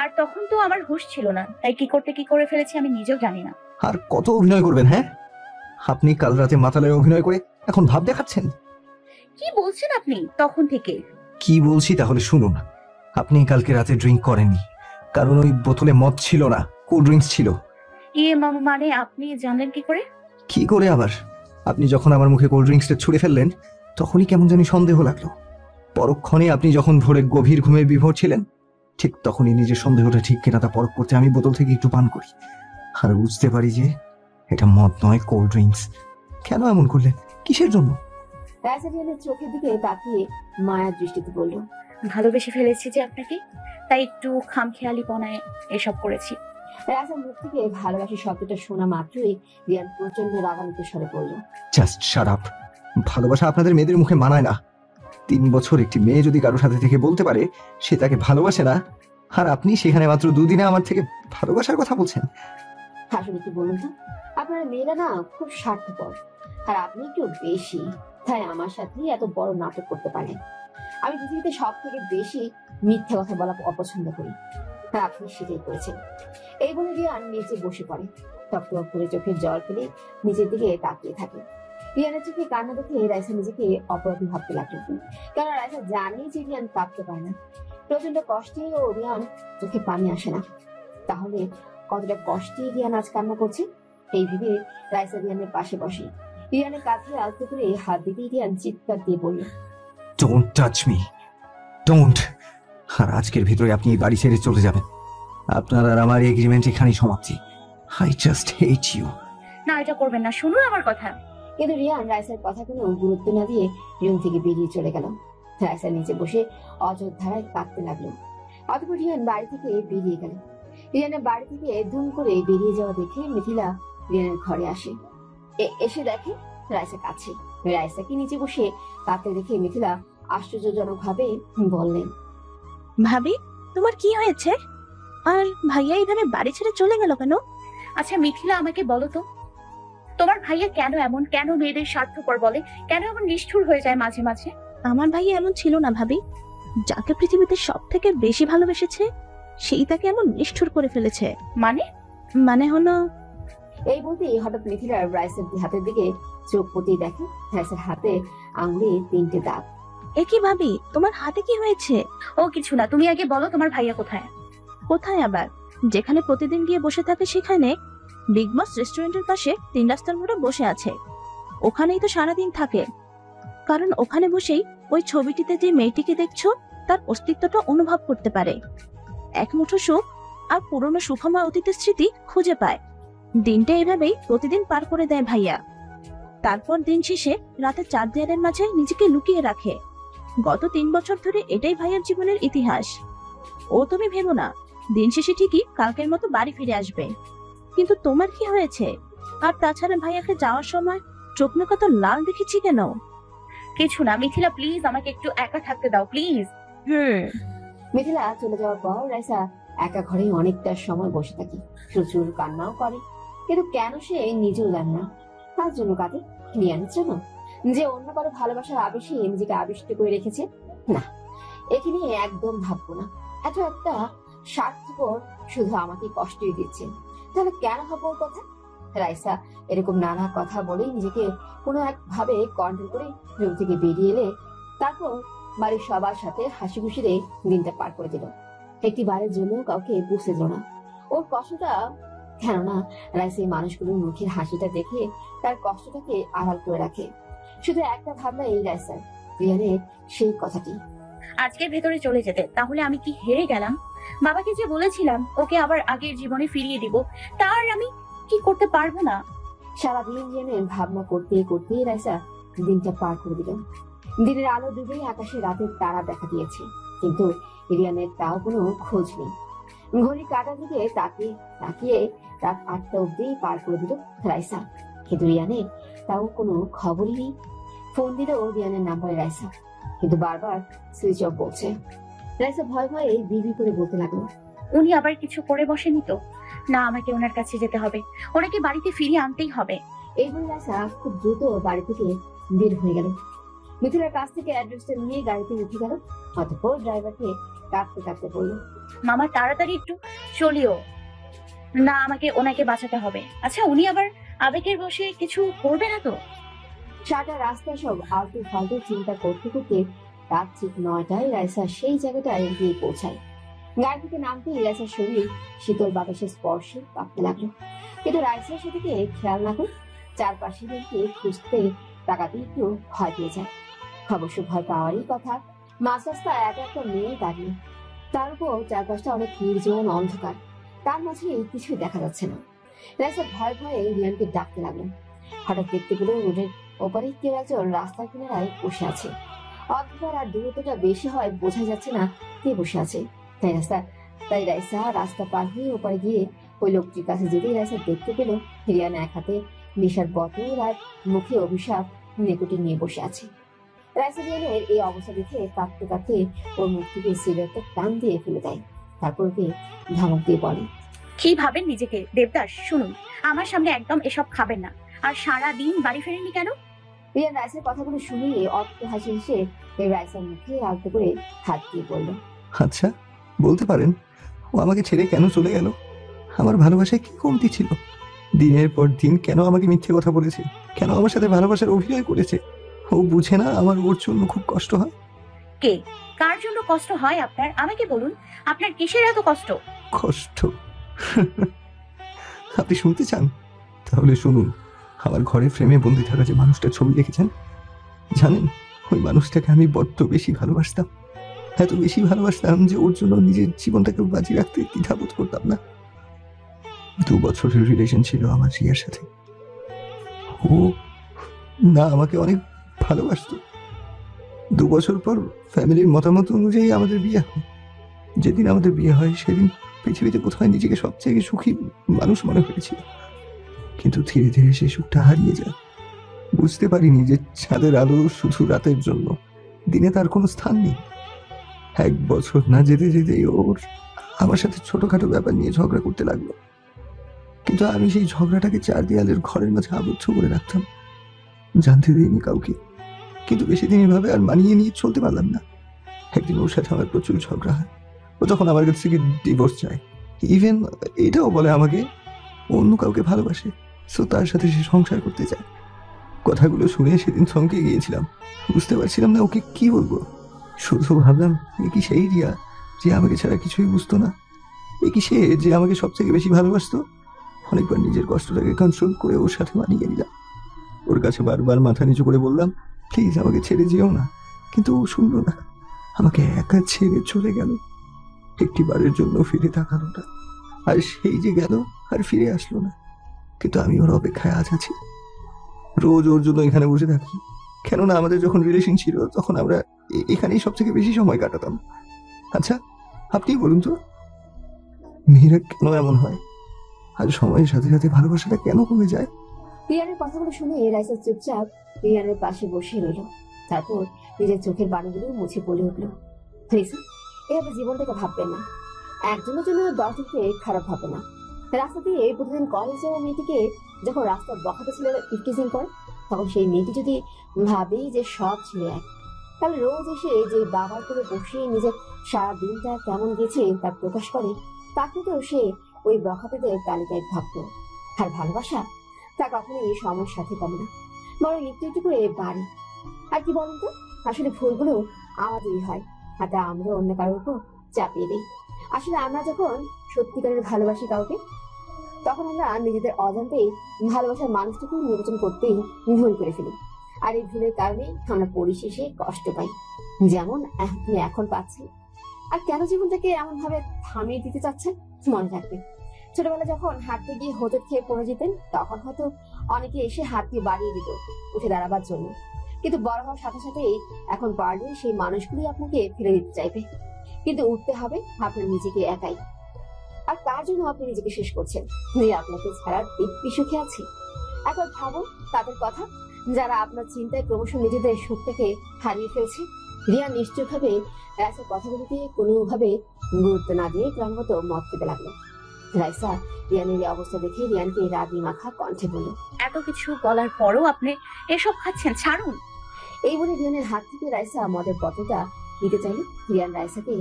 আর তখন তো আমার হুঁশ ছিল না, তাই কি করে ফেলেছি আমি নিজেও জানি না। আর কত অভিনয় করবেন? হ্যাঁ, আপনি কাল রাতে মাতালের অভিনয় করে এখন ভাব দেখাচ্ছেন। কি বলছেন আপনি? তখন থেকে কি বলছি তাহলে শুনুন। আপনি কালকে রাতে ড্রিঙ্ক করেননি, কারণ ওই বোতলে মদ ছিল না, কোল্ড ড্রিঙ্কস ছিল। মানে আপনি জানলেন কি করে? কি করে আবার? আপনি যখন আমার মুখে কোল্ড ড্রিঙ্কসটা ছুঁড়ে ফেললেন, তখনই কেমন জানি সন্দেহ লাগলো। পরক্ষণে আপনি যখন ভোরে গভীর ঘুমে বিভোর ছিলেন, ঠিক তখনই নিজের সন্দেহটা ঠিক কিনা তা পরখ করতে আমি বোতল থেকে একটু পান করি, আর বুঝতে পারি যে এটা মদ নয়, কোল্ড ড্রিঙ্কস। কেন এমন করলেন? কিসের জন্য? রাইসারিয়ানের চোখের দিকে তাকিয়ে মায়ার দৃষ্টিতে বলল, ভালোবেসে ফেলেছি যে আপনাকে, তাই একটু খামখেয়ালিপনায় এসব করেছি। রাইসার মুখ থেকে ভালোবাসি শব্দটা শোনা মাত্রই রিয়ান প্রচন্ড রাগান্বিত স্বরে বলল, জাস্ট শাট আপ। ভালোবাসা আপনাদের মেয়েদের মুখে মানায় না। 3 বছর একটি মেয়ে যদি কারোর সাথে থেকে বলতে পারে সে তাকে ভালোবাসে না, আর আপনি সেখানে মাত্র 2 দিনে আমার থেকে ভালোবাসার কথা বলছেন। আসলে কি বলুন তো, আপনারা মেয়েরা না খুব স্বার্থপর, আর আপনি একটু বেশি, তাই আমার সাথে এত বড় নাটক করতে পারেন। আমি পৃথিবীতে সব থেকে বেশি মিথ্যা কথা বলা অপছন্দ করি, আর আপনি সেটাই করেছেন। এই বলে রিয়ান নিচে বসে পড়ে, টকটক করে চোখের জল ফেলে নিচের দিকে তাকিয়ে থাকে। রিয়ানের চোখে কান্না দেখে রাইসা নিজেকে অপরাধী ভাবতে লাগলো, কারণ রাইসা জানে যে রিয়ান কাঁদতে পারে না। প্রচন্ড কষ্টে ও রিয়ান চোখে পানি আসে না, তাহলে কতটা কষ্টে রিয়ান আজ কান্না করছে এই ভেবে রাইসা রিয়ানের পাশে বসে। রিয়ানের কাঁধে আলতো করে হাত দিতেই রিয়ান চিৎকার দিয়ে বলল, ডোন্ট টাচ মি, ডোন্ট। আর আজকের ভিতরে আপনি এই বাড়ি ছেড়ে চলে যাবেন। আপনার আর আমার এগ্রিমেন্ট এখানেই সমাপ্তি। I just hate you. না, এটা করবেন না, শুনুন আমার কথা। কিন্তু রিয়ান রাইসার কথা কোনো গুরুত্ব না দিয়ে রুম থেকে বেরিয়ে চলে গেল। রাইসা নিচে বসে অযোধ্যায় কাঁদতে লাগলো। অতঃপর রিয়ান বাড়ি থেকে বেরিয়ে গেল। রিয়ানের বাড়ি থেকে ধুম করে বেরিয়ে যাওয়া দেখে মিথিলা রিয়ানের ঘরে আসে। এসে দেখে রাইসা কাছে। রাইসাকে নিচে বসে কাঁদতে দেখে মিথিলা আশ্চর্যজনক ভাবে বললেন, ভাবি তোমার কি হয়েছে? আর ভাইয়া এইভাবে বাড়ি ছেড়ে চলে গেল কেন? আচ্ছা মিথিলা, আমাকে বলো তো, তোমার ভাইয়া কেন এমন, কেন মেয়েদের স্বার্থপর বলে, কেন এমন নিষ্ঠুর হয়ে যায় মাঝে মাঝে? আমার ভাইয়া এমন ছিল না ভাবি। যাকে পৃথিবীতে সব থেকে বেশি ভালোবেসেছে সেই তাকে এমন নিষ্ঠুর করে ফেলেছে। মানে হলো, এই বলতেই হঠাৎ মিথিলার রাইসের হাতের দিকে চোখ পতিয়ে দেখে রাইসের হাতে আঙুলে 3টে দাগ। এ কি ভাবি, তোমার হাতে কি হয়েছে? ও কিছু না, তুমি আগে বলো তোমার ভাইয়া কোথায়? কোথায় আবার? যেখানে প্রতিদিন গিয়ে বসে থাকে সেখানে, বিগ বস রেস্টুরেন্টের পাশে 3 রাস্তার মোড়ে বসে আছে। ওখানেই তো সারাদিন থাকে, কারণ ওখানে বসেই ওই ছবিটিতে যে মেয়েটিকে দেখছো তার অস্তিত্বটা অনুভব করতে পারে। এক মুঠো সুখ আর পুরনো সুখময় অতীতের স্মৃতি খুঁজে পায়। দিনটা এভাবেই প্রতিদিন পার করে দেয় ভাইয়া। তারপর দিন শেষে রাতে 4 দেয়ালের মাঝে নিজেকে লুকিয়ে রাখে। গত 3 বছর ধরে এটাই ভাইয়ার জীবনের ইতিহাস। ও তুমি ভেবো না, দিন শেষে ঠিকই কালকের মতো বাড়ি ফিরে আসবে। কিন্তু তোমার কি হয়েছে? আর তাছাড়া ভাইয়াকে যাওয়ার সময় চোখ মুখ তো লাল দেখেছি কেন? কিছু না মিথিলা, প্লিজ আমাকে একটু একা থাকতে দাও প্লিজ। মিথিলা চলে যাওয়ার পর রাইসা একা ঘরে অনেকটা সময় বসে থাকে। প্রচুর কান্নাও করে, কিন্তু কেন সে নিজেও জানে না। তার জন্য কাঁদে? রিয়ানের জন্য, যে অন্য কারো ভালোবাসার আবেশে নিজেকে আবিষ্ট করে রেখেছে? না, একে নিয়ে একদম ভাববো না। এত একটা স্বার্থপর শুধু আমাকে কষ্টই দিচ্ছে, তাহলে কেন ভাববো ওর কথা? রাইসা এরকম নানা কথা বলেই নিজেকে কোনো এক ভাবে কন্ট্রোল করে রুম থেকে বেরিয়ে এলে তারপর বাড়ির সবার সাথে হাসি খুশিরে দিনটা পার করে দিল। একটি বারের জন্য কাউকে বুঝতে দিল না ওর কষ্টটা। কেননা রাইসা এই মানুষগুলোর মুখের হাসিটা দেখে তার কষ্টটাকে আড়াল করে রাখে। শুধু একটা ভাবনা এই রাইসার, রিয়ানের সেই কথাটি। আজকের ভেতরে চলে যেতে, তাহলে আমি কি হেরে গেলাম? বাবাকে যে বলেছিলাম ওকে আবার আগের জীবনে ফিরিয়ে দিব, তার আমি কি করতে পারবো না? সারাদিন রিয়ানের ভাবনা করতে করতে রাইসা দিনটা পার করে দিল। দিনের আলো ডুবেই আকাশে রাতের তারা দেখা দিয়েছে, কিন্তু রিয়ানের তাও কোনো খোঁজ নেই। ঘড়ি কাটা দিকে তাকিয়ে তাকিয়ে রাত 8টা অব্দি পার করে দিল রাইসা, কিন্তু রিয়ানের তাও কোনো খবরই নেই। ফোন দিল রিয়ানের নাম্বারে রাইসা, কিন্তু বারবার সুইচ অফ বলছে। রাইসা ভয় ভয়ে বিবি করে বলতে লাগলো, উনি আবার কিছু করে বসেনি তো? না, আমাকে ওনার কাছে যেতে হবে, ওনাকে বাড়িতে ফিরিয়ে আনতেই হবে। এই বলে রাইসা খুব দ্রুত বাড়ি থেকে বের হয়ে গেল। মিথিলার কাছ থেকে অ্যাড্রেসটা নিয়ে গাড়িতে উঠে গেল। অতঃপর ড্রাইভারকে কাঁদতে কাঁদতে বলল, মামা তাড়াতাড়ি একটু চলিও না, আমাকে ওনাকে বাঁচাতে হবে। আচ্ছা উনি আবার আবেগের বসে কিছু করবে না তো? সারা রাস্তা সব আলতু ফালতু চিন্তা করতে করতে রাত ঠিক 9টায় রাইসা সেই জায়গাটায় গিয়ে পৌঁছায়। গাড়ি থেকে নামতে রাইসার শরীর শীতল বাতাসের স্পর্শে কাঁপতে লাগলো, কিন্তু রাইসার সেদিকে খেয়াল না করে চারপাশে দিকে খুঁজতে তাকাতে একটু ভয় পেয়ে যায়। অবশ্য ভয় পাওয়ারই কথা, মাঝ রাস্তায় একা একটা মেয়ে দাঁড়িয়ে, তার উপর চারপাশটা অনেক নির্জন অন্ধকার, তার মাঝে কিছুই দেখা যাচ্ছে না। রাইসা ভয় ভয়ে রিয়ানকে ডাকতে লাগলো। হঠাৎ দেখতে পেল রোডের ওপারে কেউ একজন রাস্তার কিনারায় বসে আছে। অন্ধকার আর দূরত্বটা বেশি হয় বোঝা যাচ্ছে না কে বসে আছে। তাই রাইসা রাস্তা পার হয়ে ওপারে গিয়ে ওই লোকটির কাছে যেতেই রাইসা দেখতে পেল রিয়ান এক হাতে নেশার বোতল আর মুখে অভিশাপ নেকুটি নিয়ে বসে আছে। রাইসা রিয়ানের এই অবস্থা দেখে কাঁদতে কাঁদতে ওর মুখ থেকে সিগারেটটা টান দিয়ে ফেলে দেয়। তারপর ওকে ধমক দিয়ে বলে, কি ভাবেন নিজেকে দেবদাস? শুনুন, আমার সামনে একদম এসব খাবেন না। আর সারা দিন বাড়ি ফেরেননি কেন? রিয়ান রাইসার কথাগুলো শুনে অট্ট হাসি হেসে রাইসার মুখে আলতো করে হাত দিয়ে বলল, আচ্ছা বলতে পারেন ও আমাকে ছেড়ে কেন চলে গেল? আমার ভালোবাসায় কি কমতি ছিল? দিনের পর দিন কেন আমাকে মিথ্যে কথা বলেছে? কেন আমার সাথে ভালোবাসার অভিনয় করেছে? ও বুঝে না আমার ওর জন্য খুব কষ্ট হয়। কে কার জন্য কষ্ট হয় আপনার? আমাকে বলুন, আপনার কিসের এত কষ্ট? কষ্ট? আপনি শুনতে চান? তাহলে শুনুন। আমার ঘরে ফ্রেমে বন্দি থাকা যে মানুষটার ছবি রেখেছেন, জানেন ওই মানুষটাকে আমি বড্ড বেশি ভালোবাসতাম। এত বেশি ভালোবাসতাম যে ওর জন্য নিজের জীবনটাকে বাজি রাখতে দ্বিধাবোধ করতাম না। 2 বছরের রিলেশন ছিল আমার রিয়ার সাথে। ও না আমাকে অনেক ভালোবাসতো, 2 বছর পর ফ্যামিলির মতামত অনুযায়ী আমাদের বিয়ে হয়। যেদিন আমাদের বিয়ে হয় সেদিন পৃথিবীতে কোথায় নিজেকে সবচেয়ে সুখী মানুষ মনে হয়েছিল, কিন্তু ধীরে ধীরে সেই সুখটা হারিয়ে যায়। বুঝতে পারিনি যে চাঁদের আলো শুধু রাতের জন্য, দিনে তার কোনো স্থান নেই। 1 বছর না যেতে যেতেই ওর আমার সাথে ছোটখাটো ব্যাপার নিয়ে ঝগড়া করতে লাগলো, কিন্তু আমি সেই ঝগড়াটাকে 4 দেয়ালের ঘরের মাঝে আবদ্ধ করে রাখতাম, জানতে দিইনি কাউকে। কিন্তু বেশি দিন এভাবে আর মানিয়ে নিয়ে চলতে পারলাম না। একদিন ওর সাথে আমার প্রচুর ঝগড়া হয়। ও তখন আমার কাছ থেকে ডিভোর্স চায়, ইভেন এটাও বলে আমাকে অন্য কাউকে ভালোবাসে, সো তার সাথে সে সংসার করতে চায়। কথাগুলো শুনে সেদিন থমকে গিয়েছিলাম, বুঝতে পারছিলাম না ওকে কি বলবো। শুধু ভাবলাম, এ কি সেই রিয়া যে আমাকে ছাড়া কিছুই বুঝতো না? এ কি সে যে আমাকে সবথেকে বেশি ভালোবাসতো? অনেকবার নিজের কষ্টটাকে কন্ট্রোল করে ওর সাথে মানিয়ে নিলাম। ওর কাছে বারবার মাথা নিচু করে বললাম, প্লিজ আমাকে ছেড়ে যেও না, কিন্তু ও শুনলো না। আমাকে একা ছেড়ে চলে গেল, একটিবারের জন্য ফিরে তাকালো না। আর সেই যে গেল আর ফিরে আসলো না। কিন্তু আমি ওর অপেক্ষায় আজ আছি। রোজ ওর জন্য এখানে বসে থাকি, কেননা আমাদের যখন রিলেশন ছিল তখন আমরা এখানেই সবথেকে বেশি সময় কাটাতাম। আচ্ছা আপনি বলুন তো, মেয়েরা কেন এমন হয়? আর সময়ের সাথে সাথে ভালোবাসাটা কেন কমে যায়? রিয়ানের কথাগুলো শুনে রাইসা চুপচাপ রিয়ানের পাশে বসে রইল। তারপর নিজের চোখের বাণীগুলো মুছে বলে উঠল, রিসা, এভাবে জীবনটাকে ভাববেন না। একজনের জন্য 10 জনকে খারাপ ভাবে না। রাস্তা দিয়ে প্রতিদিন কলেজ যাওয়া মেয়েটিকে যখন রাস্তার বখাতে ছেলে ইফটিজিং করে, তখন সেই মেয়েটি যদি ভাবে যে সব ছেলে এক, তাহলে রোজ এসে যে বাবার করে বসে নিজের সারা দিনটা কেমন গেছে তা প্রকাশ করে, তাকে তো সে ওই বখাতেদের তালিকায় ভাবতো। আর ভালোবাসা তা কখনো এই সময়ের সাথে কমে না, বরং একটু একটু করে বাড়ে। আর কি বলেন তো, আসলে ভুলগুলো আমাদেরই হয়, আর তা আমরা অন্য কারোর উপর চাপিয়ে দিই। আসলে আমরা যখন সত্যিকারের ভালোবাসি কাউকে, তখন আমরা নিজেদের অজান্তেই ভালোবাসার মানুষটাকে নির্বাচন করতেই ভুল করে ফেলি। আর এই ভুলের কারণে আমরা পরিশেষে কষ্ট পাই, যেমন আপনি এখন পাচ্ছেন। আর কেন জীবনটাকে এমন ভাবে থামিয়ে দিতে চাচ্ছেন? মনে রাখবেন, ছোটবেলা যখন হাঁটতে গিয়ে হোঁচট খেয়ে পড়ে যেতেন, তখন হয়তো অনেকে এসে হাত দিয়ে বাড়িয়ে দিত উঠে দাঁড়াবার জন্য, কিন্তু বড় হওয়ার সাথে সাথেই এখন পারলে সেই মানুষগুলি আপনাকে ফেলে দিতে চাইবে। কিন্তু উঠতে হবে আপনার নিজেকে একাই। আর কার জন্য আপনি নিজেকে শেষ করছেন, যে আপনাকে ছাড়া দিব্যি সুখে আছে? একবার ভাবুন তাদের কথা, যারা আপনার চিন্তায় ক্রমশ নিজেদের সুখটাকে হারিয়ে ফেলছে। রিয়া নিশ্চয়ভাবে রাইসার কথাগুলিতে কোনোভাবে গুরুত্ব না দিয়ে ক্রমাগত মত খেতে লাগলো। রাইসা রিয়ানের এই অবস্থা দেখে রিয়ানকে রাগি মাখা কণ্ঠে বলল, এত কিছু বলার পরও আপনি এসব খাচ্ছেন, ছাড়ুন। এই বলে রিয়ানের হাত থেকে রাইসা মদের বোতলটা নিতে চাইলে রিয়ান রাইসাকে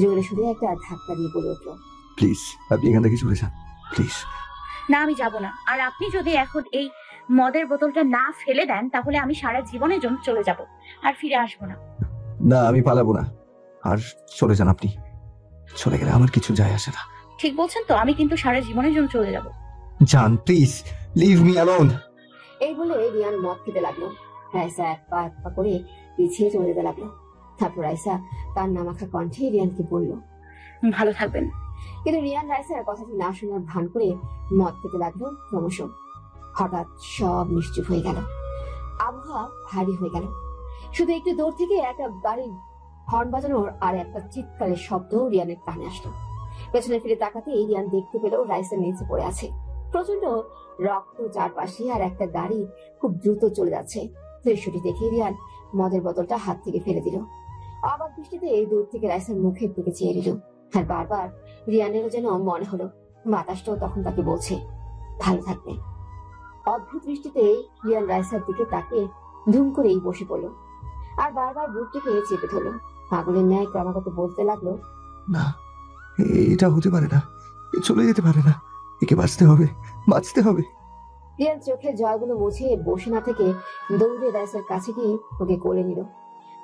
জোরে সুরে একটা ধাক্কা দিয়ে বলে উঠল, প্লিজ আপনি এখান থেকে চলে যান, প্লিজ। না, আমি যাব না। আর আপনি যদি এখন এই মদের বোতলটা না ফেলে দেন, তাহলে আমি সারা জীবনের জন্য চলে যাব আর ফিরে আসবো না। না আমি পালাবো না, আর চলে যান আপনি। চলে গেলে আমার কিছু যায় আসে না। ঠিক বলছেন তো, আমি কিন্তু সারা জীবনের জন্য চলে যাব। জান প্লিজ লিভ মি অ্যালোন। এই বলে রিয়ান মদ খেতে লাগলো। রাইসা এক পা করে পিছিয়ে চলে যেতে লাগলো। তারপর রাইসা তার নামাখা কণ্ঠে রিয়ানকে বলল, ভালো থাকবেন। কিন্তু রিয়ান রাইসার কথাটি না শোনার ভান করে মদ খেতে লাগলো ক্রমশ। হঠাৎ সব নিশ্চুপ হয়ে গেল, আবহাওয়া ভারী হয়ে গেল। শুধু একটু দূর থেকে একটা গাড়ির হর্ন বাজানোর আর একটা চিৎকারের শব্দ রিয়ানের কানে আসলো। পেছনে ফিরে তাকাতেই রিয়ান দেখতে পেল রাইসার নিচে পড়ে আছে, প্রচন্ড রক্ত চারপাশে, আর একটা গাড়ি খুব দ্রুত চলে যাচ্ছে। দৃশ্যটি দেখে রিয়ান মদের বোতলটা হাত থেকে ফেলে দিল। অবাক দৃষ্টিতে দূর থেকে রাইসার মুখের দিকে চেয়ে নিল। আর বারবার রিয়ানেরও যেন মনে হলো বাতাসটাও তখন তাকে বলছে, ভালো থাকবে। অদ্ভুত দৃষ্টিতে রিয়ান রাইসার দিকে তাকে ধুম করেই বসে পড়ল, আর বারবার বুকটিকে চেপে ধরল। পাগলের ন্যায় ক্রমাগত বলতে লাগলো, না এটা হতে পারে না, চলে যেতে পারে না, একে বাঁচতে হবে, বাঁচতে হবে। রিয়ান চোখের জলগুলো মুছে বসে না থেকে দৌড়ে রাইসার কাছে গিয়ে ওকে কোলে নিল।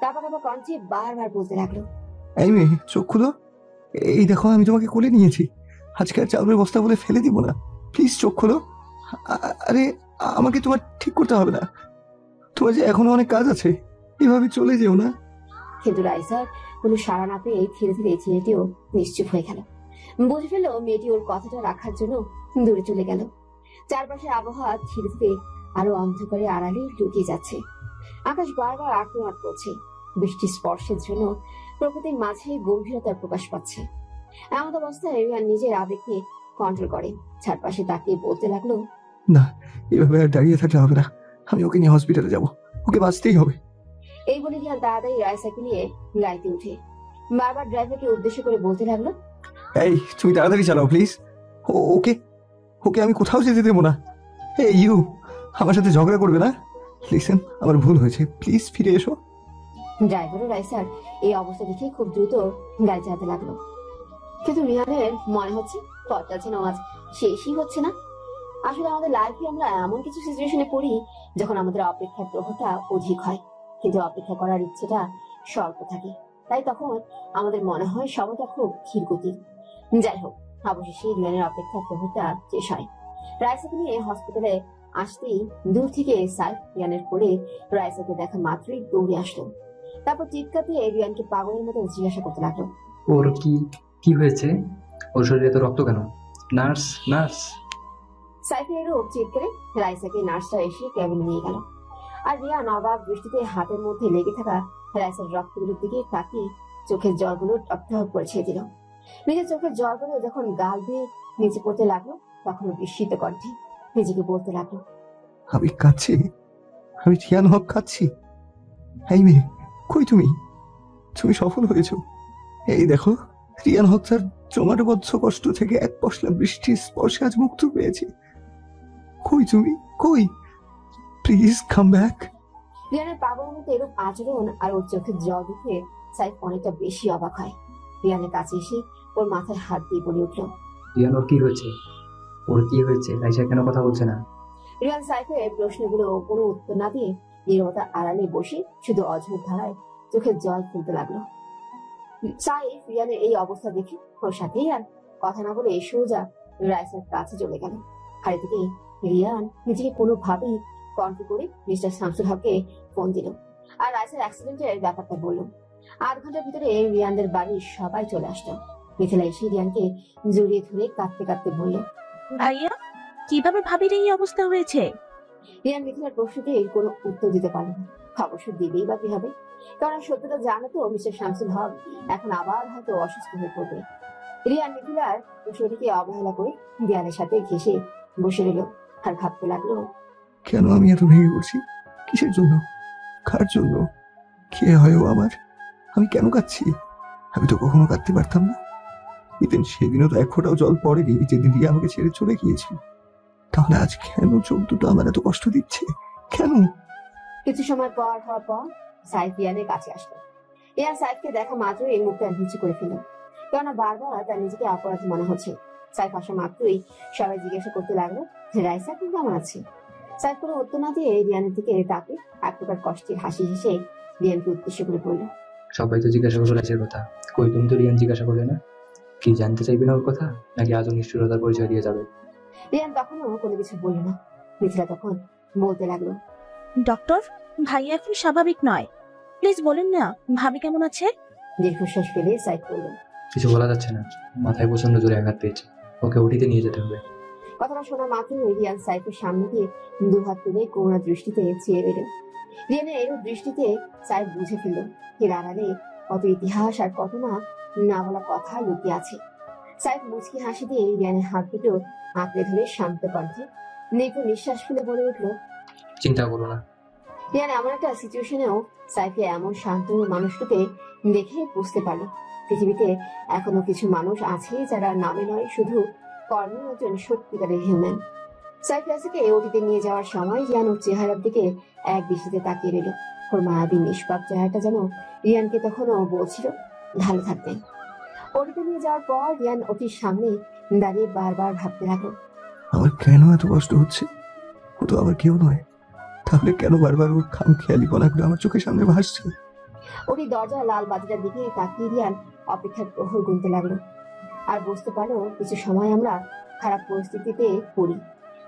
কাঁপা কাঁপা কণ্ঠে বারবার বলতে লাগলো, এই মেয়ে চোখ খুলো, এই দেখো আমি তোমাকে কোলে নিয়েছি, আজকে আর চাউলের বস্তা বলে ফেলে দিব না, প্লিজ চোখ খোলো। আরে আমাকে তোমার ঠিক করতে হবে না, তোমার যে এখনো অনেক কাজ আছে, এভাবে চলে যেও না। কিন্তু রাইসার কোনো সাড়া না পেয়ে ধীরে ধীরে ছেলেটিও নিশ্চুপ হয়ে গেল। বুঝে ফেললো মেয়েটি ওর কথাটা রাখার জন্য দূরে চলে গেল। চারপাশে আবহাওয়া ধীরে ধীরে আরো অন্ধকারে আড়ালে লুকিয়ে যাচ্ছে। আকাশ বারবার আটকে করছে, বৃষ্টির স্পর্শের জন্য প্রকৃতির মাঝে গম্ভীরতার প্রকাশ পাচ্ছে। এমন অবস্থায় রিয়ান নিজের আবেগকে কন্ট্রোল করে চারপাশে তাকিয়ে বলতে লাগলো, না, এভাবে আর দাঁড়িয়ে থাকলে হবে না। আমি ওকে নিয়ে হসপিটালে যাব, ওকে বাঁচতেই হবে। এই বলে রিয়ান তাড়াতাড়ি রাইসাকে নিয়ে গাড়িতে উঠে বারবার ড্রাইভারকে উদ্দেশ্য করে বলতে লাগলো, এই তুমি তাড়াতাড়ি চালাও প্লিজ। ওকে ওকে আমি কোথাও যেতে দেবো না। এই ইউ, আমার সাথে ঝগড়া করবে না। লিসেন, আমার ভুল হয়েছে, প্লিজ ফিরে এসো। ড্রাইভার ও রাইসার এই অবস্থা দেখে খুব দ্রুত গাড়ি চালাতে লাগলো, কিন্তু রিয়ানের মনে হচ্ছে পথটা যেন আজ শেষই হচ্ছে না। আসলে আমাদের লাইফে আমরা এমন কিছু সিচুয়েশনে পড়ি যখন আমাদের অপেক্ষার প্রভাবটা অধিক হয়, কিন্তু অপেক্ষা করার ইচ্ছেটা স্বল্প থাকে। তাই তখন আমাদের মনে হয় সময়টা খুব ধীর গতির। যাই হোক, অবশেষে রিয়ানের অপেক্ষার প্রভাবটা শেষ হয়। রাইসাকে নিয়ে হসপিটালে আসতেই দূর থেকে সাইফ রিয়ানের কোলে রাইসাকে দেখা মাত্রই দৌড়ে আসলো। তারপর চিৎকার দিয়ে রিয়ানকে পাগলের মতো জিজ্ঞাসা করতে লাগলো, ওর কি হয়েছে? ওর শরীরে তো রক্ত কেন? Nurse nurse. সাইফের এরূপ চিৎকারে রাইসাকে নার্সরা এসে ক্যাবিনে নিয়ে গেল। আর রিয়ান অবাক দৃষ্টিতে হাতের মধ্যে লেগে থাকা রাইসার রক্তগুলোর দিকে তাকিয়ে চোখের জলগুলো টপটপ করে ছেড়ে দিল। নিজের চোখের জলগুলো যখন গাল দিয়ে নিচে পড়তে লাগলো, তখন বিস্মিত কণ্ঠে নিজেকে বলতে লাগলো, আমি কাঁদছি, আমি রিয়ান হক কাঁদছি। এই মেয়ে, কই তুমি? তুমি সফল হয়েছো। এই দেখো, রিয়ান হক তার জমাটবদ্ধ কষ্ট থেকে এক পশলা বৃষ্টির স্পর্শে আজ মুক্তি পেয়েছে। কই তুমি, কই? Please come back. রিয়ানের পাগলের মতো এরূপ আচরণ আর ওর চোখের জল দেখে সাইফ অনেকটা বেশি অবাক হয়। রিয়ানের কাছে এসে ওর মাথায় হাত দিয়ে বলে উঠলো, রিয়ান, ওর কি হয়েছে? ওর কি হয়েছে? রাইসা কেন কথা বলছে না? রিয়ান সাইফের প্রশ্নগুলো কোনো উত্তর না দিয়ে নীরবতা আড়ালে বসে শুধু অঝোর ধারায় চোখের জল ফেলতে লাগলো। সাইফ রিয়ানের এই অবস্থা দেখে ওর সাথেই আর কথা না বলে সোজা রাইসার কাছে চলে গেল। আর এদিকে রিয়ান নিজেকে কোনোভাবেই কন্ট্রোল করে মিস্টার শামসুল হককে ফোন দিল আর রাইসার অ্যাক্সিডেন্টের ব্যাপারটা বললো। 8 ঘন্টার ভিতরে রিয়ানদের বাড়ির সবাই চলে আসলো। মিথিলা এসে রিয়ানকে জড়িয়ে ধরে কাঁদতে কাঁদতে বলল, ভাইয়া, কিভাবে ভাবির এই অবস্থা হয়েছে? রিয়ান মিথিলার প্রশ্নতে কোনো উত্তর দিতে পারল না। অবশ্য দিবেই বা কি হবে, কারণ সত্যটা জানো তো মিস্টার শামসুল হক এখন আবার হয়তো অসুস্থ হয়ে পড়বে। রিয়ান মিথিলার প্রশ্নটিকে অবহেলা করে দেয়ালের সাথে ঘেঁষে বসে রইল আর ভাবতে লাগলো, কেন আমি এত ভেঙে পড়ছি? কিসের জন্য? কার জন্য? কে হয় ও আমার? আমি কেন কাঁদছি? আমি তো কখনো কাঁদতে পারতাম না। সেদিনও তো এক ফোঁটাও জল পড়েনি যেদিন রিয়া আমাকে ছেড়ে চলে গিয়েছিল। তাহলে আজ কেন চোখ দুটো আমার এত কষ্ট দিচ্ছে? কেন? কিছু সময় পর হওয়ার পর সাইফ রিয়ানের কাছে আসলো। রিয়ান সাইফকে দেখা মাত্র এই মুখটা নিচু করে ফেলল, কেননা বারবার তার নিজেকে অপরাধী মনে হচ্ছে। সাইফ আসা মাত্রই সবাই জিজ্ঞাসা করতে লাগলো, রাইসা কি কেমন আছে? সাইফ কোনো উত্তর না দিয়ে রিয়ানের দিকে তাকে এক প্রকার কষ্টের হাসি হেসে রিয়ানকে উদ্দেশ্য করে বলল, সবাই তো জিজ্ঞাসা করলো রাইসের কথা, কই তুমি তো রিয়ান জিজ্ঞাসা করলে না? কি জানতে চাইবে না ওর কথা, নাকি আজও নিষ্ঠুরতার পরিচয় দিয়ে যাবে? রিয়ান তখনও কোনো কিছু বলল না। মিথিলা তখন বলতে লাগলো, ডক্টর, ভাইয়া এখন স্বাভাবিক নয়, প্লিজ বলেন না ভাবি কেমন আছে? দীর্ঘশ্বাস ফেলে সাইফ বলল, কিছু বলা যাচ্ছে না, মাথায় প্রচন্ড জোরে আঘাত পেয়েছে, ওকে ওটিতে নিয়ে যেতে হবে। কথাটা শোনা মাত্রই রিয়ান সাইফের সামনে দিয়ে দুহাত তুলে করুণা দৃষ্টিতে চেয়ে রইল। রিয়ানের এরূপ দৃষ্টিতে সাইফ বুঝে ফেলল এর আড়ালে কত ইতিহাস আর কত না বলা কথা লুকিয়ে আছে। সাইফ মুচকি হাসি দিয়ে রিয়ানের হাত দুটো আঁকড়ে ধরে শান্ত কণ্ঠে দীর্ঘ নিঃশ্বাস ফেলে বলে উঠল, চিন্তা করো না। রিয়ান এমন একটা সিচুয়েশনেও সাইফে এমন শান্ত মানুষটাকে দেখে বুঝতে পারলো পৃথিবীতে এখনো কিছু মানুষ আছে যারা নামে নয় শুধু কর্মে একজন সত্যিকারের হিউম্যান। সাইফ রাইসাকে ওটিতে নিয়ে যাওয়ার সময় রিয়ান ওর চেহারার দিকে এক দৃষ্টিতে তাকিয়ে রইল। ওর মায়াবী নিষ্পাপ চেহারাটা যেন রিয়ানকে তখনও বলছিল ভালো থাকবেন। ওটিতে নিয়ে যাওয়ার পর রিয়ান ওটির সামনে দাঁড়িয়ে বারবার ভাবতে লাগলো, আমার কেন এত কষ্ট হচ্ছে? ও তো আবার কেউ নয়, তাহলে কেন বারবার ওর খামখেয়ালি পনাগুলো আমার চোখের সামনে ভাসছে? ওটি দরজা লাল বাতিটার দিকে তাকিয়ে রিয়ান অপেক্ষার প্রহর গুনতে লাগলো আর বুঝতে পারলো কিছু সময় আমরা খারাপ পরিস্থিতিতে পড়ি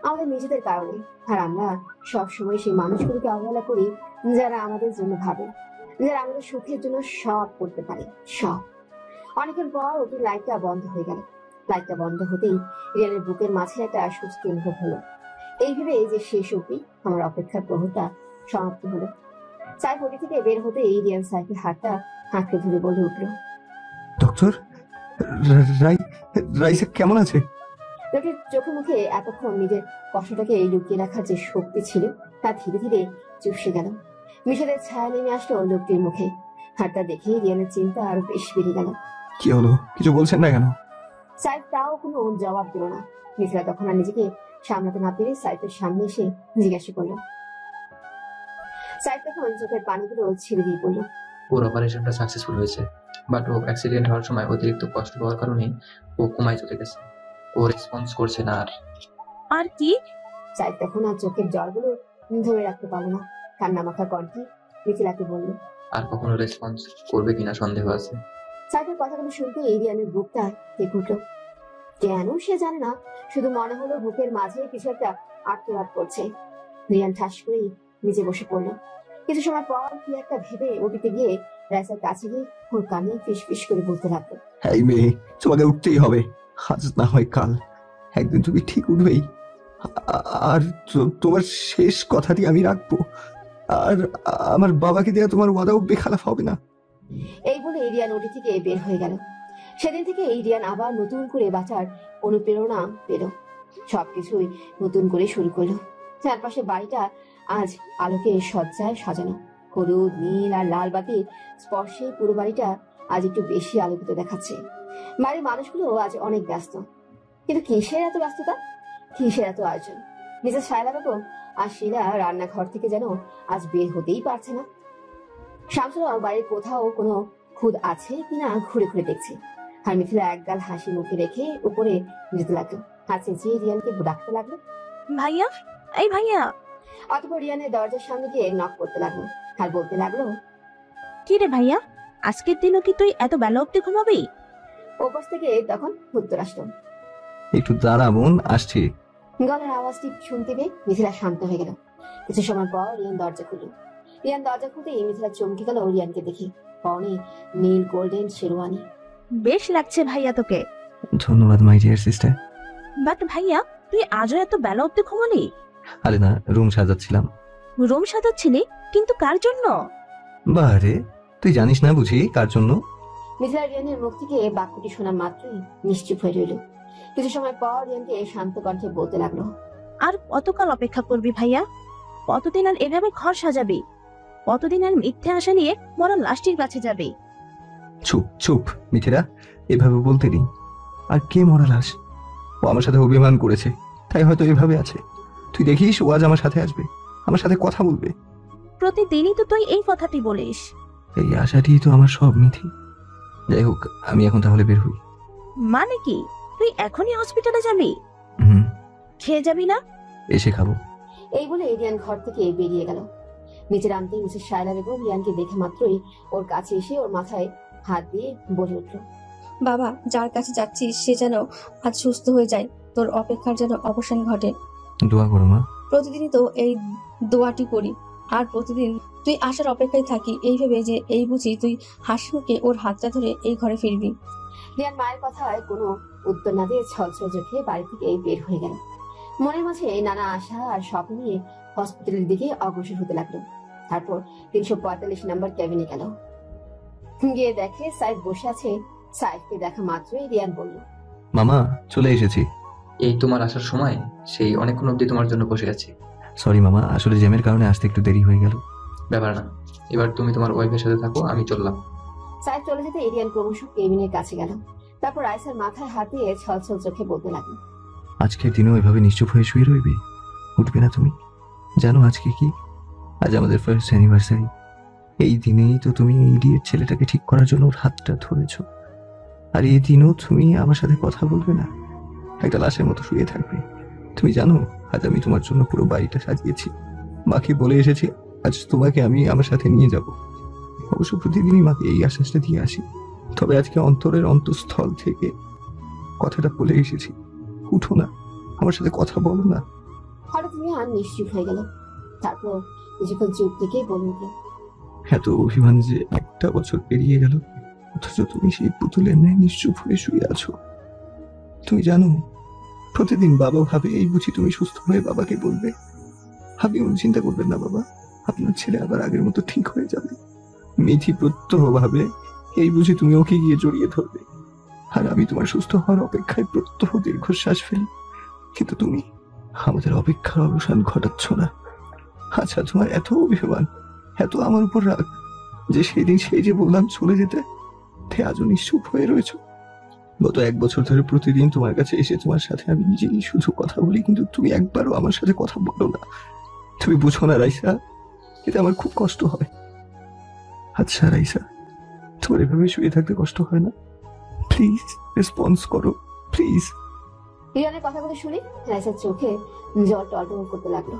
আমাদের নিজেদের কারণে, আর আমরা সবসময় সেই মানুষগুলোকে অবহেলা করি যারা আমাদের জন্য ভাবে, যারা আমাদের সুখের জন্য সব করতে পারে সব। অনেকক্ষণ পর ওটির লাইটটা বন্ধ হয়ে গেল। লাইটটা বন্ধ হতেই রিয়ানের বুকের মাঝে একটা স্বস্তি অনুভব হলো। এই ভেবে যে শেষ অবধি আমার অপেক্ষার প্রহরটা সমাপ্ত হলো। সাইফ ওটি থেকে বের হতে রিয়ান সাইফের হাতটা আঁকড়ে ধরে বলে উঠলো, ডক্টর রাইসা কেমন আছে? লোকটির চোখে মুখে এতক্ষণ নিজের কষ্টটাকে লুকিয়ে রাখার যে শক্তি ছিল তা ধীরে ধীরে চুপসে গেল। মিশাদের ছায়া নেমে আসলো লোকটির মুখে। আর তা দেখে রিয়ানের চিন্তা আরো বেশ বেড়ে গেল। কি হলো, কিছু বলছেন না কেন? সাইফ তাও কোনো জবাব দিল না। মিশরা তখন আর নিজেকে সামলাতে না পেরে সাইফের সামনে এসে জিজ্ঞাসা করলো। সাইফ তখন চোখের পানিগুলো ছেড়ে দিয়ে বলল, ওর অপারেশনটা সাকসেসফুল হয়েছে, বাট ও অ্যাক্সিডেন্ট হওয়ার সময় অতিরিক্ত কষ্ট পাওয়ার কারণে ও কোমায় চলে গেছে। ও রেসপন্স করছে না। আর কি? সাইফ তখন আর চোখের জলগুলো ধরে রাখতে পারলো না। কান্না মাখা কণ্ঠে মিথিলাকে বলল, আর কখনো রেসপন্স করবে কিনা সন্দেহ আছে। সাইফের কথাগুলো শুনতে রিয়ানের বুকটা কেঁপে উঠল। কেন সে জানে না, শুধু মনে হলো বুকের মাঝে কিছু একটা আত্মঘাত করছে। রিয়ান ঠাস করেই নিচে বসে পড়লো। কিছু সময় পর কি একটা ভেবে ওটিতে গিয়ে রাইসার কাছে গিয়ে ওর কানে ফিস ফিস করে বলতে লাগলো, এই মেয়ে, তোমাকে উঠতেই হবে, আজ না হয় কাল একদিন তুমি ঠিক উঠবেই। আর তোমার শেষ কথাটি আমি রাখবো, আর আমার বাবাকে দেওয়া তোমার ওয়াদাও বেখালাফ হবে না। এই বলে রিয়ান ওটি থেকে বের হয়ে গেল। সেদিন থেকে রিয়ান আবার নতুন করে বাঁচার অনুপ্রেরণা পেল। সবকিছুই নতুন করে শুরু করলো। চারপাশে বাড়িটা আজ আলোকে সজ্জায় সাজানো। হলুদ, নীল আর লাল বাতির স্পর্শে পুরো বাড়িটা আজ একটু বেশি আলোকিত দেখাচ্ছে। বাড়ির মানুষগুলো আজ অনেক ব্যস্ত। কিন্তু কিসের এত ব্যস্ততা, কিসের এত আয়োজন? মিসেস শায়লা বেগম আর শিলা রান্নাঘর থেকে যেন আজ বের হতেই পারছে না। শামসুরাও বাড়ির কোথাও কোনো খুদ আছে কিনা ঘুরে ঘুরে দেখছে। আর মিথিলা একগাল হাসি মুখে রেখে উপরে যেতে লাগলো। আর চেঁচিয়ে রিয়ানকে ডাকতে লাগলো, ভাইয়া, এই ভাইয়া। অতঃপর রিয়ানের দরজার সামনে গিয়ে নক করতে লাগলো আর বলতে লাগলো, কি রে ভাইয়া, আজকের দিনও কি তুই এত বেলা অব্দি ঘুমাবি? ওপাশ থেকে তখন উত্তর আসলো, একটু দাঁড়া বোন, আসছি। গলার আওয়াজটি শুনতে পেয়ে মিথিলা শান্ত হয়ে গেল। কিছু সময় পর রিয়ান দরজা খুলল। রিয়ান দরজা খুলতেই মিথিলা চমকে গেল রিয়ানকে দেখে। পরনে নীল গোল্ডেন শেরওয়ানি। বেশ লাগছে ভাইয়া তোকে। ধন্যবাদ মাই ডিয়ার সিস্টার। বাট ভাইয়া, তুই আজও এত বেলা অব্দি ঘুমালি? আরে না, রুম সাজাচ্ছিলাম। রুম সাজাচ্ছিলি? কিন্তু কার জন্য? বারে, তুই জানিস না বুঝি কার জন্য? মিথিলা রিয়ানের মুখ থেকে বাক্যটি শোনা মাত্রই নিশ্চুপ হয়ে রইল। কিছু সময় পর রিয়ানকে শান্ত কণ্ঠে বলতে লাগলো, আর কতকাল অপেক্ষা করবি ভাইয়া? কতদিন আর এভাবে ঘর সাজাবি? কতদিন আর মিথ্যে আশা নিয়ে মরা লাশটির কাছে যাবি? চুপ চুপ মিথিলা, এভাবে বলতে নেই। আর কে মরা লাশ? ও আমার সাথে অভিমান করেছে, তাই হয়তো এভাবে আছে। তুই দেখিস, ও আজ আমার সাথে আসবে, আমার সাথে কথা বলবে। প্রতিদিনই তো তুই এই কথাটি বলিস। এই আশাটি তো আমার সব মিথি। যাই হোক, আমি এখন তাহলে বের হই। মানে কি, তুই এখনই হসপিটালে যাবি? খেয়ে যাবি না? এসে খাবো। এই বলে রিয়ান ঘর থেকে বেরিয়ে গেল। নিচে নামতেই মিসেস শায়লা বেগম রিয়ানকে দেখে মাত্রই ওর কাছে এসে ওর মাথায় হাত দিয়ে বলে উঠল, বাবা, যার কাছে যাচ্ছিস সে যেন আজ সুস্থ হয়ে যায়, তোর অপেক্ষার যেন অবসান ঘটে। দোয়া করো মা। প্রতিদিনই তো এই দোয়াটি করি, আর প্রতিদিন তুই আসার অপেক্ষায় থাকি এই ভেবে যে এই বুঝি তুই হাসি মুখে ওর হাতটা ধরে এই ঘরে ফিরবি। রিয়ান মায়ের কথায় কোনো উত্তর না দিয়ে ছলছল চোখে বাড়ি থেকে বের হয়ে গেল। মনের মাঝে নানা আশা আর স্বপ্ন নিয়ে হসপিটালের দিকে অগ্রসর হতে লাগলো। তারপর 345 নম্বর ক্যাবিনে গেল। গিয়ে দেখে সাইফ বসে আছে। সাইফকে দেখা মাত্রই রিয়ান বলল, মামা, চলে এসেছি। এই তোমার আসার সময় সেই অনেকক্ষণ অব্দি তোমার জন্য বসে আছি। সরি মামা, আসলে জ্যামের কারণে আসতে একটু দেরি হয়ে গেল। ব্যাপার না, এবার তুমি তোমার ওয়াইফের সাথে থাকো, আমি চললাম। সাইফ চলে যেতে রিয়ান ক্রমশ কেবিনের কাছে গেল। তারপর রাইসার মাথায় হাত দিয়ে ছলছল চোখে বলতে লাগলো, আজকের দিনও এভাবে নিশ্চুপ হয়ে শুয়ে রইবে? উঠবে না তুমি? জানো আজকে কি? আজ আমাদের ফার্স্ট অ্যানিভার্সারি। এই দিনেই তো তুমি এই ইডিয়েট ছেলেটাকে ঠিক করার জন্য ওর হাতটা ধরেছো। আর এই দিনও তুমি আমার সাথে কথা বলবে না, একটা লাশের মতো শুয়ে থাকবে। তুমি জানো আজ আমি তোমার জন্য পুরো বাড়িটা সাজিয়েছি। মাকে বলে এসেছি আজ তোমাকে আমি আমার সাথে নিয়ে যাব। অবশ্য প্রতিদিনই মাকে এই আশ্বাসটা দিয়ে আসি, তবে আজকে অন্তরের অন্তঃস্থল থেকে কথাটা বলে এসেছি। উঠো না, আমার সাথে কথা বলো না। হঠাৎ রিয়ান নিশ্চুপ হয়ে গেল। তারপর কিছুক্ষণ চুপ থেকে বলে উঠল, এত অভিমান যে 1 বছর পেরিয়ে গেল, অথচ তুমি সেই পুতুলের ন্যায় নিশ্চুপ হয়ে শুয়ে আছো। তুমি জানো প্রতিদিন বাবা ভাবে এই বুঝি তুমি সুস্থ হয়ে বাবাকে বলবে। আপনি চিন্তা করবেন না বাবা, আপনার ছেলে আবার আগের মতো ঠিক হয়ে যাবে। মিথি প্রত্যহ ভাবে এই বুঝি তুমি ওকে গিয়ে জড়িয়ে ধরবে, আর আমি তোমার সুস্থ হওয়ার অপেক্ষায় প্রত্যহ দীর্ঘশ্বাস ফেলি। কিন্তু তুমি আমাদের অপেক্ষার অবসান ঘটাচ্ছ না। আচ্ছা, তোমার এত অভিমান, এত আমার উপর রাগ যে সেদিন সেই যে বললাম চলে যেতে, তে আজও নিশ্চুপ হয়ে রয়েছ। গত 1 বছর ধরে প্রতিদিন তোমার কাছে এসে তোমার সাথে আমি নিজেই শুধু কথা বলি, কিন্তু তুমি একবারও আমার সাথে কথা বলো না। তুমি বুঝো না রাইসা, এতে আমার খুব কষ্ট হয়। আচ্ছা রাইসা, তোমার এভাবে শুয়ে থাকতে কষ্ট হয় না? প্লিজ রেসপন্স করো, প্লিজ। রিয়ানের কথাগুলো শুনে রাইসার চোখে জল টলটল করতে লাগলো।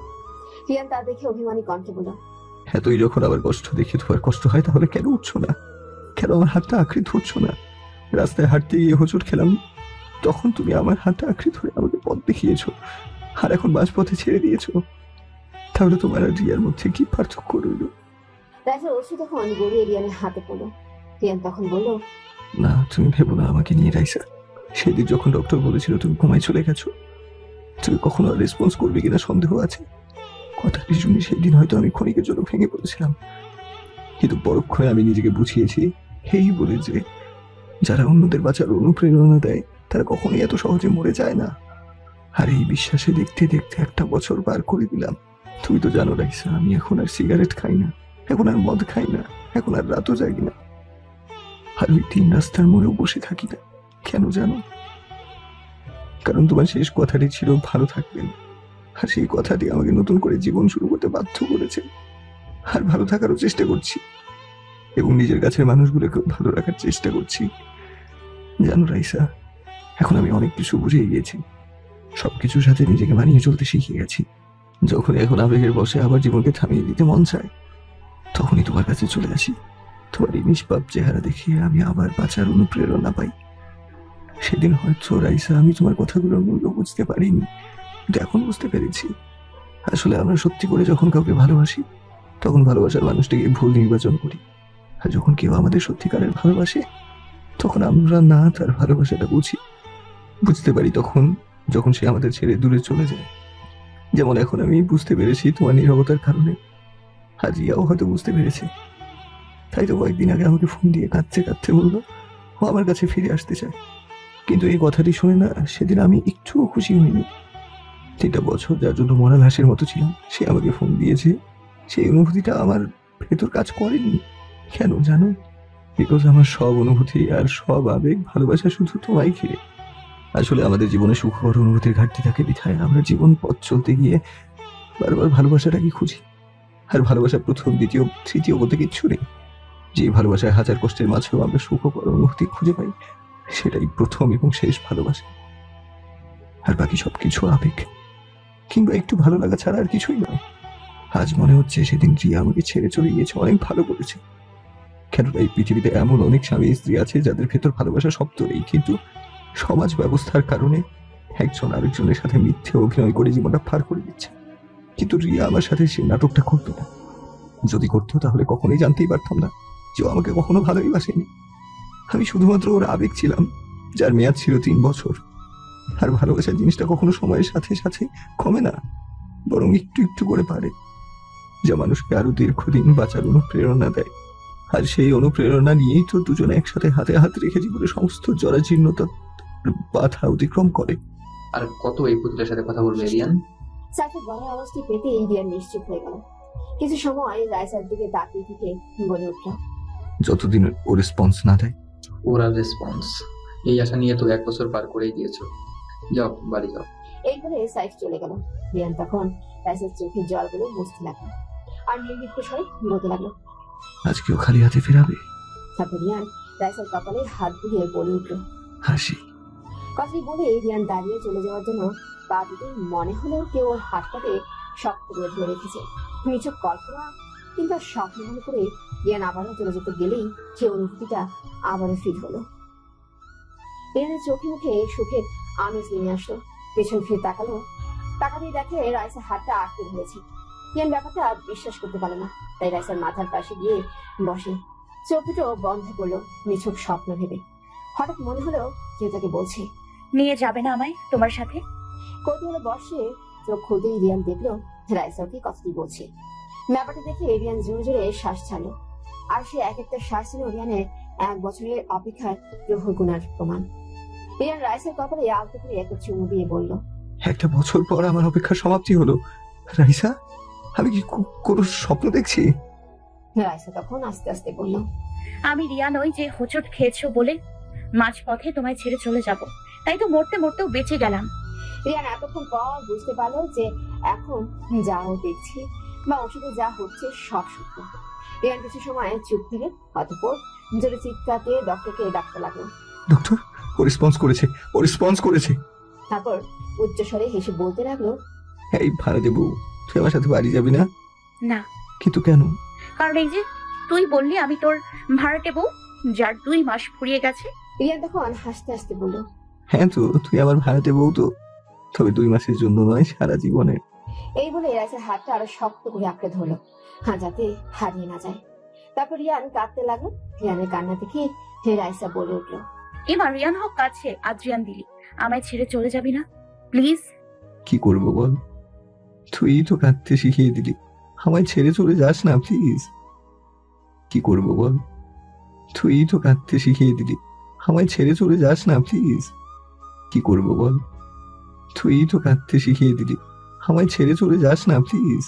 রিয়ান তা দেখে অভিমানী কণ্ঠে বলল, এতই যখন আবার কষ্ট দেখে তোমার কষ্ট হয়, তাহলে কেন উঠছো না? কেন আমার হাতটা আঁকড়ে ধরছো না? রাস্তায় হাঁটতে গিয়ে হোঁচট খেলাম, তখন তুমি আমার হাতটা আঁকড়ে ধরে আমাকে পথ দেখিয়েছো, আর এখন মাঝপথে ছেড়ে দিয়েছো। তাহলে তোমার আর রিয়ার মধ্যে কি পার্থক্য রইল? রাইসার ওষুধ তখন গড়িয়ে রিয়ানের হাতে পড়লো। রিয়ান তখন বলল, না, তুমি ভেবো না আমাকে নিয়ে রাইসা। সেদিন যখন ডক্টর বলেছিল তুমি ঘুমায় চলে গেছো, তুমি কখনো রেসপন্স করবে কিনা সন্দেহ আছে। কথাটি শুনে সেই দিন হয়তো আমি ক্ষণিকের জন্য ভেঙে পড়েছিলাম, কিন্তু পরক্ষণে আমি নিজেকে বুঝিয়েছি এই বলে যে যারা অন্যদের বাঁচার অনুপ্রেরণা দেয় তারা কখনোই এত সহজে মরে যায় না। আর এই বিশ্বাসে দেখতে দেখতে 1 বছর পার করে দিলাম। তুমি তো জানো রাইসা, আমি এখন আর সিগারেট খাই না, এখন আর মদ খাই না, এখন আর রাতও জাগি না, আর ওই 3 রাস্তার মোড়েও বসে থাকি না। কেন জানো? কারণ তোমার শেষ কথাটি ছিল ভালো থাকবেন, আর সেই কথাটি আমাকে নতুন করে জীবন শুরু করতে বাধ্য করেছে। আর ভালো থাকারও চেষ্টা করছি, এবং নিজের কাছের মানুষগুলোকে ভালো রাখার চেষ্টা করছি। জানো রাইসা, এখন আমি অনেক কিছু বুঝে গিয়েছি, সবকিছুর সাথে নিজেকে মানিয়ে চলতে শিখে গেছি। যখন এখন আবেগের বসে আবার জীবনকে থামিয়ে দিতে মন চায়, তখনই তোমার কাছে চলে আসি। তোমার এই নিষ্পাপ চেহারা দেখে আমি আবার বাঁচার অনুপ্রেরণা পাই। সেদিন হয়তো রাইসা আমি তোমার কথাগুলোর মূল্য বুঝতে পারিনি, কিন্তু এখন বুঝতে পেরেছি। আসলে আমরা সত্যি করে যখন কাউকে ভালোবাসি, তখন ভালোবাসার মানুষটিকে ভুল নির্বাচন করি। আর যখন কেউ আমাদের সত্যিকারের ভালোবাসে, তখন আমরা না তার ভালোবাসাটা বুঝতে পারি তখন, যখন সে আমাদের ছেড়ে দূরে চলে যায়। যেমন এখন আমি বুঝতে পেরেছি তোমার নীরবতার কারণে, আর রিয়াও হয়তো বুঝতে পেরেছে। তাই তো কয়েকদিন আগে আমাকে ফোন দিয়ে কাঁদতে কাঁদতে বললো ও আমার কাছে ফিরে আসতে চায়। কিন্তু এই কথাটি শুনে না সেদিন আমি একটুও খুশি হইনি। 3টা বছর যার জন্য মরাল হাসির মতো ছিলাম, সে আমাকে ফোন দিয়েছে, সেই অনুভূতিটা আমার ভেতর কাজ করেনি। কেন জানো? বিকজ আমার সব অনুভূতি আর সব আবেগ ভালোবাসা শুধু তোমায় ঘিরে। আসলে আমাদের জীবনে সুখ আর অনুভূতির ঘাটতি থাকে বিধায় আমরা জীবন পথ চলতে গিয়ে বারবার ভালোবাসাটাকে খুঁজি। আর ভালোবাসা প্রথম, দ্বিতীয়, তৃতীয় বলতে কিচ্ছু নেই। যে ভালোবাসায় হাজার কষ্টের মাঝেও আমরা সুখকর অনুভূতি খুঁজে পাই, সেটাই প্রথম এবং শেষ ভালোবাসা। আর বাকি সবকিছু আবেগ কিংবা একটু ভালো লাগা ছাড়া আর কিছুই নয়। আজ মনে হচ্ছে সেদিন রিয়া আমাকে ছেড়ে চলে গিয়েছে, অনেক ভালো করেছে। কেননা এই পৃথিবীতে এমন অনেক স্বামী স্ত্রী আছে যাদের ভেতর ভালোবাসা শব্দ নেই, কিন্তু সমাজ ব্যবস্থার কারণে একজন আরেকজনের সাথে মিথ্যে অভিনয় করে জীবনটা পার করে দিচ্ছে। কিন্তু রিয়া আমার সাথে সে নাটকটা করতো না। যদি করতো তাহলে কখনোই জানতেই পারতাম না যে ও আমাকে কখনো ভালোই বাসেনি। আমি শুধুমাত্র ওর আবেগ ছিলাম, যার মেয়াদ ছিল 3 বছর। আর ভালোবাসার জিনিসটা কখনো সময়ের সাথে সাথে কমে না, বরং একটু একটু করে পারে, যা মানুষকে আরো দীর্ঘদিন বাঁচার অনুপ্রেরণা দেয়। আর সেই অনুপ্রেরণা নিয়েই তো দুজনে একসাথে হাতে হাত রেখে জীবনের সমস্ত জরাজীর্ণতা বাধা অতিক্রম করে। আর কত এই পুতুলের সাথে কথা বলবে রিয়ান? সাইফের গলার আওয়াজটি পেতে রিয়ান নিশ্চিত হয়ে গেল। কিছু সময় রাইসার দিকে তাকিয়ে থেকে বলে উঠল, যতদিন ও রেসপন্স না দেয়। ওরা রেসপন্স, এই আশা নিয়ে তো 1 বছর পার করেই দিয়েছো। যাও বাড়ি যাও। এই বলে সাইফ চলে গেল। রিয়ান তখন রাইসার চোখের জলগুলো মুছতে লাগলো আর নির্লিপ্ত স্বরে বলতে লাগলো, আজকেও খালি হাতে ফেরাবে? তারপর রিয়ান রাইসার কপালে হাত বুলিয়ে বলে উঠল, হাসি। কথাটি বলে রিয়ান দাঁড়িয়ে চলে যাওয়ার জন্য পা দিতে মনে হলো কেউ ওর হাতটাকে শক্ত করে ধরে রেখেছে। নিছক কল্পনা কিংবা স্বপ্ন মনে করে রিয়ান আবারও চলে যেতে গেলেই সে অনুভূতিটা আবারও ফিল হলো। রিয়ানের চোখে মুখে সুখের আমেজ নেমে আসলো। পেছন ফিরে তাকাতেই দেখে রাইসার হাতটা আটকে ধরেছে। রিয়ান ব্যাপারটা বিশ্বাস করতে পারে না, তাই রাইসার মাথার পাশে গিয়ে বসে। চোখ দুটো বন্ধ করলো নিছক স্বপ্ন ভেবে। হঠাৎ মনে হলো কেউ তাকে বলছে, নিয়ে যাবে না আমায় তোমার সাথে? কৌতূহলে বসে চোখ খুলতেই রিয়ান দেখলো রাইসা ওকে কথাটি বলছে। ব্যাপারটা দেখে রিয়ান জোরে জোরে শ্বাস ছাড়লো। আর সে এক একটা শ্বাস ছিল রিয়ানের 1 বছরের অপেক্ষার প্রহরগুনার প্রমাণ। রিয়ান রাইসের কপালে আলতো করে একটা চুমু দিয়ে বলল, 1 বছর পর আমার অপেক্ষার সমাপ্তি হলো। রাইসা, আমি কি কোনো স্বপ্ন দেখছি? রাইসা তখন আস্তে আস্তে বলল, আমি রিয়া নই যে হোঁচট খেয়েছো বলে মাঝপথে তোমায় ছেড়ে চলে যাব। তাই তো মরতে মরতেও বেঁচে গেলাম। রিয়ান এতক্ষণ পর বুঝতে পারলো যে এখন যা ও দেখছি বা ওর সাথে যা হচ্ছে সব সত্য। রিয়ান কিছু সময় চুপ থেকে অতঃপর জোরে চিৎকাতে ডক্টরকে ডাকতে লাগলো। ডক্টর, ও রেসপন্স করেছে। তারপর উচ্চস্বরে হেসে বলতে লাগলো, এই ভাড়া দেবো, তুই আমার সাথে বাড়ি যাবি না? না। কিন্তু কেন? কারণ এই যে তুই বললি আমি তোর ভাড়াটে বউ, যার 2 মাস ফুরিয়ে গেছে। রিয়ান তখন হাসতে হাসতে বলল, হ্যাঁ তো, তুই আমার ভাড়াটে বউ তো, তবে 2 মাসের জন্য নয়, সারা জীবনের। এই বলে রাইসের হাতটা আরো শক্ত করে আঁকড়ে ধরলো, যাতে হারিয়ে না যায়। তারপর রিয়ান কাঁদতে লাগলো। রিয়ানের কান্না দেখে রাইসা বলে উঠলো, এবার রিয়ান হক কাছে আদ্রিয়ান দিলি, আমায় ছেড়ে চলে যাবি না প্লিজ? কি করবো বল, তুই তো কাঁদতে শিখিয়ে দিলি, আমায় ছেড়ে চলে যাস না প্লিজ। কি করবো বল, তুই তো কাঁদতে শিখিয়ে দিলি, আমায় ছেড়ে চলে যাস না প্লিজ। কি করবো বল, তুই তো কাঁদতে শিখিয়ে দিলি, আমায় ছেড়ে চলে যাস না প্লিজ।